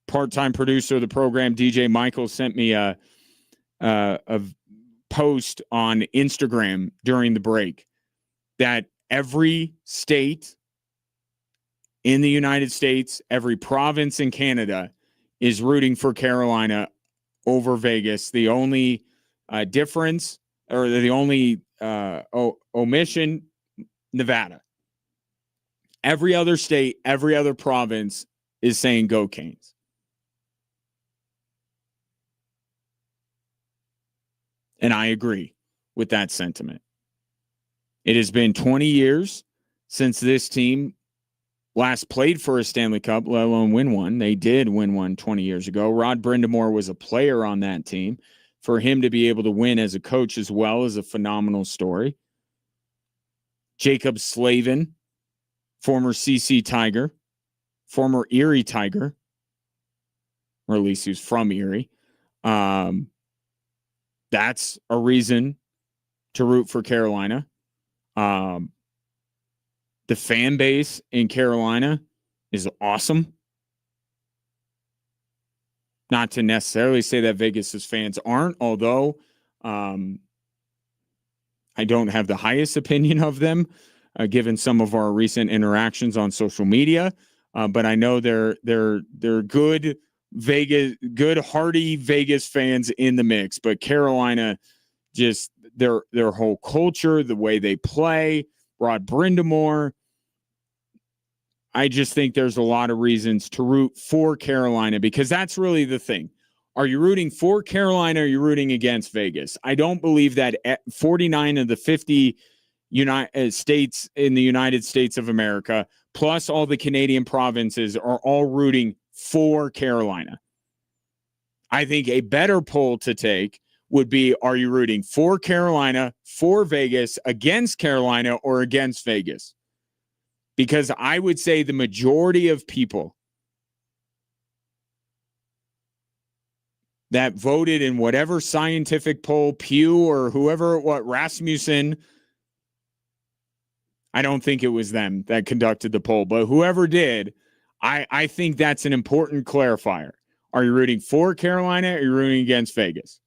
part-time producer of the program, DJ Michael, sent me a post on Instagram during the break that every state in the United States, every province in Canada is rooting for Carolina over Vegas. The only difference, or the only omission, Nevada. Every other state, every other province is saying go Canes. And I agree with that sentiment. It has been 20 years since this team last played for a Stanley Cup, let alone win one. They did win one 20 years ago. Rod Brind'Amour was a player on that team. For him to be able to win as a coach as well is a phenomenal story. Jacob Slavin, former CC Tiger, former Erie Tiger, or at least he was from Erie. That's a reason to root for Carolina. The fan base in Carolina is awesome. Not to necessarily say that Vegas's fans aren't, although I don't have the highest opinion of them, given some of our recent interactions on social media. But I know they're good Vegas, good hearty Vegas fans in the mix. But Carolina, just their whole culture, the way they play, Rod Brind'Amour. I just think there's a lot of reasons to root for Carolina, because that's really the thing. Are you rooting for Carolina or are you rooting against Vegas? I don't believe that 49 of the 50 United States in the United States of America, plus all the Canadian provinces, are all rooting for Carolina. I think a better poll to take would be, are you rooting for Carolina, for Vegas, against Carolina, or against Vegas? Because I would say the majority of people that voted in whatever scientific poll, Pew or whoever, Rasmussen, I don't think it was them that conducted the poll, but whoever did, I think that's an important clarifier. Are you rooting for Carolina or are you rooting against Vegas?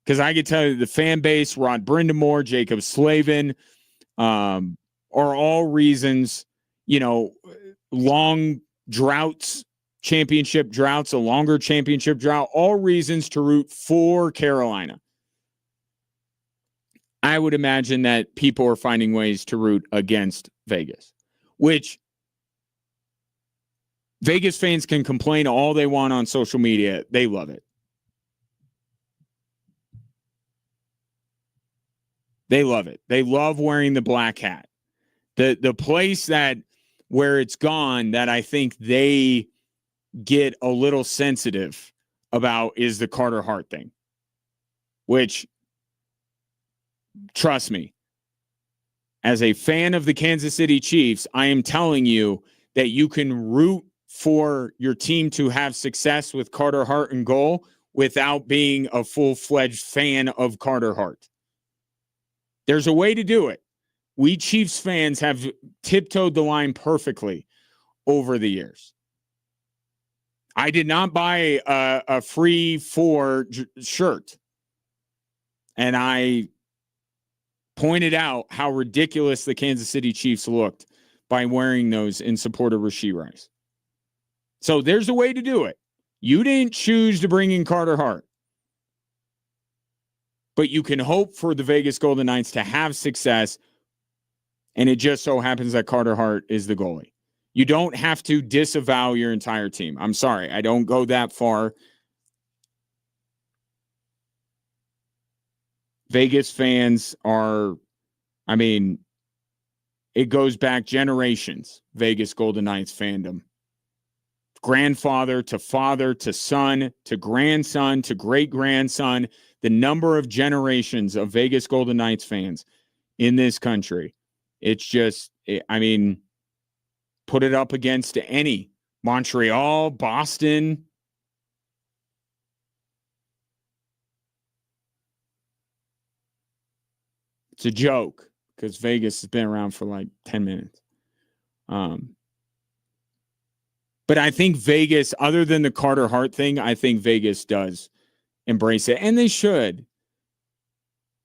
Because I could tell you the fan base, Rod Brindamore, Jacob Slavin, are all reasons, long droughts, championship droughts, a longer championship drought, all reasons to root for Carolina. I would imagine that people are finding ways to root against Vegas, which Vegas fans can complain all they want on social media. They love it. They love it. They love wearing the black hat. The place where it's gone that I think they get a little sensitive about is the Carter Hart thing, which, trust me, as a fan of the Kansas City Chiefs, I am telling you that you can root for your team to have success with Carter Hart in goal without being a full-fledged fan of Carter Hart. There's a way to do it. We Chiefs fans have tiptoed the line perfectly over the years. I did not buy a free four shirt, and I pointed out how ridiculous the Kansas City Chiefs looked by wearing those in support of Rashee Rice. So there's a way to do it. You didn't choose to bring in Carter Hart, but you can hope for the Vegas Golden Knights to have success, and it just so happens that Carter Hart is the goalie. You don't have to disavow your entire team. I'm sorry, I don't go that far. Vegas fans are, it goes back generations, Vegas Golden Knights fandom. Grandfather to father to son to grandson to great-grandson, the number of generations of Vegas Golden Knights fans in this country. It's just, put it up against any. Montreal, Boston. It's a joke because Vegas has been around for like 10 minutes. But I think Vegas, other than the Carter Hart thing, I think Vegas does embrace it. And they should.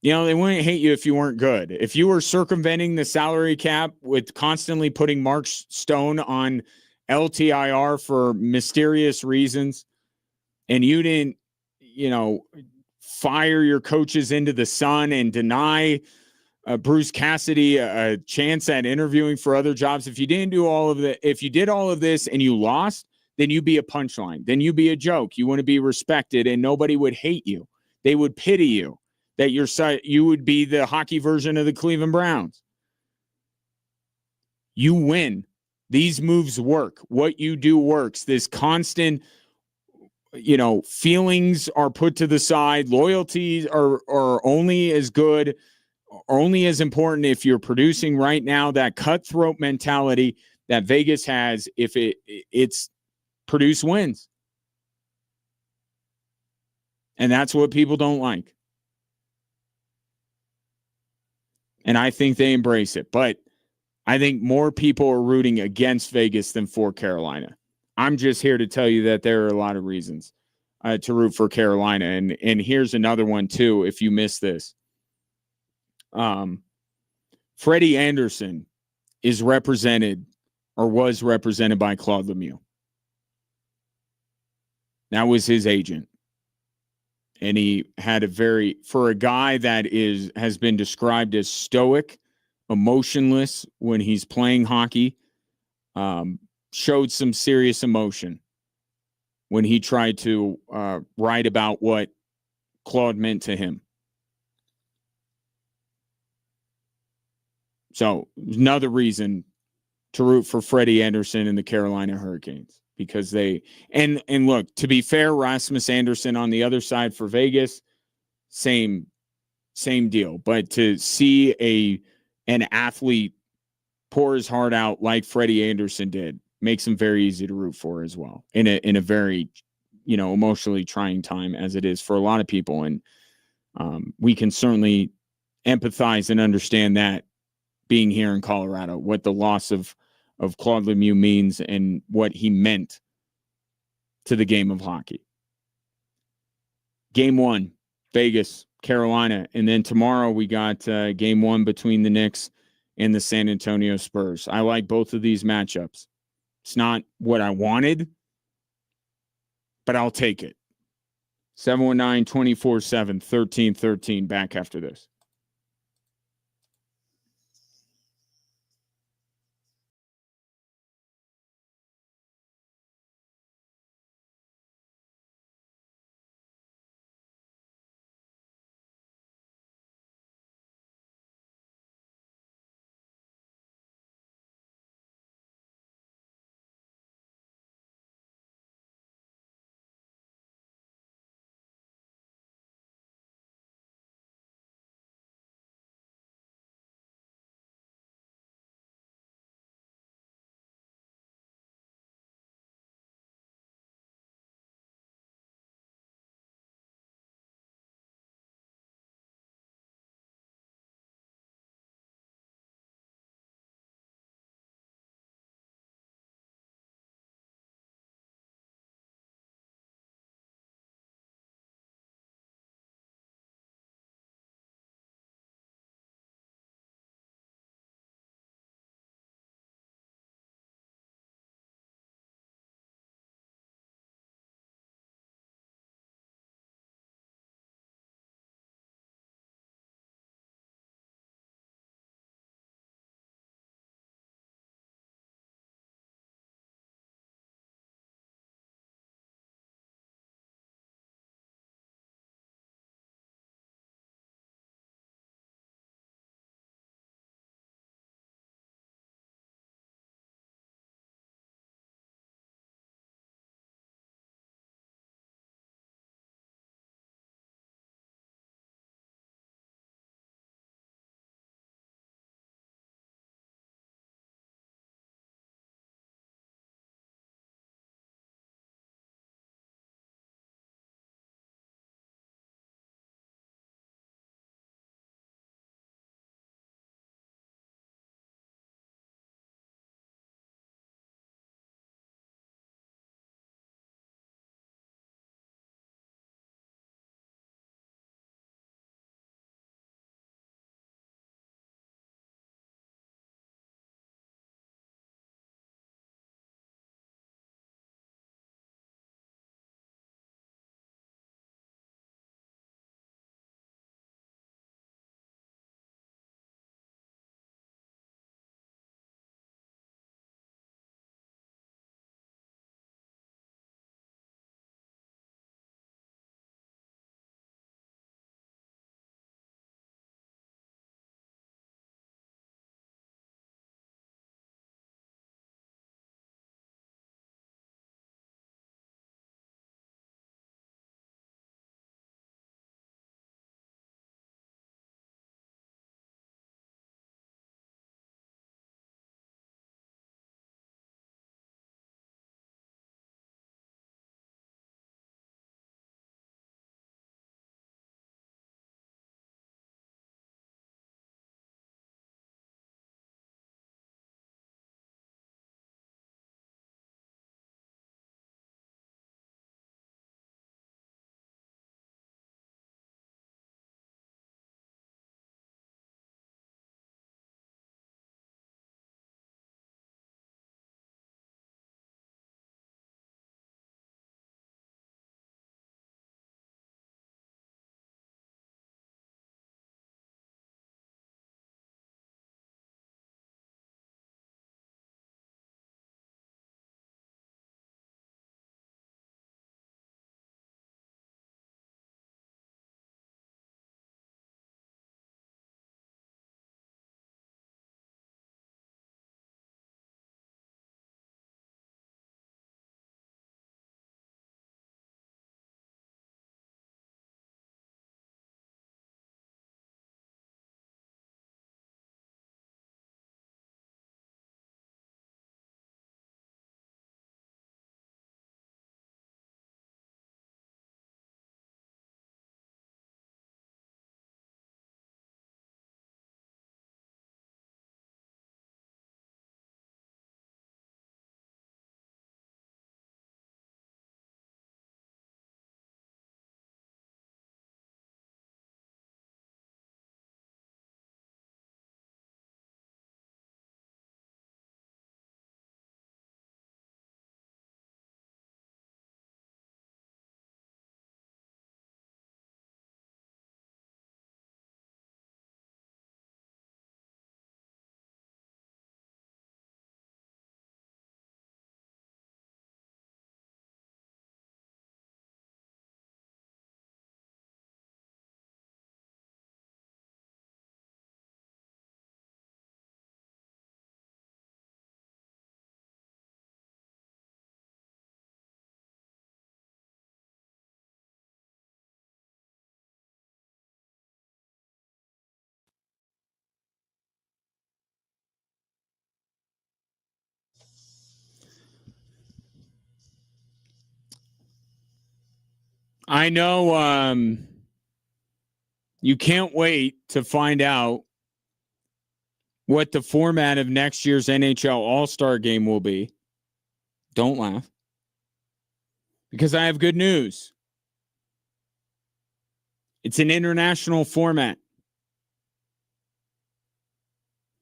They wouldn't hate you if you weren't good. If you were circumventing the salary cap with constantly putting Mark Stone on LTIR for mysterious reasons, and you didn't, fire your coaches into the sun and deny Bruce Cassidy a chance at interviewing for other jobs. If you didn't do all of that, if you did all of this and you lost, then you'd be a punchline. Then you'd be a joke. You wouldn't be respected and nobody would hate you. They would pity you. That you would be the hockey version of the Cleveland Browns. You win. These moves work. What you do works. This constant, feelings are put to the side. Loyalties are only as good, or only as important if you're producing right now. That cutthroat mentality that Vegas has, if it's produce wins. And that's what people don't like. And I think they embrace it. But I think more people are rooting against Vegas than for Carolina. I'm just here to tell you that there are a lot of reasons to root for Carolina. And here's another one, too, if you missed this. Freddie Anderson is represented or was represented by Claude Lemieux. That was his agent. And he had for a guy that has been described as stoic, emotionless when he's playing hockey, showed some serious emotion when he tried to write about what Claude meant to him. So another reason to root for Freddie Anderson and the Carolina Hurricanes, because they and look, to be fair, Rasmus Anderson on the other side for Vegas, same deal. But to see an athlete pour his heart out like Freddie Anderson did makes him very easy to root for as well in a very, emotionally trying time as it is for a lot of people. And we can certainly empathize and understand that, being here in Colorado, what the loss of Claude Lemieux means and what he meant to the game of hockey. Game 1, Vegas, Carolina. And then tomorrow we got game 1 between the Knicks and the San Antonio Spurs. I like both of these matchups. It's not what I wanted, but I'll take it. 719-247-1313. Back after this. I know you can't wait to find out what the format of next year's NHL All-Star Game will be. Don't laugh. Because I have good news. It's an international format.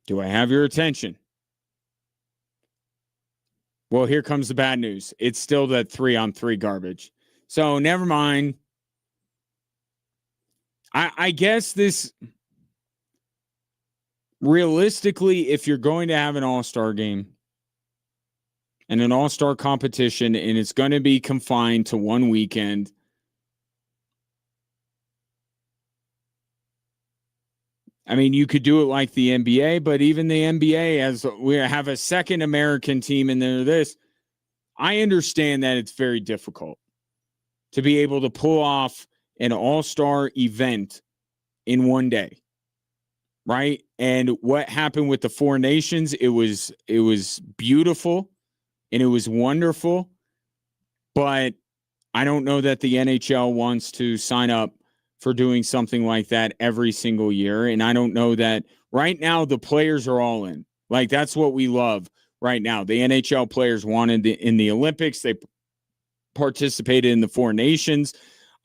Do I have your attention? Well, here comes the bad news. It's still that 3-on-3 garbage. So never mind. I guess this, realistically, if you're going to have an all-star game and an all-star competition and it's going to be confined to one weekend, I mean, you could do it like the NBA, but even the NBA, as we have a second American team in there, I understand that it's very difficult to be able to pull off an all-star event in one day, right? And what happened with the Four Nations, it was beautiful and it was wonderful, but I don't know that the NHL wants to sign up for doing something like that every single year. And I don't know that right now the players are all in. Like, that's what we love right now. The NHL players wanted in the Olympics. They participated in the Four Nations.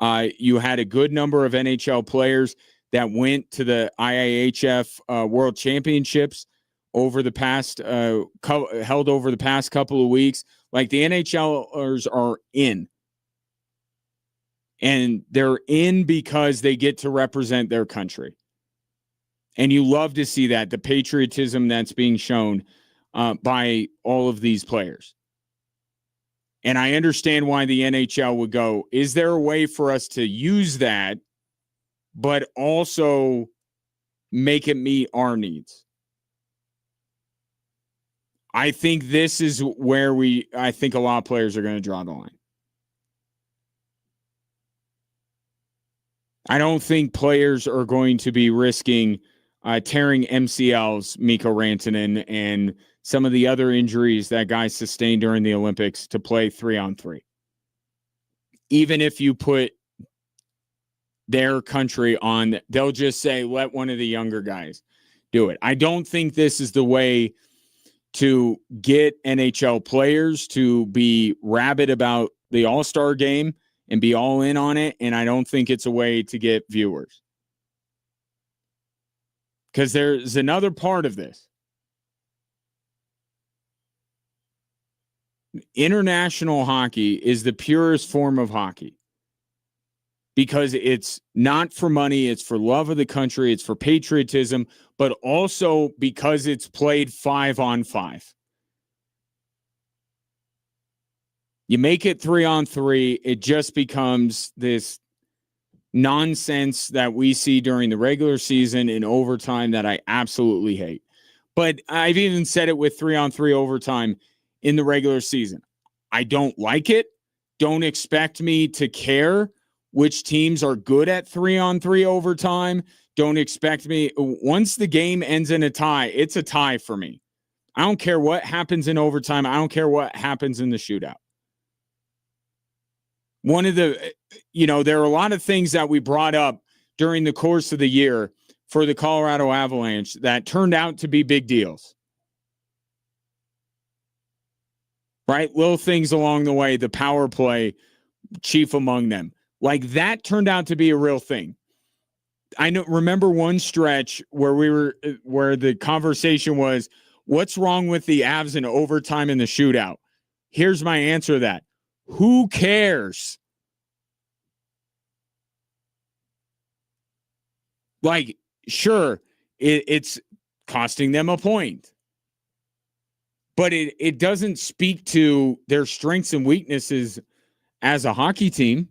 You had a good number of NHL players that went to the IIHF World Championships over the past held over the past couple of weeks. Like, the NHLers are in. And they're in because they get to represent their country. And you love to see that, the patriotism that's being shown by all of these players. And I understand why the NHL would go, is there a way for us to use that, but also make it meet our needs? I think this is where I think a lot of players are going to draw the line. I don't think players are going to be risking tearing MCLs, Mikko Rantanen, and some of the other injuries that guys sustained during the Olympics to play 3-on-3. Even if you put their country on, they'll just say, let one of the younger guys do it. I don't think this is the way to get NHL players to be rabid about the All-Star game and be all in on it, and I don't think it's a way to get viewers. Because there's another part of this. International hockey is the purest form of hockey because it's not for money, it's for love of the country, it's for patriotism, but also because it's played 5-on-5. You make it 3-on-3, it just becomes this nonsense that we see during the regular season in overtime that I absolutely hate. But I've even said it with 3-on-3 overtime in the regular season. I don't like it. Don't expect me to care which teams are good at 3-on-3 overtime. Don't expect me. Once the game ends in a tie, it's a tie for me. I don't care what happens in overtime. I don't care what happens in the shootout. One of the, there are a lot of things that we brought up during the course of the year for the Colorado Avalanche that turned out to be big deals. Right? Little things along the way, the power play, chief among them. Like, that turned out to be a real thing. Remember one stretch where the conversation was, what's wrong with the Avs in overtime in the shootout? Here's my answer to that. Who cares? Like, sure, it's costing them a point, but it doesn't speak to their strengths and weaknesses as a hockey team.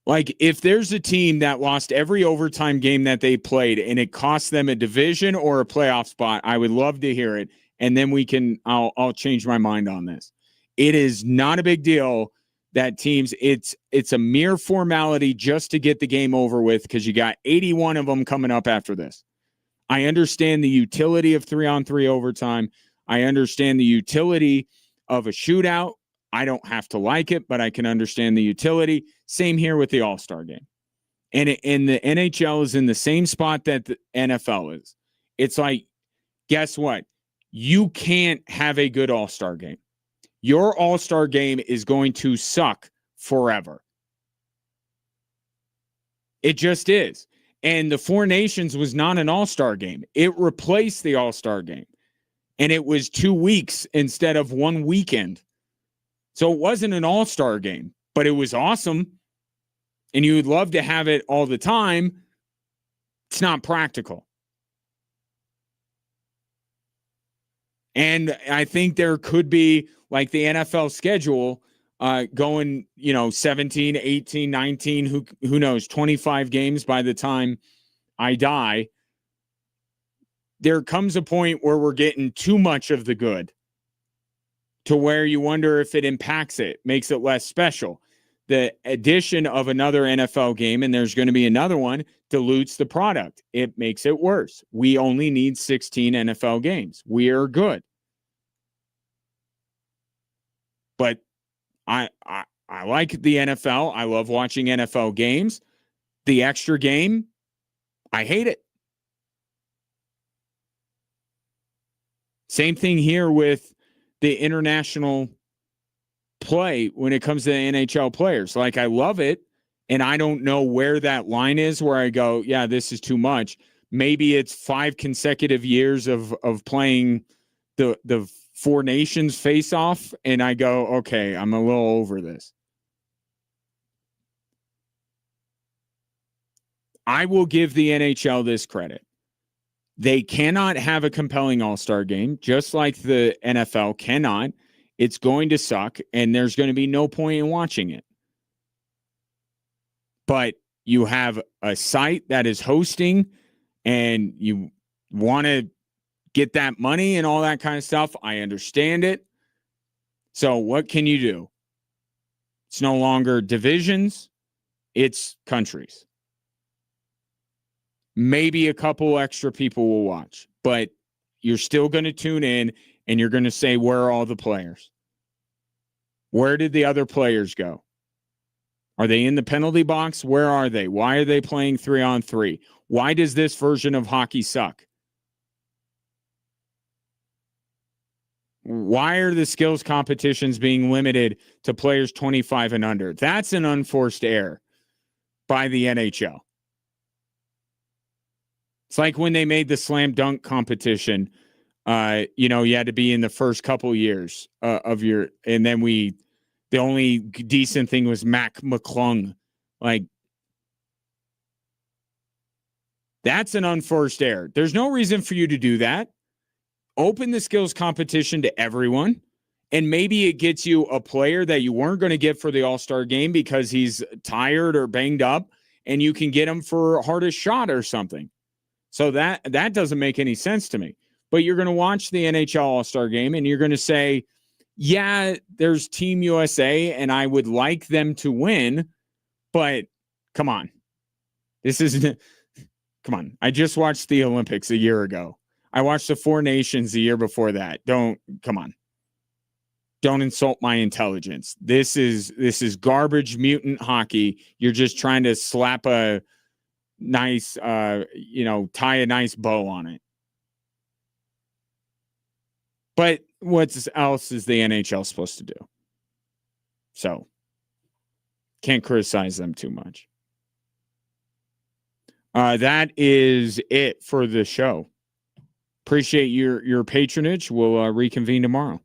Like, if there's a team that lost every overtime game that they played and it cost them a division or a playoff spot, I would love to hear it. And then I'll change my mind on this. It is not a big deal that teams, it's a mere formality just to get the game over with because you got 81 of them coming up after this. I understand the utility of 3-on-3 overtime. I understand the utility of a shootout. I don't have to like it, but I can understand the utility. Same here with the All-Star game. And the NHL is in the same spot that the NFL is. It's like, guess what? You can't have a good All-Star game. Your All-Star game is going to suck forever. It just is. And the Four Nations was not an All-Star game. It replaced the All-Star game. And it was 2 weeks instead of 1 weekend. So it wasn't an All-Star game, but it was awesome. And you would love to have it all the time. It's not practical. And I think there could be, like the NFL schedule, going, 17, 18, 19, who knows, 25 games by the time I die. There comes a point where we're getting too much of the good to where you wonder if it impacts it, makes it less special. The addition of another NFL game, and there's going to be another one, dilutes the product. It makes it worse. We only need 16 NFL games. We are good. But I like the NFL. I love watching NFL games. The extra game, I hate it. Same thing here with the international play when it comes to the NHL players. Like, I love it, and I don't know where that line is where I go, yeah, this is too much. Maybe it's 5 consecutive years of playing the Four Nations face off, and I go, okay, I'm a little over this. I will give the NHL this credit. They cannot have a compelling All-Star game, just like the NFL cannot. It's going to suck, and there's going to be no point in watching it. But you have a site that is hosting, and you want to get that money and all that kind of stuff. I understand it. So what can you do? It's no longer divisions. It's countries. Maybe a couple extra people will watch, but you're still going to tune in and you're going to say, where are all the players? Where did the other players go? Are they in the penalty box? Where are they? Why are they playing 3-on-3? Why does this version of hockey suck? Why are the skills competitions being limited to players 25 and under? That's an unforced error by the NHL. It's like when they made the slam dunk competition, you had to be in the first couple years of your, and then the only decent thing was Mac McClung. Like, that's an unforced error. There's no reason for you to do that. Open the skills competition to everyone, and maybe it gets you a player that you weren't going to get for the All-Star game because he's tired or banged up, and you can get him for hardest shot or something. So that doesn't make any sense to me. But you're going to watch the NHL All-Star game, and you're going to say, yeah, there's Team USA, and I would like them to win, but come on. This isn't – come on. I just watched the Olympics a year ago. I watched the Four Nations the year before that. Come on. Don't insult my intelligence. This is garbage mutant hockey. You're just trying to slap a nice, tie a nice bow on it. But what else is the NHL supposed to do? So, can't criticize them too much. That is it for the show. Appreciate your patronage. We'll reconvene tomorrow.